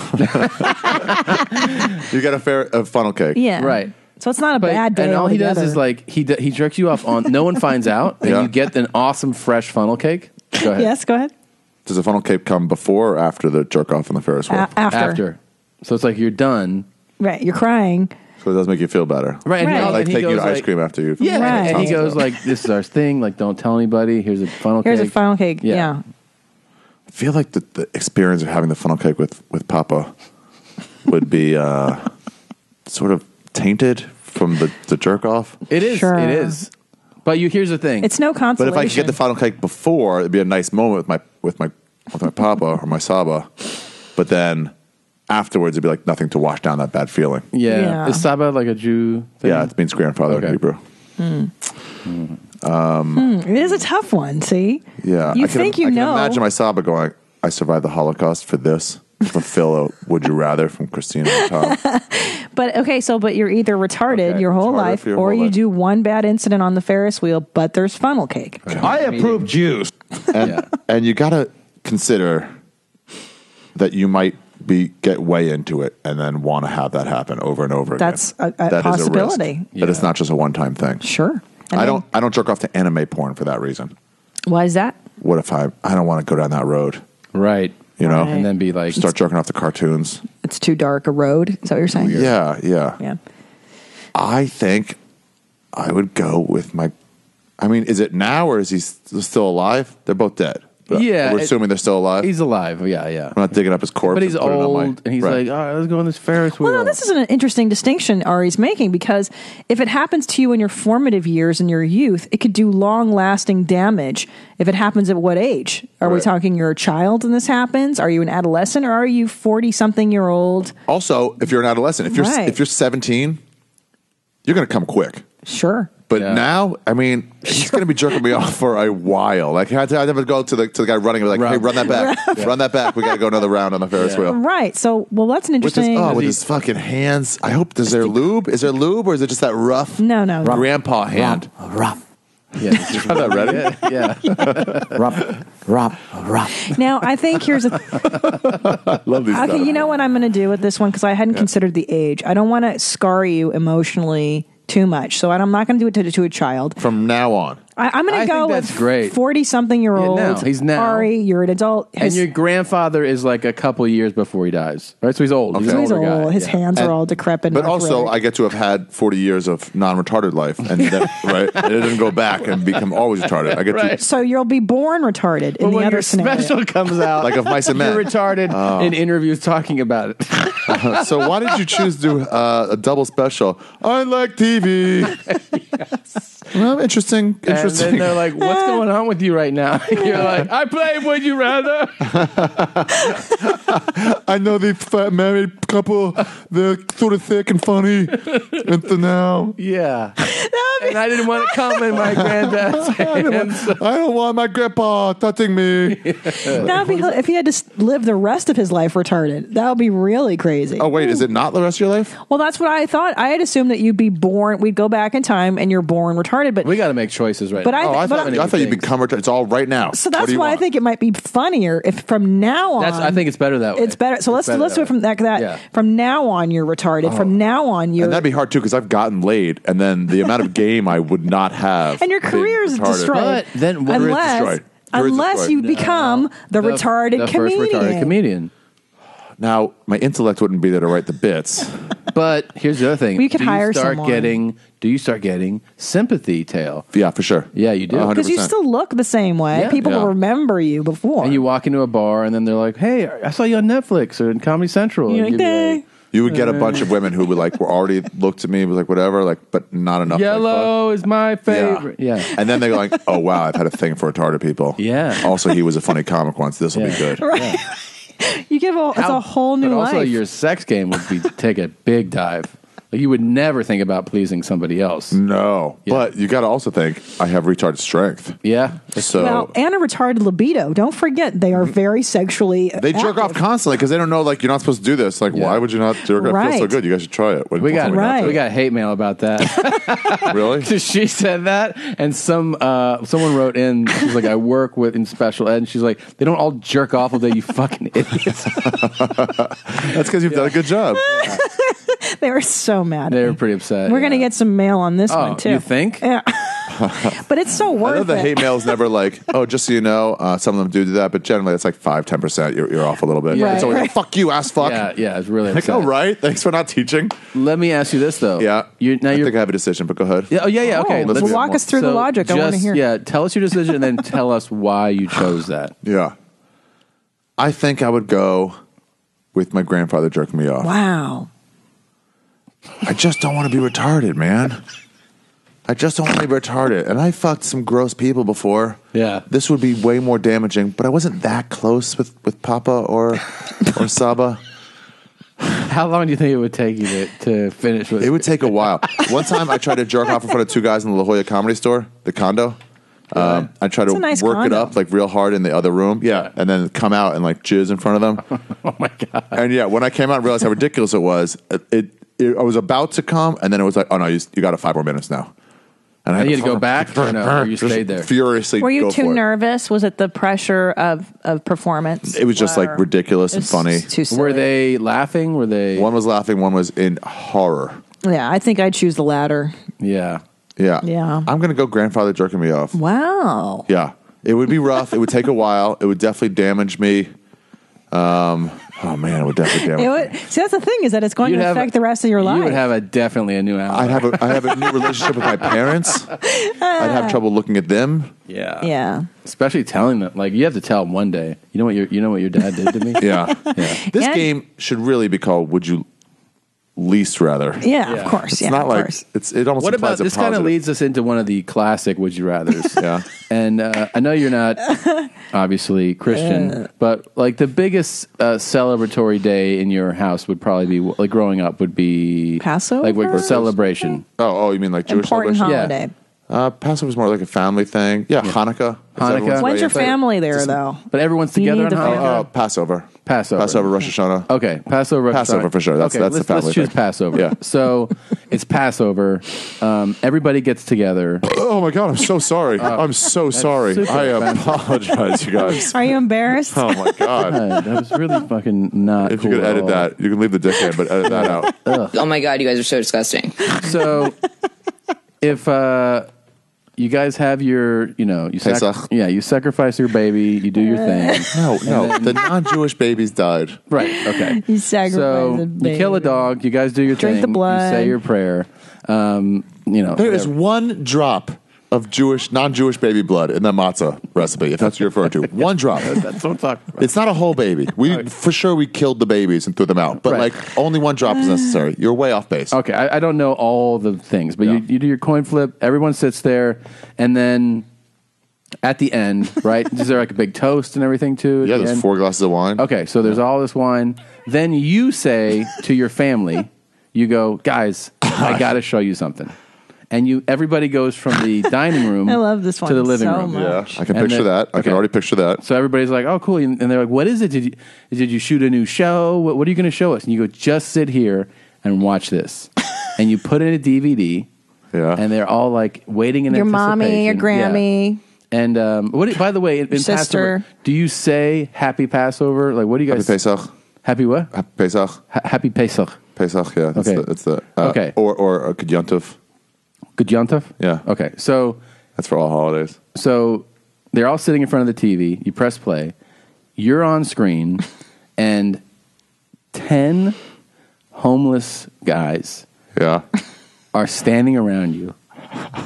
You get a funnel cake. Yeah. Right. So it's not a bad day. And all he does altogether. is like he jerks you off on. No one finds out, and you get an awesome fresh funnel cake. Go ahead. Yes, go ahead. Does the funnel cake come before or after the jerk off on the Ferris wheel? After. So it's like you're done. Right. You're crying. So it does make you feel better. Right. And Like he taking you goes to ice like- cream after you. Yeah. Right. And he goes like, "This is our thing. Like, don't tell anybody. Here's a funnel cake. Here's a funnel cake. Yeah. I feel like the experience of having the funnel cake with Papa would be sort of tainted from the jerk off. It is. Sure. It is. But here's the thing. It's no But consolation. if I could get the funnel cake before, it'd be a nice moment with my Papa or my Saba. But then afterwards it'd be like nothing to wash down that bad feeling. Yeah. Is Saba like a Jew thing? Yeah, it means grandfather in Hebrew. It is a tough one. See, Yeah, you I think can know? imagine my Saba going, "I survived the Holocaust for this." Fulfill a "Would you rather" from Christina and Tom. But okay, but you're either retarded your whole life, your or whole you life. do one bad incident on the Ferris wheel, but there's funnel cake. I approve Jews. And you got to consider that you might get way into it and then want to have that happen over and over That's again. a That is possibility. risk. But it's not just a one-time thing. Sure. I don't jerk off to anime porn for that reason. Why is that? What if I don't want to go down that road? Right. You know, Right. And then be like, start jerking off to cartoons. It's too dark a road. Is that what you're saying? Yeah. I think I would go with my. I mean, is it now or is he still alive? They're both dead. But Yeah, we're assuming they're still alive. He's alive. Yeah. I'm not digging up his corpse. But he's and putting it on my- old, and he's Right. like, all right, let's go on this Ferris wheel. Well, no, this is an interesting distinction Ari's making, because if it happens to you in your formative years, in your youth, it could do long-lasting damage. If it happens at what age? Are we Right. talking you're a child and this happens? Are you an adolescent, or are you 40-something-year-old? Also, if you're an adolescent, if you're 17, you're going to come quick. Sure. But now, I mean, he's going to be jerking me off for a while. Like, I'd never go to the guy running and be like, hey, run that back. Run that back. We got to go another round on the Ferris wheel. Right. So, that's an With his, interesting... with his fucking hands. I hope, is there lube? Is there lube or is it just that rough No. grandpa hand? Rough. Yeah. Did you have that ready? Yeah. Rough. Now, I think here's a... Love these Okay, stuff. you know what I'm going to do with this one, because I hadn't considered the age. I don't want to scar you emotionally too much, so I'm not going to do it to a child. From now on. I'm going to go think with that's great. 40-something-year-old. Yeah, no, he's now. Ari, you're an adult. And your grandfather is like a couple years before he dies, right? So he's old. He's an He's older old. guy. His Yeah. hands are all decrepit. But and also, arthritic. I get to have had 40 years of non-retarded life, and then, right, and it didn't go back and become always retarded. I get to So you'll be born retarded in But the when other your scenario. special comes out, Like of Mice and Men. you're retarded in interviews talking about it. So why did you choose to do a double special? I like TV. Well, interesting. And then they're like, what's going on with you right now? And you're like, I play Would You Rather. I know the married couple. They're sort of thick and funny. Until now. Yeah. And I didn't want to come in my granddad's hands. I don't want my grandpa touching me. That'd be, if he had to live the rest of his life retarded, that would be really crazy. Oh, wait, is it not the rest of your life? Well, that's what I thought. I had assumed that you'd be born. We'd go back in time, and you're born retarded. But we got to make choices right But now. I- I thought you'd become retarded. It's all right now. so What that's do you why I want? think it might be funnier if from now on. I think it's better that way. It's better. So let's do it from that. Yeah. From now on, you're retarded. From now on, you're And that'd be hard too because I've gotten laid, and then the amount of game I would not have, and your being career's retarded. destroyed. But then what- Career's unless destroyed. Career's unless destroyed. you become the retarded the comedian. first retarded comedian. Now my intellect wouldn't be there to write the bits. But here's the other thing: We could hire someone. Do you start getting sympathy, Tail? Yeah, for sure. Yeah, you do. 100%. Because you still look the same way. Yeah. People Yeah. will remember you before. And you walk into a bar, and then they're like, "Hey, I saw you on Netflix or in Comedy Central." You're And like, you'd be "Dang." You would get a bunch of women who would were already looked at me, was like whatever, but not enough. Yellow is my favorite. Yeah. And then they're like, oh wow, I've had a thing for retarded people. Yeah. Also, he was a funny comic once. This will be good. Right. You give it's a whole new But life. also, your sex game would be take a big dive. Like, you would never think about pleasing somebody else. No, but you got to also think I have retarded strength. Yeah. So well, and a retarded libido. Don't forget, they are very sexually. they jerk off constantly because they don't know you're not supposed to do this. Why would you not jerk off? It feels so Right. good. You guys should try it. We got Right. we got hate mail about that. Really? She said that, and someone wrote in. She's like, I work in special ed, and she's like, they don't all jerk off all day. You fucking idiots. That's because you've done a good job. They were so mad. They were pretty upset. We're going to get some mail on this one, too. You think? Yeah. But it's so worth I know the it. hate mail is never like, oh, just so you know, some of them do that, but generally it's like 5-10%. You're off a little bit. Yeah. It's always Right. like, fuck you, ass fuck. Yeah, it's really Like, upset. oh, right. Thanks for not teaching. Let me ask you this, though. Yeah. I think I have a decision, but go ahead. Yeah, okay. Oh, well, walk us through the logic. I want to hear. Yeah, tell us your decision and then tell us why you chose that. Yeah. I think I would go with my grandfather jerking me off. Wow. I just don't want to be retarded, man. I just don't want to be retarded. And I fucked some gross people before. Yeah. This would be way more damaging, but I wasn't that close with Papa or Saba. How long do you think it would take you to finish with It would take a while. One time I tried to jerk off in front of two guys in the La Jolla Comedy Store, the condo. I tried to nice work condo. it up like real hard in the other room. Yeah. And then come out and like jizz in front of them. Oh my God. And yeah, when I came out and realized how ridiculous it was, I was about to come and then it was like, oh no, you got 5 more minutes now. And I had to go back or no? Or you stayed there? Furiously. Were you go too for it. nervous? Was it the pressure of performance? It was just like ridiculous and funny. Too silly. Were they laughing? Were they? One was laughing, one was in horror. Yeah, I think I'd choose the latter. Yeah. Yeah. Yeah. I'm going to go grandfather jerking me off. Wow. Yeah. It would be rough. It would take a while. It would definitely damage me. Oh man, it would definitely damage me. See, that's the thing is that it's going You'd to have affect the rest of your life. You would have definitely a new ally. I have a new relationship with my parents. I'd have trouble looking at them. Yeah. Yeah. Especially telling them, like you have to tell them one day. You know what your dad did to me. Yeah. This And- game should really be called "Would You Least Rather." Yeah, of course. It's yeah, not of like course. it almost. What implies about a this? Kind of positive. leads us into one of the classic "Would you rather's." Yeah. And I know you're not obviously Christian, but like the biggest celebratory day in your house would probably be like growing up would be Passover? like celebration. Oh, you mean like Jewish Important celebration? holiday. Passover's more like a family thing. Yeah, Hanukkah. Hanukkah. When's your family there, though? But everyone's Do you together need on the Hanukkah. Passover. Passover, Rosh Hashanah. Okay, Passover, Rosh Passover Hashanah. for sure. That's okay, the family Let's choose thing. Passover. Yeah. So it's Passover. Everybody gets together. Oh my God, I'm so sorry. I'm so sorry. super I offensive. apologize, you guys. Are you embarrassed? Oh my God. God, that was really fucking not. If you cool could at edit all. that, you can leave the dick in, but edit that out. Oh my God, you guys are so disgusting. So if you guys have your, you Pesach? you sacrifice your baby, you do your thing. No, the non-Jewish babies died. Right. Okay. You sacrifice So a baby. you kill a dog. You guys do your Drink thing. the blood. You say your prayer. There is one drop of non-Jewish baby blood in the matzah recipe, if that's what you're referring to. One drop. That's what I'm talking about. It's not a whole baby. For sure we killed the babies and threw them out, but Right. like only one drop is necessary. You're way off base. Okay, I don't know all the things, but you do your coin flip. Everyone sits there, and then at the end, right? Is there like a big toast and everything too? Yeah, there's 4 glasses of wine. Okay, so there's all this wine. Then you say to your family, you go, guys, I got to show you something. And everybody goes from the dining room I love this one to the living so room. much. Yeah, I can And picture then- that. I can okay. already picture that. So everybody's like, oh, cool. And they're like, what is it? Did you shoot a new show? What are you going to show us? And you go, just sit here and watch this. And you put in a DVD. Yeah. And they're all like waiting in Your mommy, your anticipation. Grammy. Yeah. And by the way, in sister. Passover, do you say Happy Passover? Like, what do you guys? Happy Pesach. Happy what? Happy Pesach. Happy Pesach. Pesach, yeah. That's Okay. It's the Okay. Or a Kidyantiv. Good Yontov? Yeah. Okay. So That's for all holidays. So they're all sitting in front of the TV. You press play. You're on screen, and 10 homeless guys are standing around you.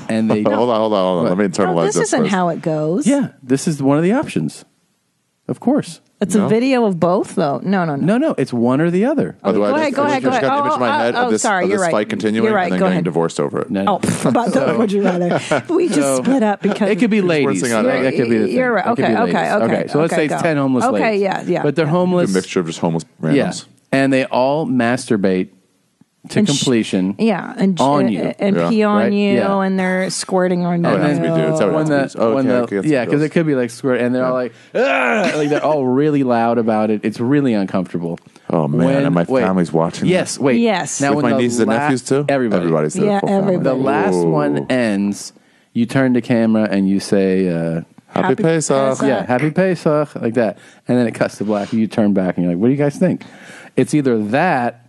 And they hold on. Let me internalize This isn't how it goes. Yeah, this is one of the options. Of course. It's a video of both, though. No. It's one or the other. By the way, I just got an image in my head of this fight continuing You're right. and then Go getting ahead. divorced over it. About that, would you rather? We just split up because it could be ladies. That could be the thing. You're right. It could be ladies. Okay. So let's say it's 10 homeless ladies. Okay, yeah. But they're homeless. A mixture of just homeless randoms. Yeah. And they all masturbate to completion. and on you. and pee on Right? you, Yeah. and they're squirting on you. Oh, it has to be dudes. Oh, it has to be. Yeah, because it could be like squirt, and they're all like, "Ah!" Like they're all really loud about it. It's really uncomfortable. Oh man, and my family's watching. Yes, this. wait. Yes. Now With when my the nieces and nephews too. Everybody's there. Yeah, Full family. everybody. The last Ooh. one ends, you turn to camera and you say, Happy Pesach. Yeah, Happy Pesach, like that. And then it cuts to black, and you turn back and you're like, what do you guys think? It's either that,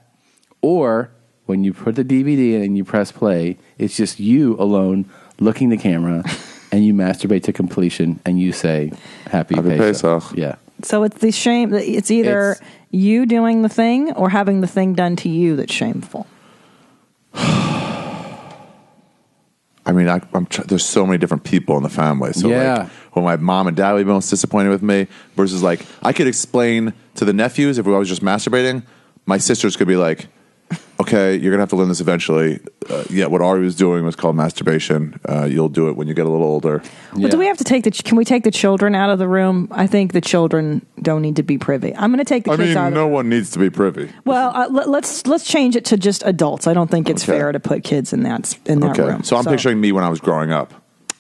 or when you put the DVD in and you press play, it's just you alone looking the camera and you masturbate to completion and you say, Happy Pesach. Yeah. So it's the shame. It's either you doing the thing or having the thing done to you that's shameful. I mean, there's so many different people in the family. So like, when my mom and dad would be most disappointed with me, versus like I could explain to the nephews if I was just masturbating. My sisters could be like, "Okay, okay, you're going to have to learn this eventually. What Ari was doing was called masturbation. You'll do it when you get a little older. But do we have to take can we take the children out of the room? I think the children don't need to be privy. I'm going to take the kids out of no one needs to be privy. Well, let's change it to just adults. I don't think it's fair to put kids in that room. So I'm picturing me when I was growing up.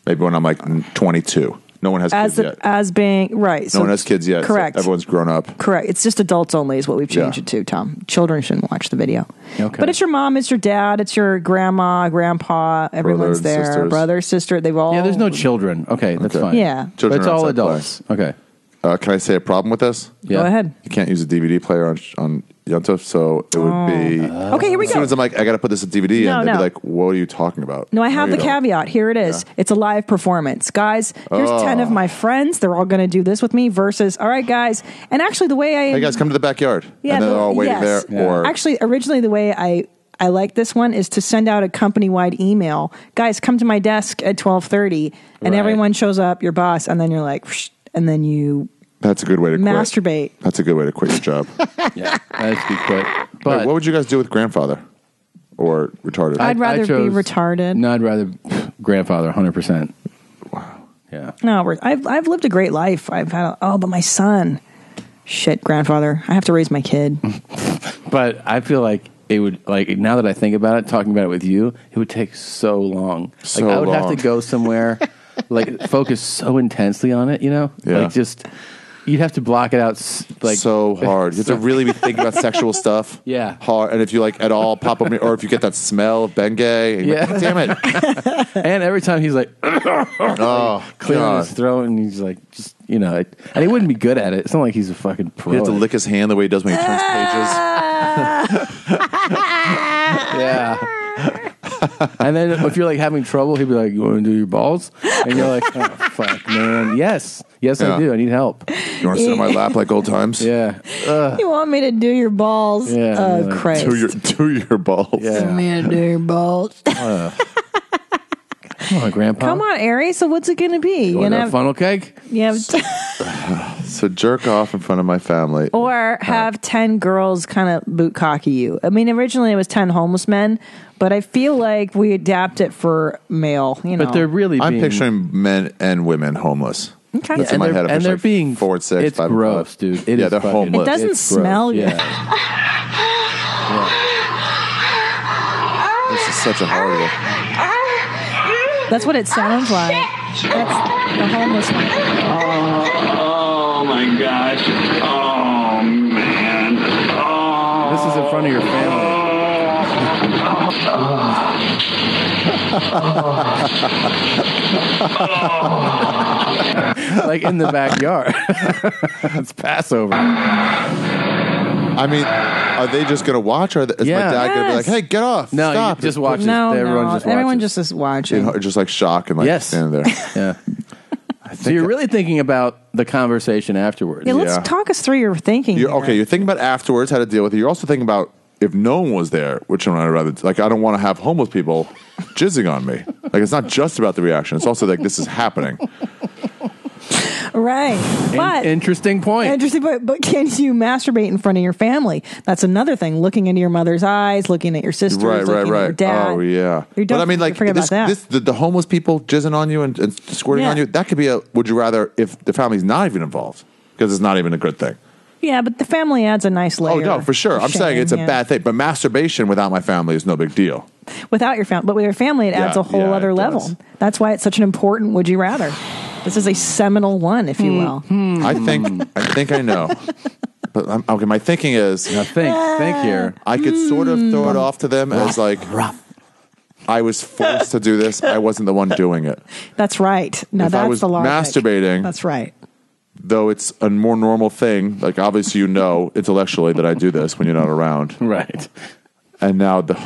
Maybe when I'm like 22. No one has kids yet. As being, right. No one has kids yet. Correct. So everyone's grown up. Correct. It's just adults only is what we've changed it to, Tom. Children shouldn't watch the video. Okay. But it's your mom, it's your dad, it's your grandma, grandpa, everyone's there. Sisters. Brother, sister, they've all... Yeah, there's no children. Okay, that's fine. Yeah. But it's all adults. Okay. Can I say a problem with this? Yeah. Go ahead. You can't use a DVD player on Yontif, so it would be... Okay, here we go. As soon as I'm like, I got to put this in DVD, and they'd be like, what are you talking about? No, I have the caveat. Here it is. Yeah. It's a live performance. Guys, here's 10 of my friends. They're all going to do this with me versus, all right, guys. And actually, the way I... Hey, guys, come to the backyard. Yeah, and then they're all waiting there. Yeah. Or actually, originally, the way I like this one is to send out a company-wide email. Guys, come to my desk at 12:30, and everyone shows up, your boss, and then you're like, and then you... That's a good way to masturbate. Quit. That's a good way to quit your job. Yeah, that'd be quick. But what would you guys do with grandfather or retarded? I'd rather be retarded. No, I'd rather grandfather, 100%. Wow. Yeah. No, I've lived a great life. I've had but my son, shit, grandfather. I have to raise my kid. But I feel like it would, like, now that I think about it, talking about it with you, it would take so long. I would have to go somewhere, like, focus so intensely on it, you know? Yeah. Like, just... You'd have to block it out like so hard. You have to really be thinking about sexual stuff. Yeah. Hard. And if you like at all pop up, or if you get that smell of Bengay, yeah. Like, damn it. And every time he's like, clearing his throat, and he's like, just, you know, and he wouldn't be good at it. It's not like he's a fucking pro. You have to lick his hand the way he does when he turns pages. Yeah. And then if you're like having trouble, he'd be like, you want to do your balls? And you're like, oh, fuck, man. Yes, I do. I need help. You want to sit on my lap like old times? Yeah. You want me to do your balls? Yeah. Oh, Christ. Do your balls. Yeah. You want me to do your balls? Come on, Grandpa. Come on, Ari. So what's it going to be? You want to have funnel cake? Yeah. So jerk off in front of my family. Or have 10 girls kind of bukkake you. I mean, originally it was 10 homeless men, but I feel like we adapt it for male, you know. But they're really I'm picturing men and women homeless. Okay. That's in my head. And they're being 4 and 6. It's 5 gross, and 5. dude. They're homeless. It doesn't smell good. Yeah. This is such a horrible. That's what it sounds like. That's the homeless one. Oh my gosh. Oh man. Oh. This is in front of your family. Like in the backyard. It's Passover. I mean, are they just going to watch? Or is my dad going to be like, hey, get off. No, stop. just watch it. No, Everyone just is watching. Just like shock and like stand there. Yeah. So you're really thinking about the conversation afterwards. Yeah, let's talk us through your thinking. You're thinking about afterwards, how to deal with it. You're also thinking about if no one was there, which I'd rather, like, I don't want to have homeless people jizzing on me. Like, it's not just about the reaction. It's also like, this is happening. Right. But interesting point. But can you masturbate in front of your family? That's another thing. Looking into your mother's eyes, looking at your sisters, looking at your dad. Oh, yeah. But I mean, like, the homeless people jizzing on you and squirting on you, that could be would you rather if the family's not even involved? Because it's not even a good thing. Yeah, but the family adds a nice layer. Oh, no, for sure. I'm saying it's a bad thing. But masturbation without my family is no big deal. Without your family. But with your family, it adds a whole other level. That's why it's such an important would you rather. This is a seminal one, if you will. I think I know. But okay, my thinking is... Now think here. I could sort of throw it off to them as like... I was forced to do this. I wasn't the one doing it. That's right. No, that's I was the logic. masturbating... That's right. Though it's a more normal thing, like obviously you know intellectually that I do this when you're not around. Right. And now baby,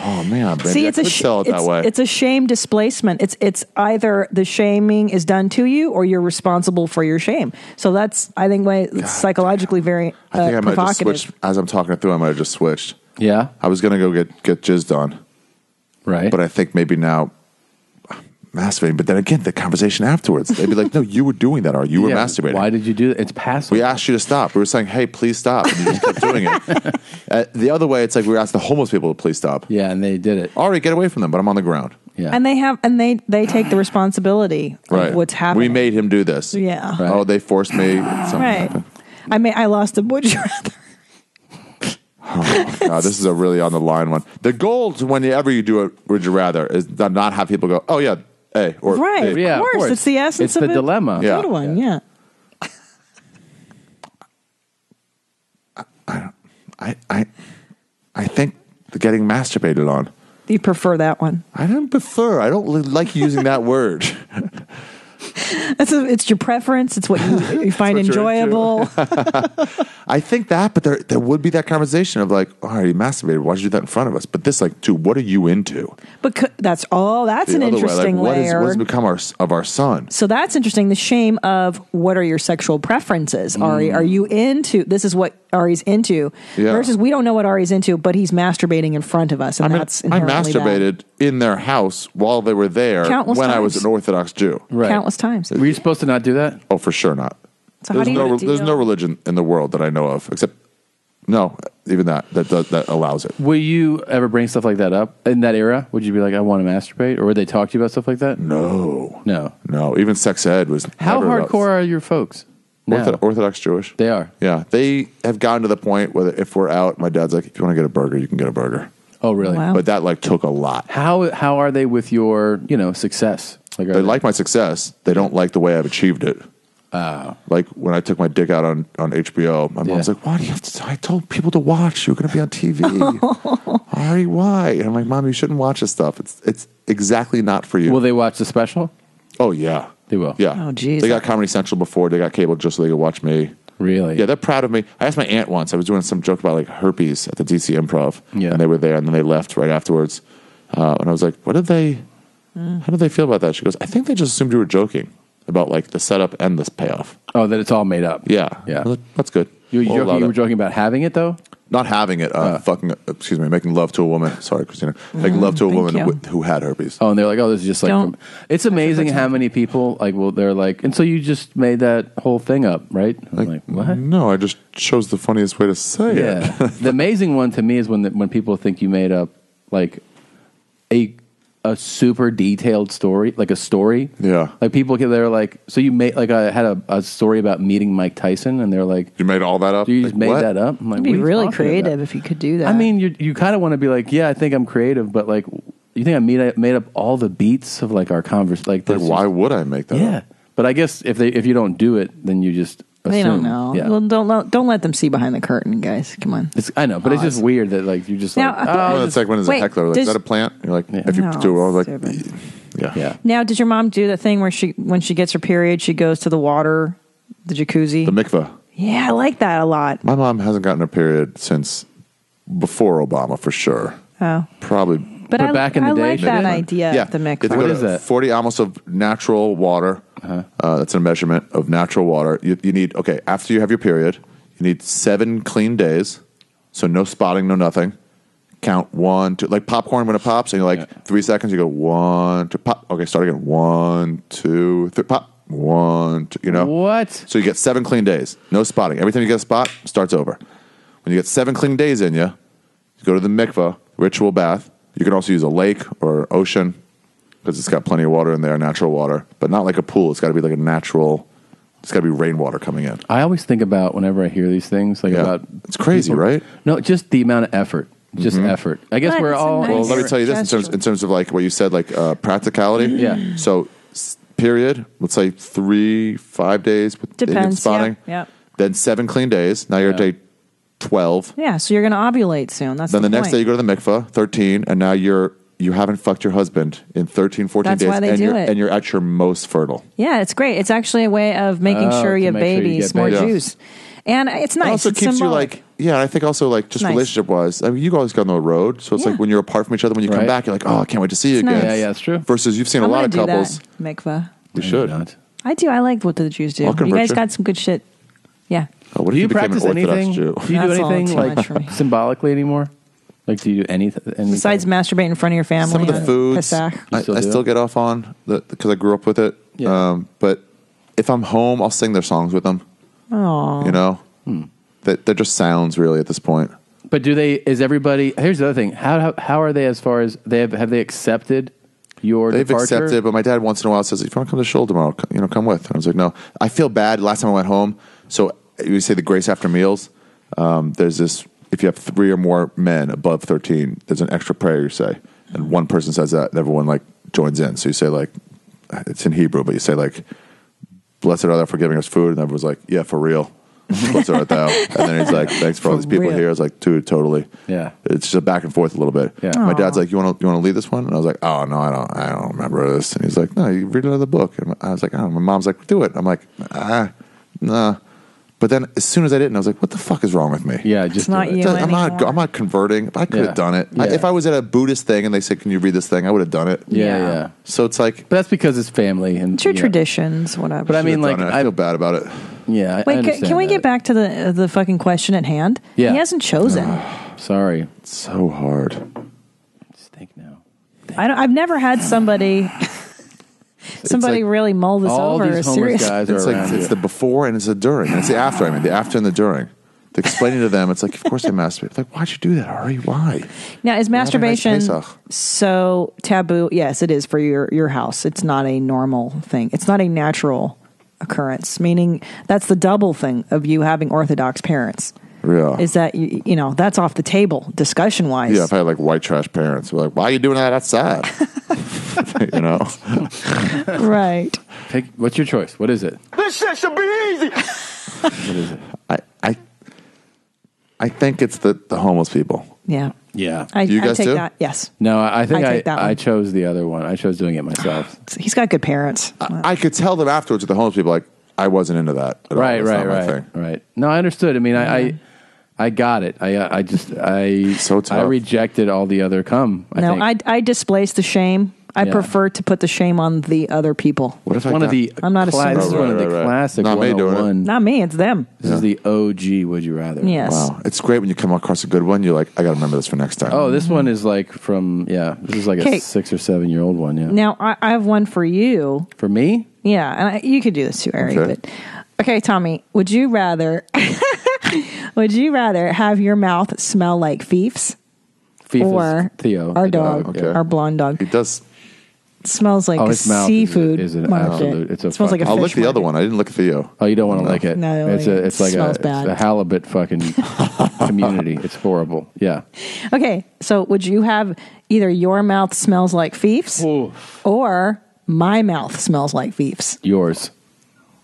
see, I could tell it that way. It's a shame displacement. It's either the shaming is done to you or you're responsible for your shame. So that's, I think, it's psychologically very I think I might have just provocative. switched. As I'm talking it through, I might have just switched. Yeah? I was going to go get jizzed on. Right. But I think maybe now masturbating. But then again, the conversation afterwards, they'd be like, no, you were doing that, or you were masturbating. Why did you do it? It's passive. We asked you to stop. We were saying, hey, please stop. And you just kept doing it. The other way, it's like we were asking the homeless people to please stop. Yeah, and they did it. Ari, get away from them, but I'm on the ground. Yeah. And they take the responsibility of what's happening. We made him do this. Yeah. Right. Oh, they forced me. Something happened. I lost a would you rather. Oh, God, this is a really on the line one. The goal to whenever you do a would you rather is to not have people go, oh, yeah, A. Or right, B. of course. It's the essence of the dilemma. Good one, yeah. I think the getting masturbated on. Do you prefer that one? I don't prefer. I don't like using that word. It's your preference. It's what you find enjoyable. I think that, but there would be that conversation of like, oh, you masturbated. Why'd you do that in front of us? But this, like, dude, what are you into? But that's an interesting layer. What has become of our son? So that's interesting. The shame of what are your sexual preferences, Ari? Are you into, this is what Ari's into, versus we don't know what Ari's into, but he's masturbating in front of us. And that's I inherently masturbated in their house while they were there Countless when times. I was an Orthodox Jew. Right. Countless times. Were you supposed to not do that? Oh, for sure not. So how do you there's no religion in the world that I know of, except even that allows it. Will you ever bring stuff like that up in that era? Would you be like, I want to masturbate, or would they talk to you about stuff like that? No. Even sex ed was. How never hardcore are your folks? Orthodox Jewish. They are. Yeah, they have gotten to the point where if we're out, my dad's like, if you want to get a burger, you can get a burger. Oh, really? Wow. But that like took a lot. How are they with your success? They like my success. They don't like the way I've achieved it. Like when I took my dick out on HBO, my mom's like, why do you have to? I told people to watch. You're going to be on TV. Ari, why? And I'm like, Mom, you shouldn't watch this stuff. It's exactly not for you. Will they watch the special? Oh, yeah. They will. Yeah. Oh, geez. They got Comedy Central before. They got cable just so they could watch me. Really? Yeah, they're proud of me. I asked my aunt once. I was doing some joke about like herpes at the DC Improv. Yeah. And they were there, and then they left right afterwards. And I was like, how did they feel about that? She goes, I think they just assumed you were joking about like the setup and the payoff. Oh, that it's all made up. Yeah. Yeah. Like, that's good. You were joking about having it, though? Not having it. Making love to a woman. Sorry, Christina. Making love to a woman who had herpes. Oh, and they're like, oh, this is just like... It's amazing how many people, they're like, and so you just made that whole thing up, right? I'm like, what? No, I just chose the funniest way to say it. The amazing one to me is when people think you made up, like, a super detailed story, like a story. Yeah. Like people, they're like, so you made, like I had a story about meeting Mike Tyson, and they're like, you made all that up? You just made that up? I'm like, It'd be really creative if you could do that. I mean, you kind of want to be like, yeah, I think I'm creative, but like, you think I made up all the beats of like our conversation? Like, why would I make that up? Yeah. But I guess if you don't do it, then you just assume. They don't know. Yeah. Well, don't let them see behind the curtain, guys. Come on. I know, but it's just weird that like you just Now, like, it's like when there's a heckler, like, is that a plant? You're like, if you do it, I was like, yeah. Now, did your mom do the thing where when she gets her period, she goes to the water, the jacuzzi? The mikveh. Yeah, I like that a lot. My mom hasn't gotten her period since before Obama, for sure. Oh. Probably. But back in the day, I like that idea of the mikveh. What is that? 40 ounces of natural water. That's a measurement of natural water. You need, after you have your period, you need 7 clean days. So no spotting, no nothing. Count 1, 2, like popcorn when it pops, and you're like 3 seconds, you go 1, 2, pop. Okay, start again. 1, 2, 3, pop. 1, 2, you know? What? So you get 7 clean days. No spotting. Every time you get a spot, starts over. When you get 7 clean days in you go to the mikveh, ritual bath. You can also use a lake or ocean because it's got plenty of water in there, natural water, but not like a pool. It's got to be like a natural, it's got to be rainwater coming in. I always think about whenever I hear these things, like about... It's crazy, right? No, just the amount of effort. Just effort. I guess we're all... Well, let me tell you this in terms of like what you said, like practicality. Yeah. So, period, let's say 3-5 days with Depends, spotting. Yeah. Then 7 clean days. Now you're at day 12. Yeah, so you're going to ovulate soon. That's then the next point. day you go to the mikveh, 13, and now you haven't fucked your husband in 13, 14 That's days. why they do it. And you're at your most fertile. Yeah, it's great. It's actually a way of making sure you have babies, more juice. And it's nice. It also it's keeps symbolic. you like, I think also like just Nice. relationship-wise, I mean, you guys go on the road, so it's like when you're apart from each other, when you come back, you're like, oh, I can't wait to see you It's again. nice. Yeah, that's true. Versus you've seen I'm a lot gonna of do couples. that, mikveh. You should. I do. I like what the Jews do. I'll You convert guys you. got some good shit. Yeah. Oh, what if Do you became practice an Orthodox anything? Jew? Do you do That's all anything too much for me. like symbolically anymore? Like, do you do anything besides masturbate in front of your family? Some of the on foods Pesach? I still get off on because I grew up with it. Yeah. But if I'm home, I'll sing their songs with them. Oh, You know, they're just sounds really at this point. But do they? Is everybody? Here's the other thing. How are they as far as have they accepted your They've departure? accepted, but my dad once in a while says, "If you want to come to Shul tomorrow, come with." And I was like, "No." I feel bad. Last time I went home, so you say the grace after meals. There's this: if you have 3 or more men above 13, there's an extra prayer you say, and one person says that, and everyone like joins in. So you say like, it's in Hebrew, but you say like, "Blessed are thou for giving us food," and everyone's like, "Yeah, for real." Blessed art thou. And then he's like, "Thanks for all these people real. here." I was like, "Dude, totally." Yeah. It's just a back and forth a little bit. Yeah. My dad's like, "You want to lead this one?" And I was like, "Oh no, I don't remember this." And he's like, "No, you read it in the book." And I was like, "Oh." My mom's like, "Do it." I'm like, nah. But then as soon as I didn't, I was like, "What the fuck is wrong with me?" Yeah, just not do it. you I'm anymore. not converting. I could have done it. Yeah. If I was at a Buddhist thing and they said, "Can you read this thing?" I would have done it. Yeah. So it's like, But that's because it's family and It's your traditions, whatever. But I mean, like, I feel bad about it. Yeah. I Wait, understand can we that. get back to the fucking question at hand? Yeah. He hasn't chosen. Sorry. It's so hard. Just think now. I've never had somebody like really mull this all over. these homeless Seriously. guys are It's like around it's you. the before and it's the during. And it's the after. I mean, the after and the during. The explaining to them, it's like, of course I masturbate. Like, why'd you do that, Ari? Why? Now, is masturbation Nice Pesach. so taboo? Yes, it is for your house. It's not a normal thing. It's not a natural occurrence, meaning that's the double thing of you having Orthodox parents. Yeah. Is that, you know, that's off the table discussion-wise. Yeah, if I had like white trash parents, they're like, "Why are you doing that outside?" You know? Right. What's your choice? What is it? This shit should be easy. What is it? I think it's the homeless people. Yeah. Yeah. You guys take too? that. Yes. No, I think I take that one. I chose the other one. I chose doing it myself. He's got good parents. I could tell them afterwards with the homeless people, like, I wasn't into that at all. Right. That's not my thing. Right. No, I understood. I mean, I got it. I so tough. I rejected all the other cum. I displaced the shame. I prefer to put the shame on the other people. What if I one of got- the I'm not a this is sinner. one of the classic Not me doing it. 101. Not me, it's them. This is the OG. Would you rather? Yes. Wow. It's great when you come across a good one. You're like, I got to remember this for next time. Oh, this one is like from This is like Okay. a 6 or 7 year old one. Yeah. Now, I have one for you. For me? Yeah, and you could do this too, Ari. Okay. But okay, Tommy, would you rather have your mouth smell like Fief's Fief or is Theo, our the dog, Okay. our blonde dog? He does. Smells like his mouth seafood. is an market. absolute. It's a It smells like a I'll fish lick the other market. one. I didn't lick Theo. Oh, you don't want to lick it. No, it's like smells it's bad. a halibut fucking community. It's horrible. Yeah. Okay, so would you have either your mouth smells like Fief's or my mouth smells like Fief's? Yours.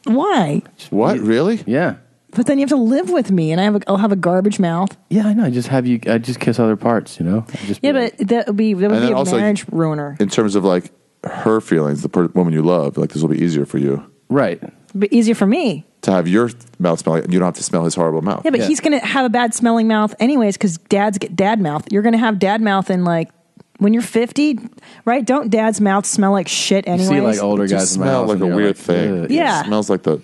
Why? What? Really? Yeah. But then you have to live with me, and I'll have a garbage mouth. Yeah, I know. I just kiss other parts. You know. Yeah, but that would be And then a also, marriage ruiner. In terms of like her feelings, the woman you love, like this will be easier for you. Right. But easier for me. To have your mouth smell like, and you don't have to smell his horrible mouth. Yeah, but he's going to have a bad smelling mouth anyways because dads get dad mouth. You're going to have dad mouth in like when you're 50, right? Don't dad's mouth smell like shit anyways? You see like older It just guys' smell mouths like and a you're weird like, thing. "Ugh." Yeah. It smells like the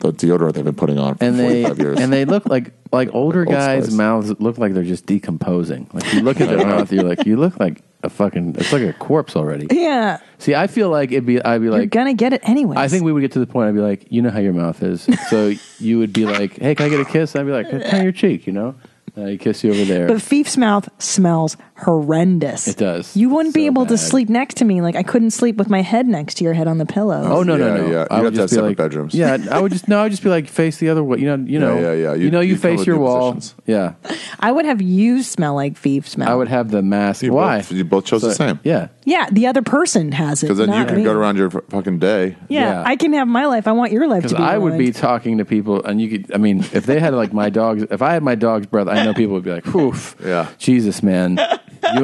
deodorant they've been putting on for And 45 years. they look like older Old guys' Spice. mouths look like they're just decomposing. Like you look at their mouth, you look like it's like a corpse already. Yeah. See, I feel like I'd be You're like, going to get it anyways. I think we would get to the point. I'd be like, you know how your mouth is. So you would be like, hey, can I get a kiss? I'd be like, turn your cheek, you know. I kiss you over there. But Fief's mouth smells horrendous. It does. You wouldn't be able to bad. sleep next to me. Like I couldn't sleep with my head next to your head on the pillow. Oh no. Yeah. I You'd would have to have just be separate like bedrooms. Yeah, I would just be like face the other way. You know. Yeah. You You'd face come your with wall. positions. Yeah. I would have you smell like Fief's mouth. I would have the mask. You Why? you both chose the same. Yeah. Yeah, the other person has it. Because then you not can me. go around your fucking day. Yeah, I can have my life. I want your life to Because be I would be ruined. talking to people, and you could. I mean, if they had like my dogs, if I had my dog's breath, I know people would be like, "Oof, Yeah. Jesus, man,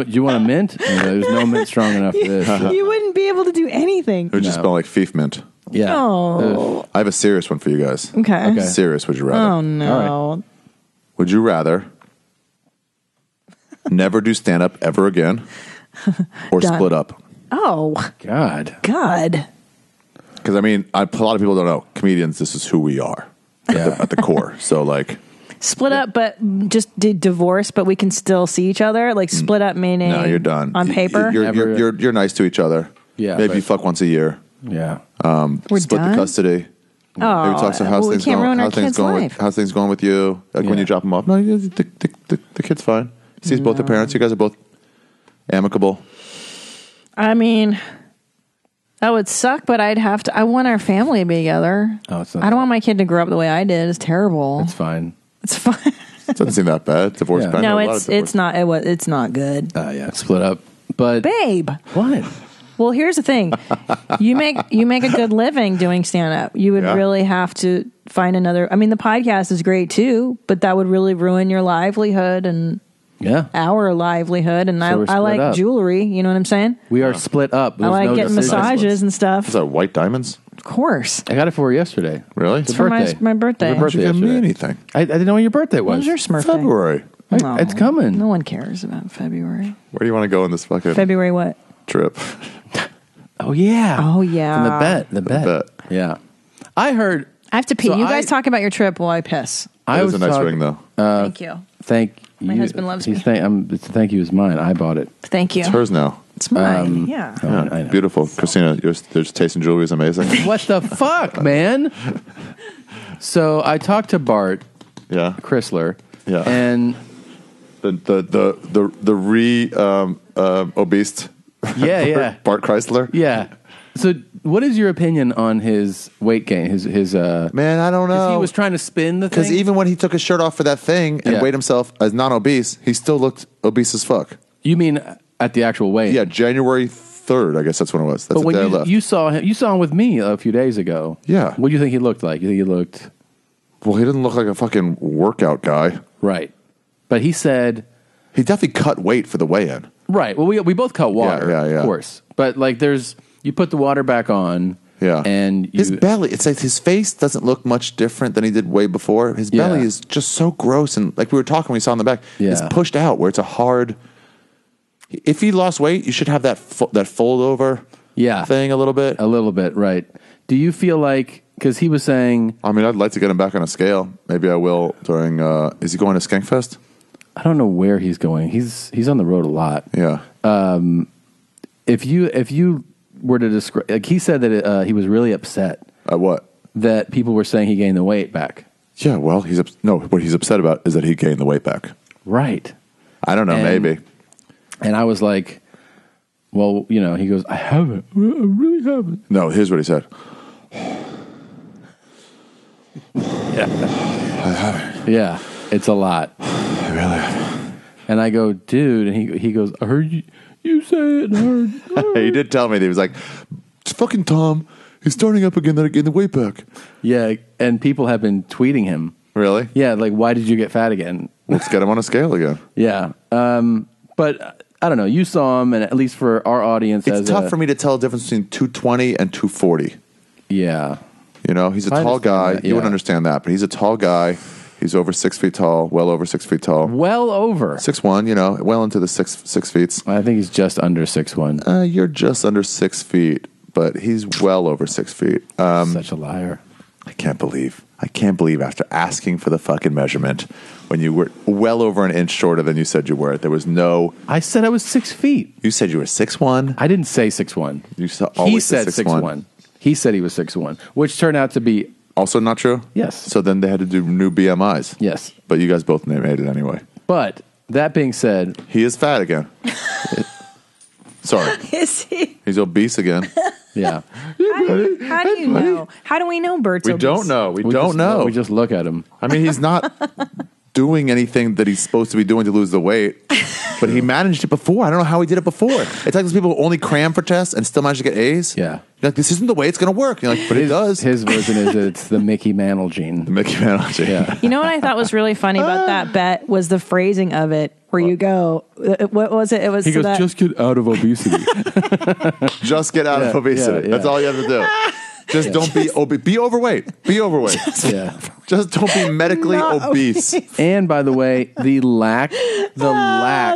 you want a mint? There's no mint strong enough for this." You wouldn't be able to do anything. It would just smell like Fief mint. Yeah. Oh. I have a serious one for you guys. Okay. Serious, would you rather? Oh no. Would you rather never do stand up ever again or Done. split up? Oh God. Because I mean, a lot of people don't know. Comedians, this is who we are at the core. So like, Split up, but just did divorce, but we can still see each other. Like split up meaning No, you're done. on paper. You're nice to each other. Yeah, maybe you fuck once a year. Yeah. We're split done? the custody. Oh, Maybe talk to how's well, we things can't going. ruin our How's things kid's going? life. How's things going with you? Like when you drop them off. No, the kid's fine. He sees both the parents. You guys are both amicable. I mean, that would suck, but I'd have to. I want our family to be together. Oh, it's I don't want my kid to grow up the way I did. It's terrible. It's fine. It's fine. It doesn't seem that bad. Divorce. Yeah. I No, know a lot of divorce. it's not. It's not good. Yeah, split up. But babe, what? Well, here's the thing. You make a good living doing stand up. You would really have to find another. I mean, the podcast is great too, but that would really ruin your livelihood and our livelihood. And So we're I like split up. jewelry. You know what I'm saying? We are split up. I There's like no getting decision. massages and stuff. Is that white diamonds? Of course. I got it for her yesterday. Really? It's for my birthday. Your birthday Did you give me yesterday. anything? I didn't know when your birthday was. When's your birthday? February. No. It's coming. No one cares about February. Where do you want to go on this fucking February what? trip? Oh yeah. Oh yeah. From the bet. Yeah. I heard. I have to pee. So You guys talk about your trip while I piss. That is a nice ring, though. Thank you. Thank My you. husband loves me. Thank you is mine. I bought it. Thank you. It's hers now. It's mine. Yeah. I know. Beautiful. Christina, your taste in jewelry is amazing. What the fuck, man? So I talked to Bart. Yeah. Chrysler. Yeah. And the obese. Yeah. Bart Chrysler. Yeah. So, what is your opinion on his weight gain? His man, I don't know. He was trying to spin the thing. Because even when he took his shirt off for that thing and weighed himself as non-obese, he still looked obese as fuck. You mean at the actual weigh? Yeah, January 3rd. I guess that's when it was. That's But the when day I left. you saw him with me a few days ago. Yeah. What do you think he looked like? You think he looked? Well, he didn't look like a fucking workout guy. Right. But he said he definitely cut weight for the weigh-in. Right. Well, we both cut water. Yeah. Of course. But like, you put the water back on. Yeah. And his belly, it's like his face doesn't look much different than he did way before. His belly is just so gross. And like we were talking, we saw in the back, it's pushed out where it's a hard. If he lost weight, you should have that fold over thing a little bit. A little bit, right. Do you feel like, because he was saying. I mean, I'd like to get him back on a scale. Maybe I will during, is he going to Skankfest? I don't know where he's going. He's on the road a lot. Yeah. If you were to describe, like he said that he was really upset. At what? That people were saying he gained the weight back. Yeah, well, what he's upset about is that he gained the weight back. Right. I don't know, maybe. And I was like, well, he goes, I haven't. I really haven't. No, here's what he said. Yeah, it's a lot. I really haven't. And I go, dude, and he goes, I heard you say it. I heard. He did tell me that he was like, it's fucking Tom. He's starting up again. That gained the weight back. Yeah, and people have been tweeting him. Really? Yeah, like, why did you get fat again? Let's get him on a scale again. Yeah. But I don't know. You saw him, and at least for our audience, it's tough for me to tell the difference between 220 and 240. Yeah. He's a tall guy. That, You wouldn't understand that, but he's a tall guy. He's over 6 feet tall, well over 6 feet tall. Well over 6'1", well into the six feet. I think he's just under 6'1". You're just under 6 feet, but he's well over 6 feet. Such a liar. I can't believe after asking for the fucking measurement when you were well over an inch shorter than you said you were. There was no. I said I was 6 feet. You said you were 6'1". I didn't say 6'1". You He said 6'1". He said he was 6'1", which turned out to be also not true. Yes. So then they had to do new BMIs. Yes. But you guys both made it anyway. But that being said, he is fat again. Sorry. Is he? He's obese again. Yeah. How do you know? How do we know Bert's obese? Don't know. We don't know. We just look at him. I mean, he's not doing anything that he's supposed to be doing to lose the weight, but he managed it before. I don't know how he did it before. It's like those people who only cram for tests and still manage to get A's. Yeah. You're like, this isn't the way it's going to work. You're like, but it does. His version is it's the Mickey Mantle gene. The Mickey Mantle gene. Yeah. You know what I thought was really funny about that bet was the phrasing of it, where you go, what was it? It was he goes, that, just get out of obesity. Just get out of obesity. Yeah. That's all you have to do. Just don't be obese. Be overweight. Be overweight. Yeah. Just don't be medically obese. And by the way, the lack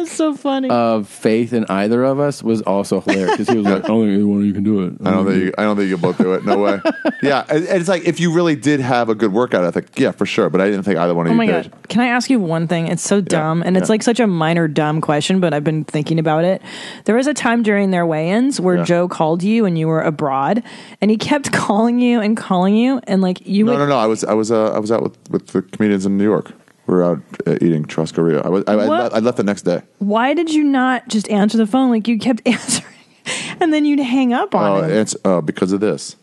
so funny of faith in either of us was also hilarious because he was like, "Only one of you can do it." I don't think you can both do it. No way. Yeah, and it's like if you really did have a good workout ethic, yeah, for sure. But I didn't think either one of you did. Oh my God. Can I ask you one thing? It's so dumb, and it's like such a minor dumb question, but I've been thinking about it. There was a time during their weigh-ins where Joe called you and you were abroad, and he kept calling you, and like you. No. I was out with the comedians in New York. We were out eating Truscaria. I left the next day. Why did you not just answer the phone like you kept answering, and then you'd hang up on him? It's because of this.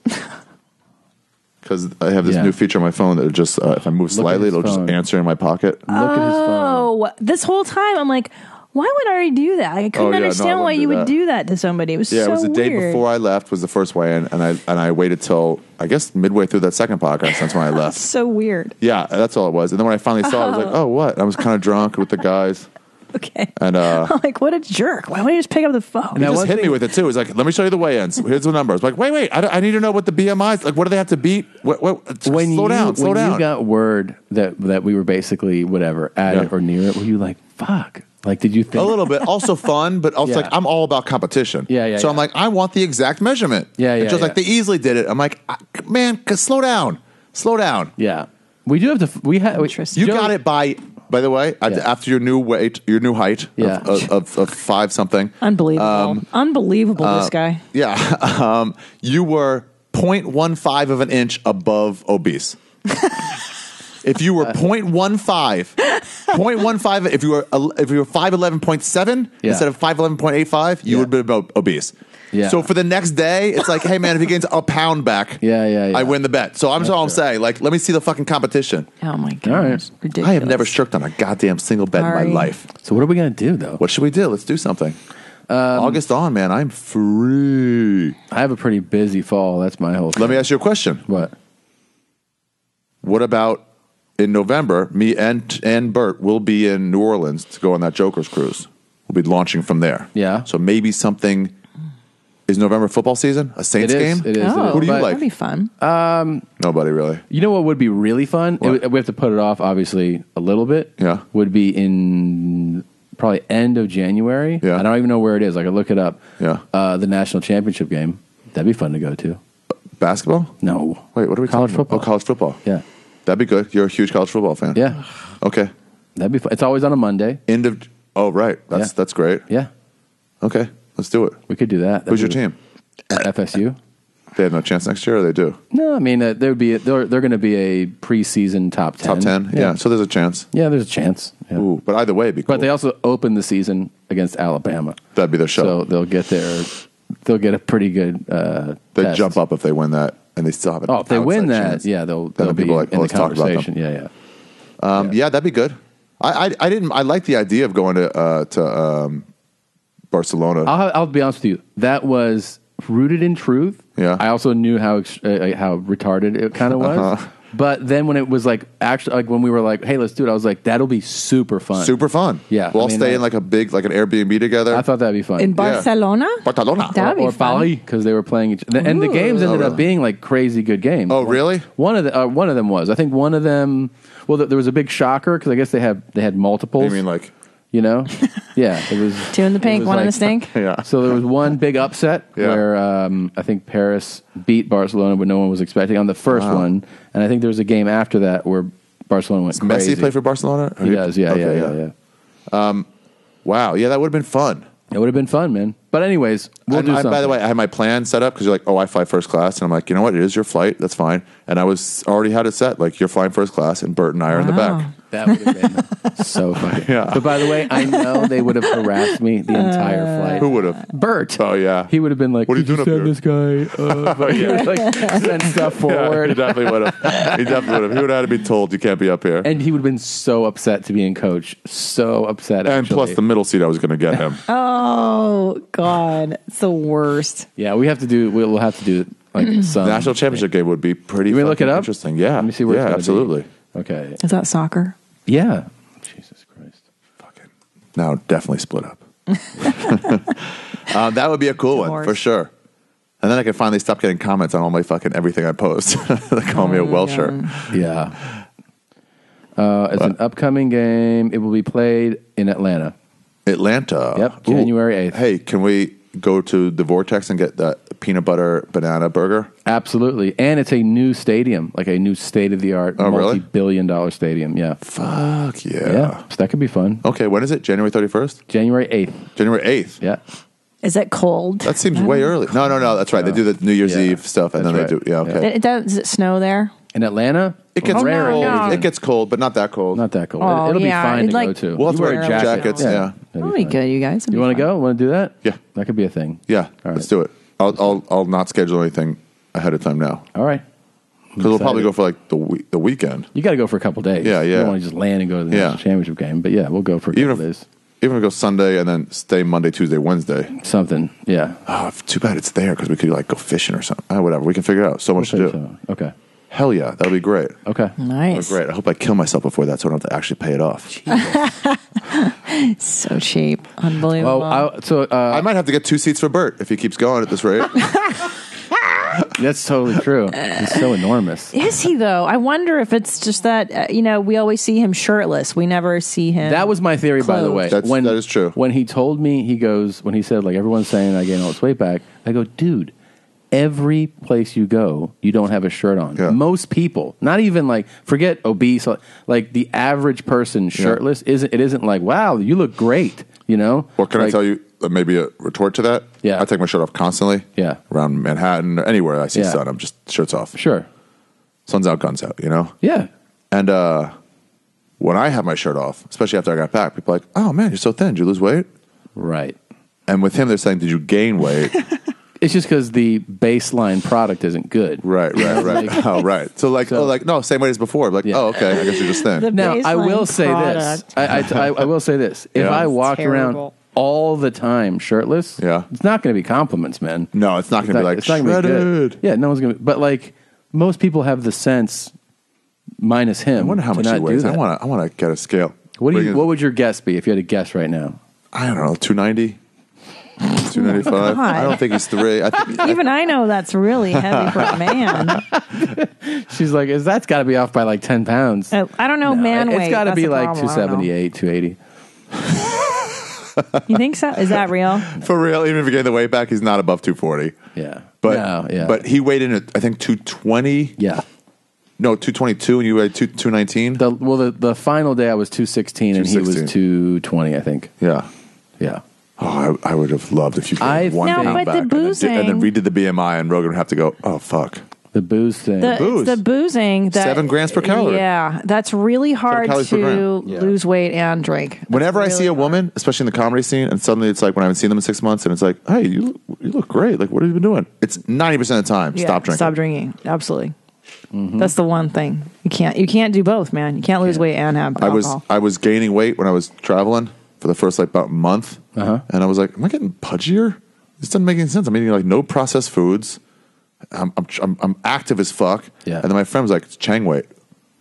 Because I have this new feature on my phone that just if I move slightly, it'll just answer in my pocket. Look at his phone. This whole time I'm like, why would Ari do that? I couldn't understand why you would do that to somebody. It was so weird. It was the day before I left was the first weigh-in, and I waited till I guess midway through that second podcast. That's when I left. So weird. Yeah, that's all it was. And then when I finally saw it, I was like, oh, what? I was kind of drunk with the guys. Okay. And I'm like, what a jerk. Why would he just pick up the phone? He just hit me with it, too. He's like, let me show you the weigh-ins. Here's the numbers. I'm like, wait. I need to know what the BMI is. Like, what do they have to beat? Slow down. When you got word that we were basically whatever, at it or near it, were you like, fuck? Like, did you think? A little bit. Also fun, but also like, I'm all about competition. So I'm like, I want the exact measurement. And just like, they easily did it. I'm like, man, slow down. Yeah. We do have to, you got it by the way, after your new weight, your new height of 5 something. Unbelievable. Unbelievable, this guy. Yeah. You were 0.15 of an inch above obese. If you were 0.15, if you were 5'11.7 instead of 5'11.85, you would have been obese. Yeah. So for the next day, it's like, hey man, if he gains a pound back, I win the bet. So I'm saying, like, let me see the fucking competition. Oh my god, ridiculous! I have never shirked on a goddamn single bet in my life. So what are we gonna do though? What should we do? Let's do something. August on, man. I'm free. I have a pretty busy fall. That's my whole thing. Let me ask you a question. What about in November? Me and Bert will be in New Orleans to go on that Joker's cruise. We'll be launching from there. Yeah. So maybe something. Is November football season? A Saints game? It is. Who do you like? That'd be fun. Nobody really. You know what would be really fun? We have to put it off, obviously, a little bit. Yeah. Would be in probably end of January. Yeah. I don't even know where it is. I could look it up. Yeah. The national championship game. That'd be fun to go to. Basketball? No. Wait, what are we College talking football. about? Oh, college football. Yeah. That'd be good. You're a huge college football fan. Yeah. Okay. That'd be fun. It's always on a Monday. Oh, right. That's great. Yeah. Okay. Let's do it. We could do that. Who's your team? FSU. They have no chance next year, or they do? No, I mean they're going to be a preseason top 10. Top 10? Yeah. So there's a chance. Yeah, there's a chance. Yeah. Ooh, but either way, it'd be cool. But they also open the season against Alabama. That'd be their show. So they'll get a pretty good. They test. jump up if they win that, and they still have an. Oh, if they win that, chance. yeah, they'll Then be people are like, in the let's talk about them. conversation. Yeah. Yeah, that'd be good. I like the idea of going to Barcelona. I'll be honest with you. That was rooted in truth. Yeah. I also knew how retarded it kind of was. But then when it was like actually like when we were like, hey, let's do it, I was like, that'll be super fun. Super fun. Yeah. We'll all stay in like an Airbnb together. I thought that'd be fun. In Barcelona? Barcelona. That'd be or fun. Bali, because they were playing each and the games ended up being like crazy good games. Oh, really? One of them was. I think one of them. Well, there was a big shocker because I guess they had multiples. You mean like? You know? Yeah, it was 2 in the pink, 1 in the stink. Yeah. So there was one big upset where I think Paris beat Barcelona, but no one was expecting on the first one. And I think there was a game after that where Barcelona went crazy. Messi play for Barcelona? He does, yeah. Wow, yeah, that would have been fun. It would have been fun, man. But anyways, we'll do something. By the way, I had my plan set up because you're like, oh, I fly first class. And I'm like, you know what? It is your flight. That's fine. And I was already had it set. Like, you're flying first class and Bert and I are in the back. That would have been so funny. Yeah. But by the way, I know they would have harassed me the entire flight. Who would have? Bert. Oh, yeah. He would have been like, what are you doing up here? This guy. But he would like send stuff forward. Yeah, he definitely would have. He would have had to be told you can't be up here. And he would have been so upset to be in coach. So upset, and plus the middle seat, I was going to get him. Oh, God. It's the worst. Yeah, we'll have to do like some. National championship game would be pretty You look it up? interesting. Yeah. Let me see where it's gonna absolutely. be. Okay. Is that soccer? Yeah. Jesus Christ. Fucking. Now definitely split up. That would be a cool one for sure. And then I can finally stop getting comments on all my fucking everything I post. They call me a Welsher. Yeah. It's an upcoming game. It will be played in Atlanta. Atlanta. Yep, January 8th. Hey, can we go to the Vortex and get that peanut butter banana burger? Absolutely. And it's a new stadium, like a new state-of-the-art, multi-billion-dollar stadium. Yeah. Fuck yeah. Yeah, so that could be fun. Okay, when is it? January 31st? January 8th. January 8th? Yeah. Is it cold? That seems way early. No, that's right. They do the New Year's Eve stuff, and then they do. Yeah, okay. Does it snow there? In Atlanta? It gets cold. No. It gets cold, but not that cold. Not that cold. Oh, It'll be fine to like, go to. We'll have to wear jackets. Yeah. That'll be good, you guys. You want to go? Want to do that? Yeah. That could be a thing. Yeah. Let's do it. I'll not schedule anything ahead of time now. All right. Because we'll probably go for like the weekend. You got to go for a couple days. Yeah. You don't want to just land and go to the national championship game. But yeah, we'll go for a couple days. Even if we go Sunday and then stay Monday, Tuesday, Wednesday. Something, yeah. Oh, too bad it's there because we could like go fishing or something. Whatever. We can figure it out. So much to do. So. Okay. Hell yeah. That'll be great. Okay. Nice. Great. I hope I kill myself before that so I don't have to actually pay it off. So cheap. Unbelievable. Well, I might have to get 2 seats for Bert if he keeps going at this rate. That's totally true. He's so enormous. Is he, though? I wonder if it's just that, we always see him shirtless. We never see him. That was my theory, by the way. That is true. When he told me, when he said, like, everyone's saying I gained all this weight back, I go, dude, every place you go, you don't have a shirt on. Yeah. Most people, not even like, forget obese, like the average person shirtless, isn't like, wow, you look great, Or can I tell you maybe a retort to that? Yeah. I take my shirt off constantly. Yeah. Around Manhattan, anywhere I see sun, I'm just shirts off. Sure. Sun's out, guns out, Yeah. And when I have my shirt off, especially after I got back, people are like, oh man, you're so thin. Did you lose weight? Right. And with him, they're saying, did you gain weight? It's just because the baseline product isn't good. Right. Oh, right. So no, same weight as before. Like, oh, okay, I guess you're just thin. Now, I will say this. I will say this. If I walked around all the time shirtless, it's not going to be compliments, man. No, it's not going to be like, it's not gonna be good. Yeah, no one's going to. But like, most people have the sense, minus him. I wonder how much he weighs. I want to get a scale. What would your guess be if you had to guess right now? I don't know, 290. 295. I don't think he's 3. Even I know that's really heavy for a man. She's like, that's got to be off by like 10 pounds. I don't know man weight. It's got to be like 278, 280. You think so? Is that real? For real, even if you gain the weight back, he's not above 240. Yeah. But he weighed in at, I think, 220. Yeah. No, 222, and you weighed 219? The final day I was 216, and he was 220, I think. Yeah. Yeah. Oh, I would have loved if you gained one pound back. The boozing, and then redid the BMI, and Rogan would have to go, oh, fuck. The booze thing. The boozing. 7 grams per calorie. Yeah. That's really hard to lose weight and drink. Whenever I see a woman, especially in the comedy scene, and suddenly it's like when I haven't seen them in 6 months, and it's like, hey, you look great. Like, what have you been doing? It's 90% of the time, stop drinking. Stop drinking. Absolutely. Mm-hmm. That's the one thing. You can't do both, man. You can't lose weight and have alcohol. I was gaining weight when I was traveling for the first like about month. And I was like, am I getting pudgier? This doesn't make any sense. I'm eating like no processed foods. I'm active as fuck. Yeah. And then my friend was like, it's Chang weight,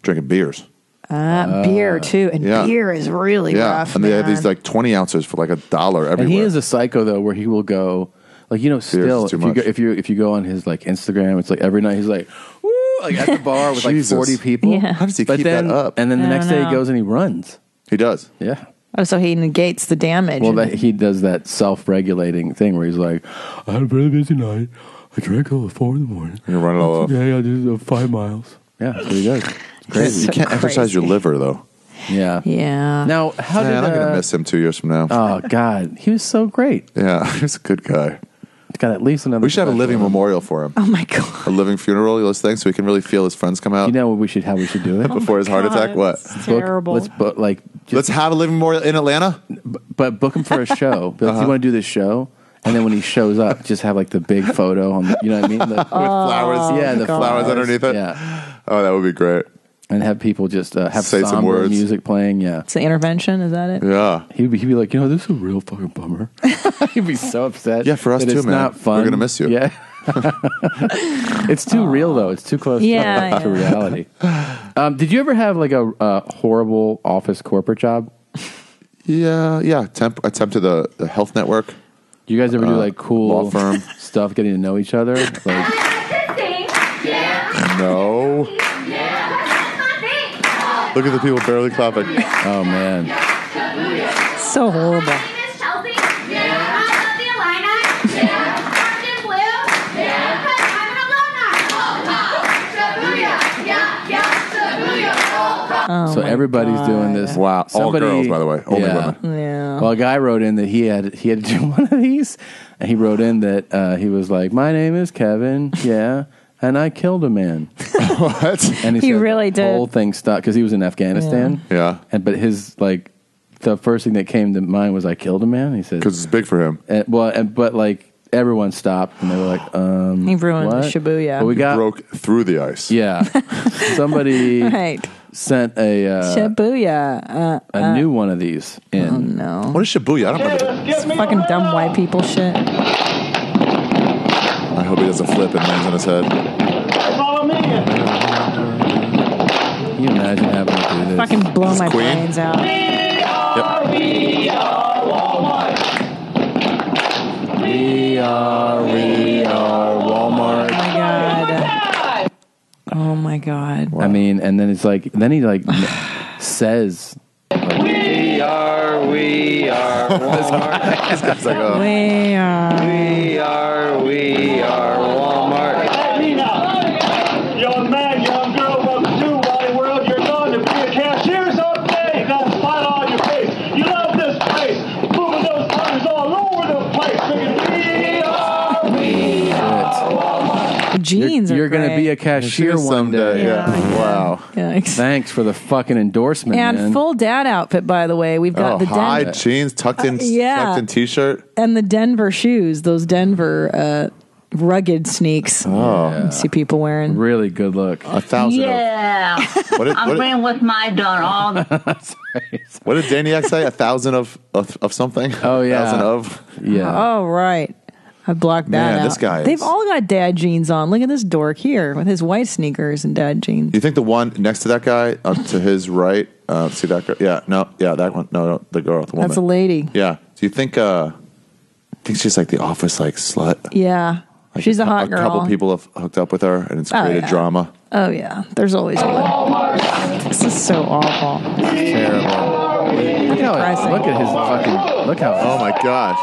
drinking beers. Beer too, and beer is really rough. And they have these like 20 ounces for like $1 everywhere. And he is a psycho though, where he will go like still if you go on his like Instagram, it's like every night he's like, woo, like at the bar with like 40 people. Yeah. How does he keep that up? And then the next day he goes and he runs. He does. Yeah. Oh, so he negates the damage. Well, he does that self-regulating thing where he's like, I had a really busy night. I drank till 4 in the morning. You're running all up. Yeah, I did 5 miles. Yeah, that's what he does. It's crazy. You can't exercise your liver, though. Yeah. Yeah. Now, I'm going to miss him 2 years from now. Oh, God. He was so great. Yeah, he was a good guy. He's got at least another. We should have a living memorial for him. Oh, my God. A living funeral, those things, so he can really feel his friends come out. You know how we should do it? Before his heart attack? What? Terrible. Let's have a living memorial in Atlanta? But book him for a show. Be like, you want to do this show? And then when he shows up, just have like the big photo on you know what I mean? With flowers. Yeah, the flowers underneath it. Yeah. Oh, that would be great. And have people just have say some words. Music playing. Yeah. It's the intervention. Is that it? Yeah. He'd be like, this is a real fucking bummer. He'd be so upset. Yeah, for us too, man. It's not fun. We're gonna miss you. Yeah. It's too real though. It's too close to reality. Did you ever have like a horrible office corporate job? Yeah. Attempted the health network. Do you guys ever do like cool law firm stuff, getting to know each other? Like, no. Look at the people barely clapping. Oh, man. So horrible. Oh So everybody's doing this. Wow. All girls, by the way. Only women. Yeah. Well, a guy wrote in that he had to do one of these, and he wrote in that he was like, "My name is Kevin, yeah, and I killed a man." What? And He said really the did. whole thing stopped because he was in Afghanistan. Yeah. And but his like the first thing that came to mind was, "I killed a man." He said Because it's big for him. but like everyone stopped and they were like, He ruined what? the Shibuya. But we got broke through the ice. Yeah. Somebody Right. sent a Shibuya. a new one of these in. Oh, no. What is Shibuya? I don't remember that. It's fucking dumb white people shit. I hope he doesn't flip and lands on his head. Can you imagine having to do this? Fucking blow my Queen? brains out. We are Walmart. Oh my god. I mean, and then it's like, then he like says, We are Walmart. This guy's like, oh. We are Walmart. Young man, young girl, welcome to Wally World. You're going to be a cashier someday. You got a smile on your face. You love this place. Moving those cars all over the place. Singing, we are Walmart. The jeans You're are going to great. be a cashier one day. Yeah. Wow. Yikes. Thanks for the fucking endorsement, And man. full dad outfit, by the way. We've got the high Denver jeans, tucked in t-shirt. and the Denver shoes. Those Denver rugged sneaks. Oh. You see people wearing. Really good look. 1,000 Yeah. I'm playing with my daughter all the What did Daniac say? 1,000 of something? Oh, yeah. 1,000 of? Yeah. Oh, right. I blocked that Man, out. this guy They've is- all got dad jeans on. Look at this dork here with his white sneakers and dad jeans. You think the one next to that guy, to his right, see that girl? Yeah, no, yeah, that one. No, the girl, the woman. That's a lady. Yeah. Do you think she's like the office, like, slut? Yeah. Like She's a hot girl. A couple people have hooked up with her, and it's Oh, created yeah. drama. Oh, yeah. There's always one. This is so awful. Terrible. Look at his fucking. Look how. Oh my gosh.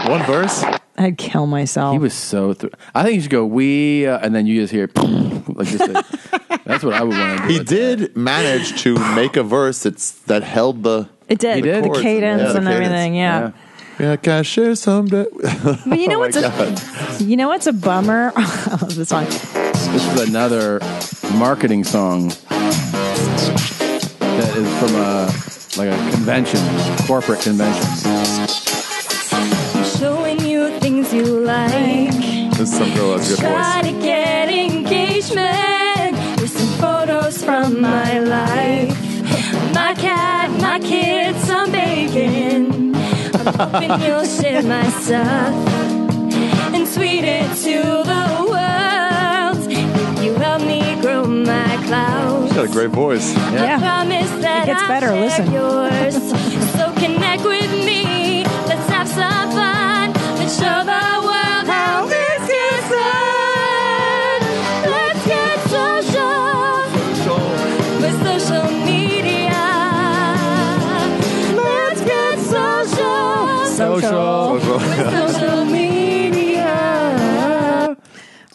One verse. I'd kill myself. He was so. I think you should go and then you just hear like just. That's what I would want to do. He did manage to make a verse that held the. It did. the The chords cadence the and cadence. everything. Yeah. Yeah, can I share someday? But you know what's you know what's a bummer? I love this song. This is another marketing song that is from a convention, corporate convention. Showing you things you like. This is some girl that's a good Try voice. to get engagement with some photos from my life. My cat, my kids, some bacon. I'm hoping you'll share my stuff and tweet it to the world. You help me grow my clouds. She's got a great voice. I promise that It gets better, I'll listen. share yours. So connect with me. Let's have some fun. Let's show the world how this gets done. Let's get social with social media. Let's get social. With social media.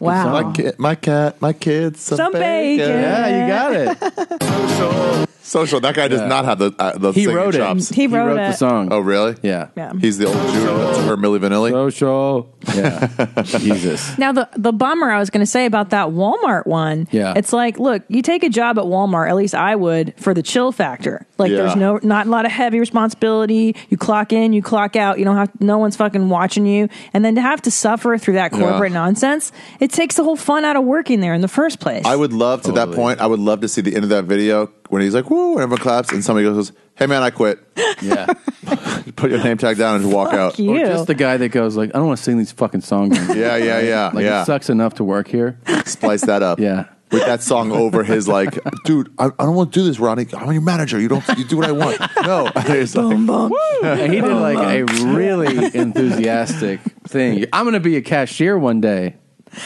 Wow. My cat, my kids, some bacon. Yeah, you got it. Social. That guy does not have the He singing wrote it. chops. He wrote the it. song. Oh, really? Yeah. Yeah. He's the old Jude or Milli Vanilli. Social. Yeah. Jesus. Now the bummer I was going to say about that Walmart one. Yeah. It's like, look, you take a job at Walmart. At least I would for the chill factor. Like, Yeah. there's not a lot of heavy responsibility. You clock in, you clock out. You don't have no one's fucking watching you. And then to have to suffer through that corporate nonsense, it takes the whole fun out of working there in the first place. I would love to that point. I would love to see the end of that video when he's like, "Woo!" and everyone claps, and somebody goes, "Hey man, I quit." Yeah. Put your name tag down and walk out. you. Or just the guy that goes like, I don't want to sing these fucking songs anymore. Yeah. Like it sucks enough to work here. Splice that up. Yeah. With that song over his like, dude, I don't want to do this, Ronnie. I'm your manager. You do what I want. No. It's like, And he did like a really enthusiastic thing. I'm going to be a cashier one day.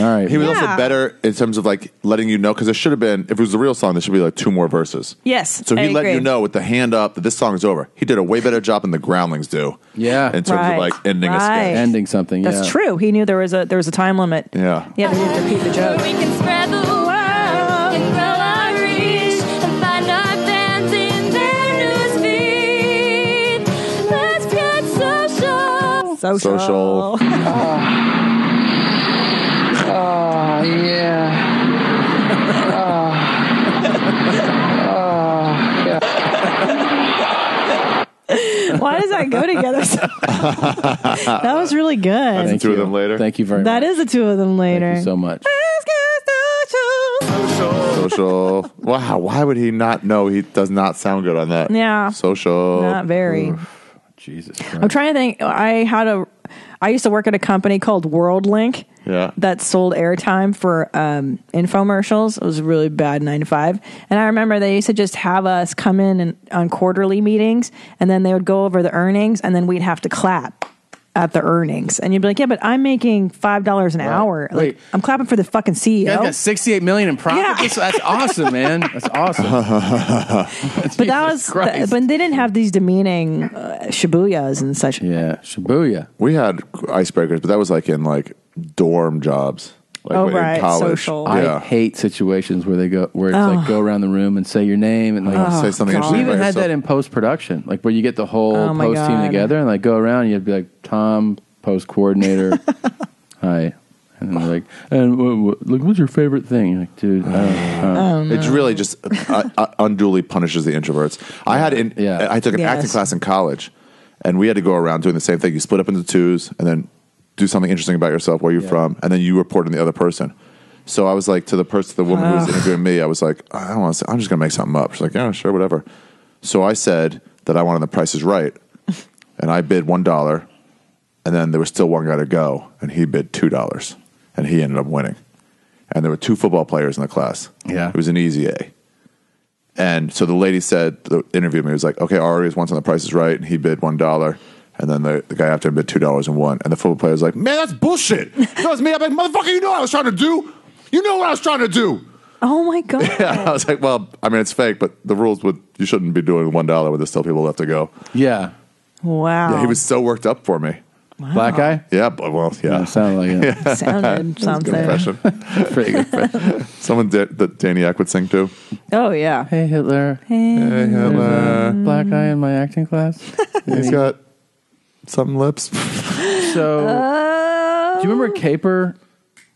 All right. He was also better in terms of like letting you know, because there should have been, if it was a real song, there should be like 2 more verses. Yes. So he I let agree. you know with the hand up that this song is over. He did a way better job than the Groundlings do. Yeah. In terms of like ending a sketch. Ending something. That's true. He knew there was a time limit. Yeah. Yeah, they didn't repeat the joke. We can spread the word and grow our reach and find our fans in their newsfeed. Let's get social. Social. Oh, yeah. Why does that go together? That was really good. That's the 2 of them later. Thank you very much. That is the 2 of them later. Thank you so much. Social. Wow. Why would he not know? He does not sound good on that. Yeah. Social. Not very. Oof. Jesus Christ. I'm trying to think. I used to work at a company called WorldLink. Yeah. That sold airtime for infomercials. It was a really bad 9 to 5. And I remember they used to just have us come in and, on quarterly meetings, and then they would go over the earnings, and then we'd have to clap at the earnings. And you'd be like, yeah, but I'm making $5 an hour. Like, Wait. I'm clapping for the fucking CEO. You guys got $68 million in profit. That's awesome, man. That's awesome. But that was, but they didn't have these demeaning Shibuyas and such. Yeah, Shibuya. We had icebreakers, but that was like in like dorm jobs. Like in college. Social. I hate situations where it's like go around the room and say your name and like say something interesting. We even about had yourself. that in post production, like where you get the whole my post team God. together and like go around and you'd be like Tom, post coordinator, hi, and then they're like, and like what's your favorite thing? You're like, dude, I don't know. It really just unduly punishes the introverts. I took an acting class in college, and we had to go around doing the same thing. You split up into 2s, and then do something interesting about yourself, where you're from, and then you report on the other person. So I was like, to the woman who was interviewing me, I was like, I don't want to say, I'm just going to make something up. She's like, yeah, sure, whatever. So I said that I wanted The Price is Right, and I bid $1, and then there was still one guy to go, and he bid $2, and he ended up winning. And there were 2 football players in the class. Yeah. It was an easy A. And so the lady said, the interviewed me, was like, okay, Ari is once on The Price is Right, and he bid $1. And then the guy after him bid $2 and won. And the football player was like, man, that's bullshit. That was me. I'm like, motherfucker, you know what I was trying to do? You know what I was trying to do. Oh, my God. Yeah, I was like, well, I mean, it's fake, but the rules you shouldn't be doing $1 when there's still people left to go. Yeah. Wow. Yeah, he was so worked up for me. Wow. Black guy? Yeah, but well, yeah. It sounded like it. Yeah. Sounded something. Good impression. Pretty good impression. Someone that Daniac would sing to. Oh, yeah. Hey, Hitler. Hey, Hitler. Black guy in my acting class. He's got some lips. So, do you remember Caper,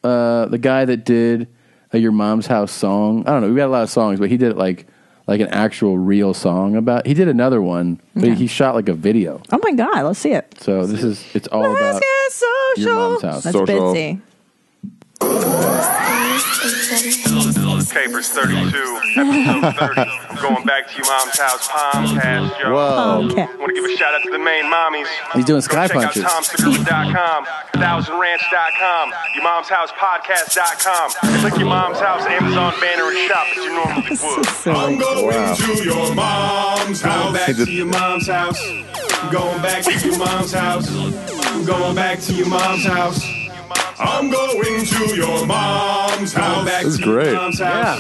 the guy that did Your Mom's House song? I don't know. We got a lot of songs, but he did it like an actual real song about. He did another one, but he shot like a video. Oh my God, let's see it. So it's all about Your Mom's House. That's Bitsy. Capers 32, episode 30. I'm going back to your mom's house, Palmcast, yo. Whoa. Okay. Want to give a shout out to the main mommies. He's doing sky Go punches. check out TomSegura.com, 1000ranch.com, yourmomshousepodcast.com. Click your mom's house Amazon banner and shop as you normally would. I'm going to your mom's house. Going back to your mom's house. Going back to your mom's house. Going back to your mom's house. I'm going to your mom's house. This is great. Yeah.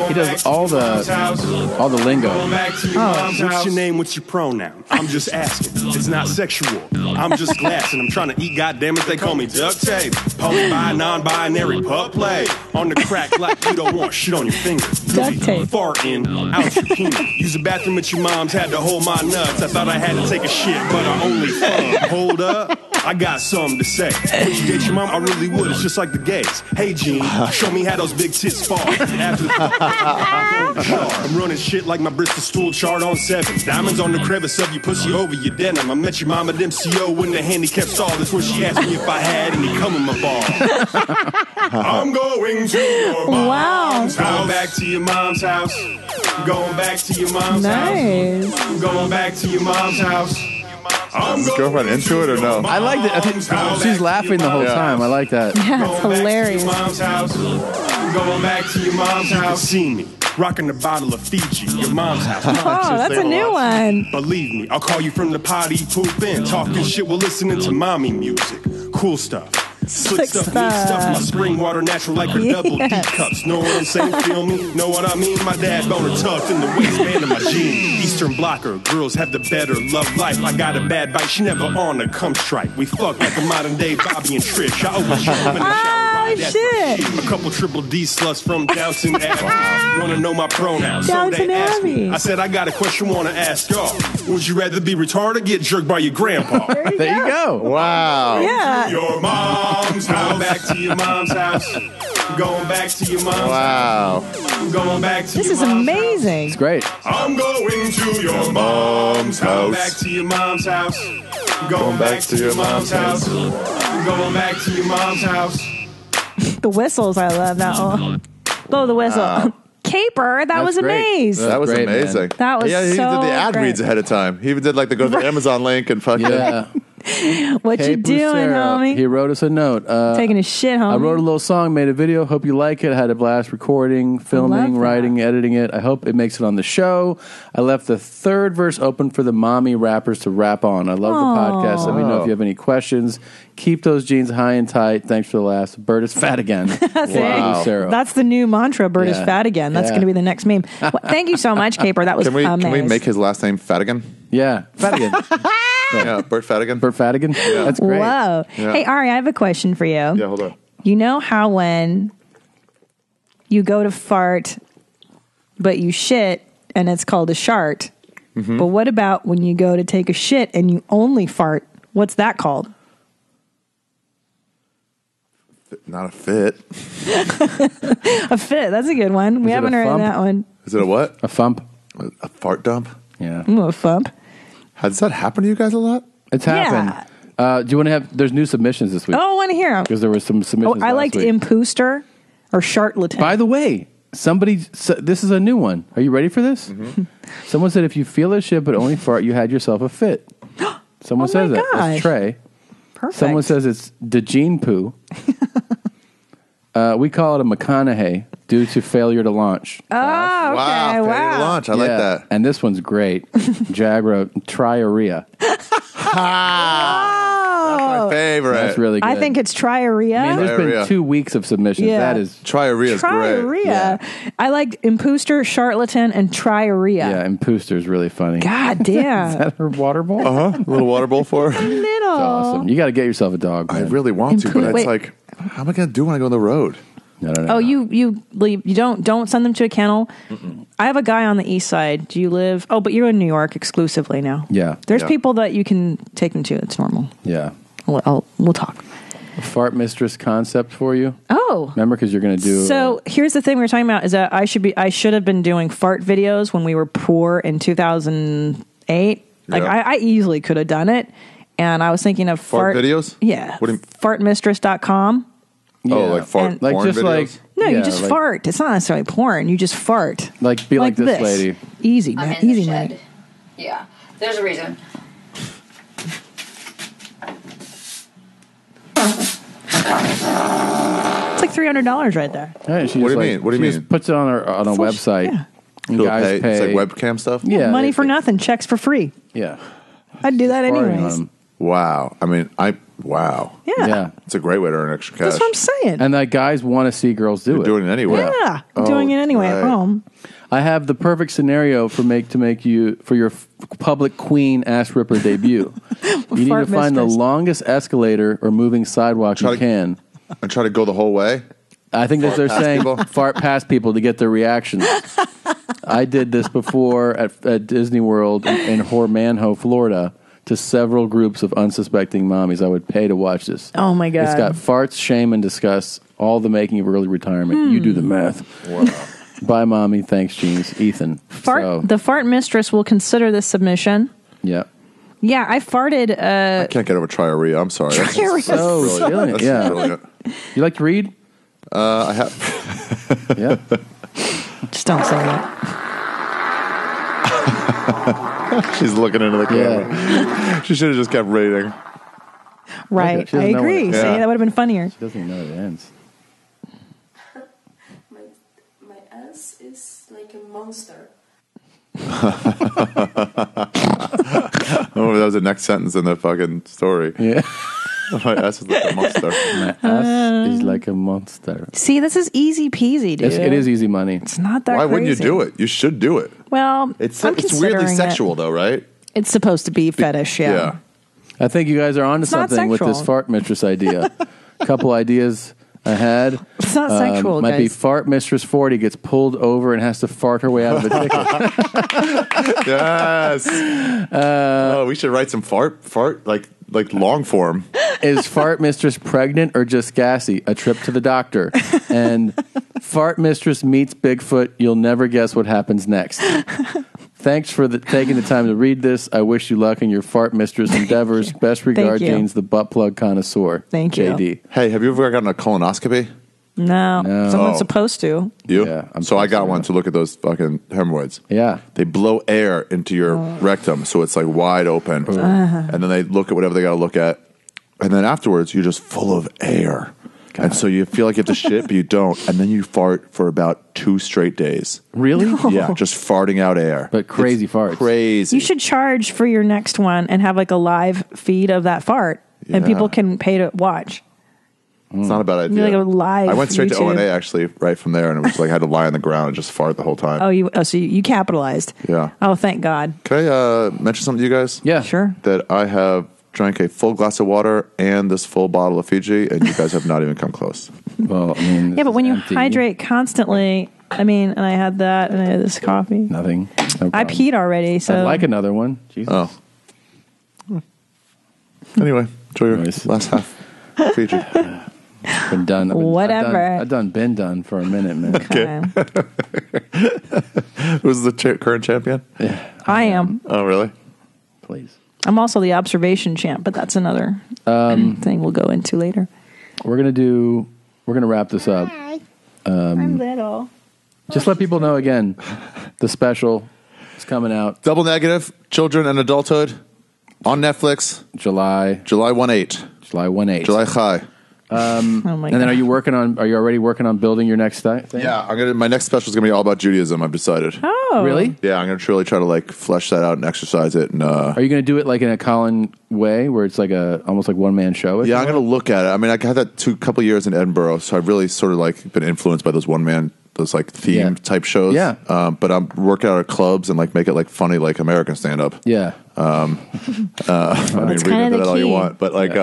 He does all the lingo. What's your name? What's your pronoun? I'm just asking. It's not sexual. I'm just glass and I'm trying to eat. Goddammit, they call me duct tape. Poly-bi, non-binary pup play. On the crack like you don't want shit on your finger. Duct tape. Farting out your penis. Use the bathroom at your mom's. Had to hold my nuts. I thought I had to take a shit, but I only fun. Hold up. I got something to say. Would you date your mom? I really would. It's just like the gays. Hey, Gene, show me how those big tits fall. After I'm running shit like my Bristol stool chart on 7. Diamonds on the crevice of your pussy over your denim. I met your mom at MCO when the handicap stall. That's where she asked me if I had any cum in my ball. I'm going to your mom's house. Going back to your mom's house. Going back to your mom's house. Going back to your mom's house. Is his girlfriend into it or no? I like it. I think she's laughing the whole time. I like that. Yeah, it's hilarious. Going back to your mom's house. See me rocking a bottle of Fiji. Your mom's house. Oh, that's a new one. Believe me, I'll call you from the potty pooping, talking shit while listening to mommy music. Cool stuff. Slick stuff, neat stuff, my spring water natural like her double D cups. Know what I'm saying? Feel me? Know what I mean? My dad boner tucked in the waistband of my jeans. Eastern blocker, girls have the better love life. I got a bad bite, she never on a cum strike. We fuck like a modern day Bobby and Trish. I always show up in the shower. Shit. A couple triple D sluts from Downton Abbey. Wanna know my pronouns? So Downton they asked me. Abbey. I said I got a question wanna ask y'all. Would you rather be retarded or get jerked by your grandpa? There you go. Wow. Yeah. Your mom's house. Going back to your mom's house. Going back to your mom's house. Wow. Going back to This your is mom's amazing. It's great. I'm going to your mom's house. Going back to your mom's house. Going back to your mom's house. Going back to your mom's house. The whistles, I love that one. Blow the whistle. Caper, that was great. amazing. That was great, amazing. man. That was he did so the ad great. reads ahead of time. He even did like the go to the Amazon link and fucking. Yeah. What you Hey, doing, Lucero, homie? He wrote us a note. Taking a shit, homie. I wrote a little song, made a video. Hope you like it. I had a blast recording, filming, writing, editing it. I hope it makes it on the show. I left the third verse open for the mommy rappers to rap on. I love the podcast. Let me know if you have any questions. Keep those jeans high and tight. Thanks for the laughs. Bird is fat again. Wow. Lucero. That's the new mantra. Bird is Yeah. fat again. That's Yeah. going to be the next meme. Well, thank you so much, Caper. That was amazing. Can we make his last name Fadigan? Yeah, Fadigan. Yeah, Bert Fadigan. Bert Fadigan. Yeah. That's great. Whoa. Yeah. Hey, Ari, I have a question for you. Yeah, hold on. You know how when you go to fart, but you shit, and it's called a shart? Mm-hmm. But what about when you go to take a shit and you only fart? What's that called? Not a fit. A fit. That's a good one. We Is it haven't a heard thump? that one. Is it a what? A thump. A fart dump? Yeah. Ooh, a thump. Has that happened to you guys a lot? It's happened. Do you want to have? There's new submissions this week. Oh, I want to hear them. Because there was some Oh, submissions. I last liked week. impooster or charlatan. By the way, this is a new one. Are you ready for this? Mm-hmm. Someone said if you feel a shit but only fart, you had yourself a fit. Someone Oh says my that. gosh. It's Trey. Perfect. Someone says it's the gene poo. We call it a McConaughey due to failure to launch. Oh, okay. Wow, failure to launch. I like that. And this one's great. Jag wrote triarrhea. That's my favorite. That's really good. I think it's triarrhea. I mean, there's been 2 weeks of submissions. Yeah. That is triarrhea. Triarrhea. I like impooster, charlatan, and triarrhea. Yeah, and Pooster's really funny. God damn. Is that her water bowl? A little water bowl for her. Little. It's awesome. You got to get yourself a dog. I man. really want to, but it's Wait. like, how am I going to do when I go on the road? No. Oh, you don't send them to a kennel. I have a guy on the east side. Do you live? Oh, but you're in New York exclusively now. Yeah. There's Yeah. people that you can take them to. It's normal. Yeah. We'll talk. A fart mistress concept for you. Oh. Remember, because you're going to do. So here's the thing we were talking about is that I should have been doing fart videos when we were poor in 2008. Like Yeah. I easily could have done it. And I was thinking of Fart videos? Yeah. What do you- Fartmistress.com. Yeah. Oh, like fart And- like porn just videos? like No, you yeah, just like- fart. It's not necessarily porn. You just fart. Like be like this lady. Easy, I'm man. in the Easy, shed. man. Yeah, there's a reason. It's like $300 right there. Yeah, she What just, do you mean? What do you she mean? just puts it on a website. yeah. And People guys pay. It's like webcam stuff? Yeah, Money they- for nothing. Checks for free. Yeah. I'd do that Farting on anyways. them. Wow. I mean, wow. Yeah. Yeah. It's a great way to earn extra cash. That's what I'm saying. And that guys want to see girls do You're it. doing it anyway. Yeah. Oh, Doing it anyway at right. home. I have the perfect scenario for your public queen ass ripper debut. You need to Fart find the mistress. longest escalator or moving sidewalk Try you to- can. And try to go the whole way? I think that Fart they're past saying people? fart past people to get their reaction. I did this before at Disney World in Hormanho, Florida, to several groups of unsuspecting mommies. I would pay to watch this. Oh my God. It's got farts, shame, and disgust, all the making of early retirement. You do the math. Wow. Bye, mommy. Thanks, Jeans. Ethan. The fart mistress will consider this submission. Yeah. Yeah, I farted. I can't get over triarrhea. I'm sorry. That's Triarrhea So brilliant. brilliant. That's Yeah. brilliant. You like to read? I have. Yeah. Just don't say that. She's looking into the camera. She should have just kept reading. Right. She I doesn't know agree. what See, Yeah. that would have been funnier. She doesn't even know it ends. My ass is like a monster. Oh, that was the next sentence in the fucking story. Yeah. My ass is like a monster. My ass is like a monster. See, this is easy peasy, dude. It is easy money. It's not that Why crazy. wouldn't you do it? You should do it. Well, It's I'm weirdly considering sexual, it. though, right? It's supposed to be fetish, yeah. I think you guys are onto It's not something with this sexual. fart mistress idea. A couple ideas I had. It's not sexual, Might be guys. fart mistress 40 gets pulled over and has to fart her way out of a ticket. Yes. We should write some fart like long form. Is fart mistress pregnant or just gassy? A trip to the doctor. And fart mistress meets Bigfoot. You'll never guess what happens next. Thanks for taking the time to read this. I wish you luck in your fart mistress endeavors. Best regards, you. James, the butt plug connoisseur. Thank you. JD. Hey, have you ever gotten a colonoscopy? No. Someone's Oh. supposed to. You? Yeah, so I got one to look at those fucking hemorrhoids. Yeah. They blow air into your rectum, so it's like wide open. And then they look at whatever they got to look at. And then afterwards, you're just full of air. And so you feel like you have to shit, but you don't. And then you fart for about 2 straight days. Really? Yeah, just farting out air. But crazy farts. Crazy. You should charge for your next one and have like a live feed of that fart, and Yeah. people can pay to watch. It's not a bad idea. Like a live I went straight to YouTube. O&A actually right from there, and it was like I had to lie on the ground and just fart the whole time. So you capitalized. Yeah. Oh, thank God. Can I mention something to you guys? Yeah. Sure. That I have drank a full glass of water and this full bottle of Fiji, and you guys have not even come close. Well, I mean, Yeah, but when you hydrate constantly, and I had that and I had this coffee. Nothing. No I problem. peed already, so. I'd like another one. Jesus. Oh. Anyway, enjoy your last half. Fiji. Been done. Whatever. I've been done for a minute, man. Okay. Who's the current champion? I am. Oh, really? Please. I'm also the observation champ, but that's another thing we'll go into later. We're gonna wrap this up. I'm little. Just let people know again, the special is coming out. Double Negative, Children and Adulthood on Netflix. July 1/8. July 1/8. July Chai. Oh my and then God. are you already working on building your next thing? Yeah, my next special is gonna be all about Judaism. I've decided. Oh, really? Yeah, I'm gonna truly try to like flesh that out and exercise it. And Are you gonna do it like in a Colin way, where it's like almost like one man show? yeah, I'm gonna look at it. I mean, I had that couple years in Edinburgh, so I've really sort of like been influenced by those like theme type shows. Yeah. But I'm working out at clubs and like make it like funny like American stand up. Yeah. I mean, read kinda into the that all you key. want, but like,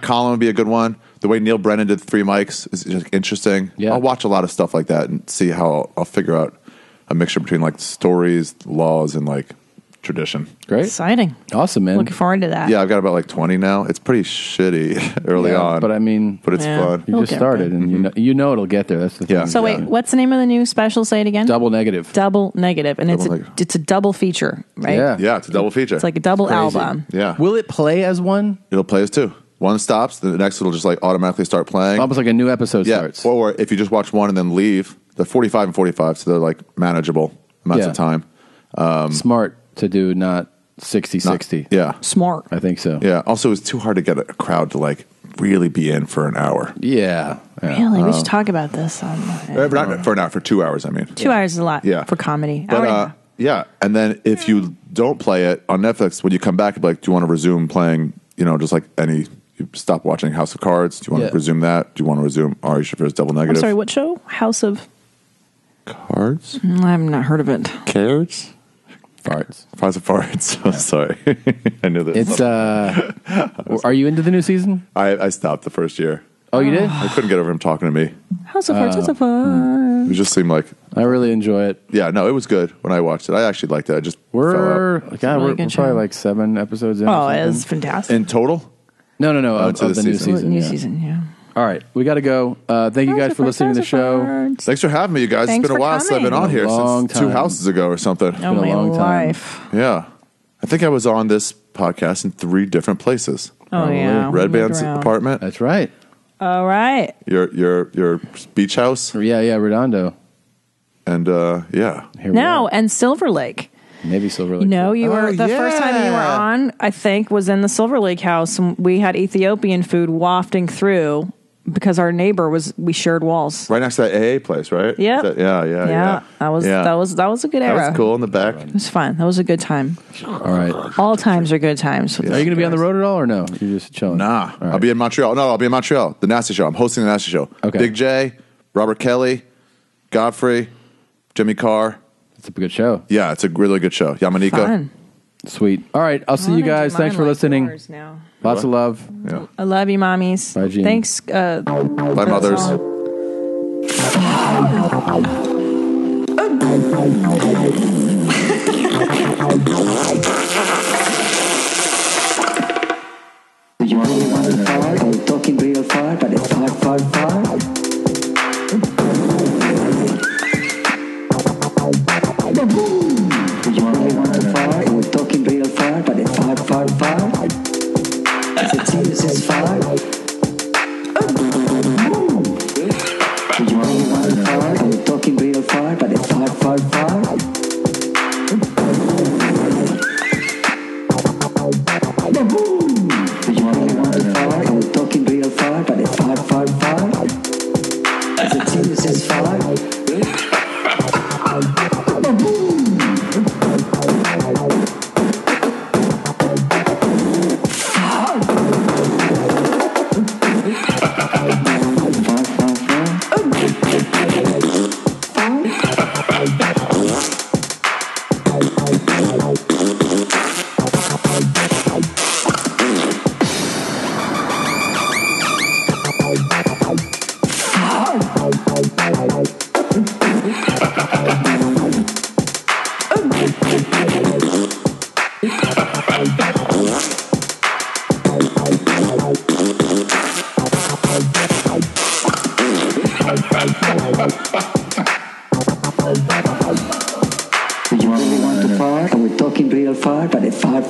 Colin would be a good one. The way Neil Brennan did 3 mics is just interesting. Yeah. I'll watch a lot of stuff like that and see how I'll figure out a mixture between like stories, laws, and like tradition. Great. Exciting. Awesome, man. Looking forward to that. Yeah, I've got about like 20 now. It's pretty shitty early Yeah, on, but I mean, but it's fun. You just started, and you know it'll get there. That's the thing. Yeah. So wait, what's the name of the new special? Say it again. Double Negative. Double Negative, and Double Negative. it's a double feature, right? Yeah, it's a double feature. It's like a double Crazy. album. Yeah. Will it play as one? It'll play as 2. One stops, the next it'll just like automatically start playing. Almost like a new episode Yeah. starts. Or if you just watch one and then leave, they're 45 and 45, so they're like manageable amounts Yeah. of time. Smart to do, not 60-60. Yeah. Smart. I think so. Yeah. Also, it's too hard to get a crowd to like really be in for an hour. Yeah. Really, we should talk about this. But not for an hour, for 2 hours, I mean. 2 hours is a lot. Yeah. For comedy. But yeah, and then if you don't play it on Netflix, when you come back, you'll be like, do you want to resume playing, just like you stop watching House of Cards? Do you want to resume that? Do you want to resume Ari Shaffir's Double Negative? I'm sorry, what show? House of Cards? I've not heard of it. Cards? Farts. House of Farts. Oh, sorry. I knew this. It's are you into the new season? I stopped the first year. Oh, you did? I couldn't get over him talking to me. House of Cards. House of Cards. It just seemed like I really enjoy it. Yeah, no, it was good when I watched it. I actually liked it. I just We're fell out. we're probably like 7 episodes in. Oh, or it something. is fantastic. In total? No. Of to the the new season. season. New yeah. season, yeah. All right, we got to go. Thank you guys for listening to the show. Thanks for having me, you guys. Thanks It's been a for while since I've been coming. on here, Long since 2 time. houses ago or something. Oh, been a my long time. life. Yeah. I think I was on this podcast in 3 different places. Oh, yeah. Red We moved Band's around. apartment, That's right. All right. your beach house, Yeah, Redondo. and yeah. Here we No, are. and Silver Lake. Maybe Silver Lake. You know, you were Oh, the first time you were yeah. on, I think, was in the Silver Lake house. And we had Ethiopian food wafting through, because our neighbor we shared walls. Right next to that AA place, right? Yep. Yeah. That was a good era. That was cool in the back. It was fun. That was a good time. All right. All times are good times. Are you going to be on the road at all or no? You're just chilling? Nah. I'll be in Montreal. No, I'll be in Montreal. The Nasty Show. I'm hosting the Nasty Show. Okay. Big J, Robert Kelly, Godfrey, Jimmy Carr. It's a good show. Yeah, it's a really good show. Yamanika. Fun. Sweet. All right. I'll see you guys. Thanks for listening. Lots of love. Yeah. I love you, mommies. Bye, Gene. Thanks. Bye, mothers. You really want to fart? Are we talking real fart? But it's fart. You really want to fart? Are we talking real fart? But it's fart. Is it serious as fart? You really want to fart? Are we talking real fart? But it's fart. You really want to fart? Are we talking real fart? But it's fart. Is it serious as fart? You really want to fart? Are we talking real fart? But it's fart.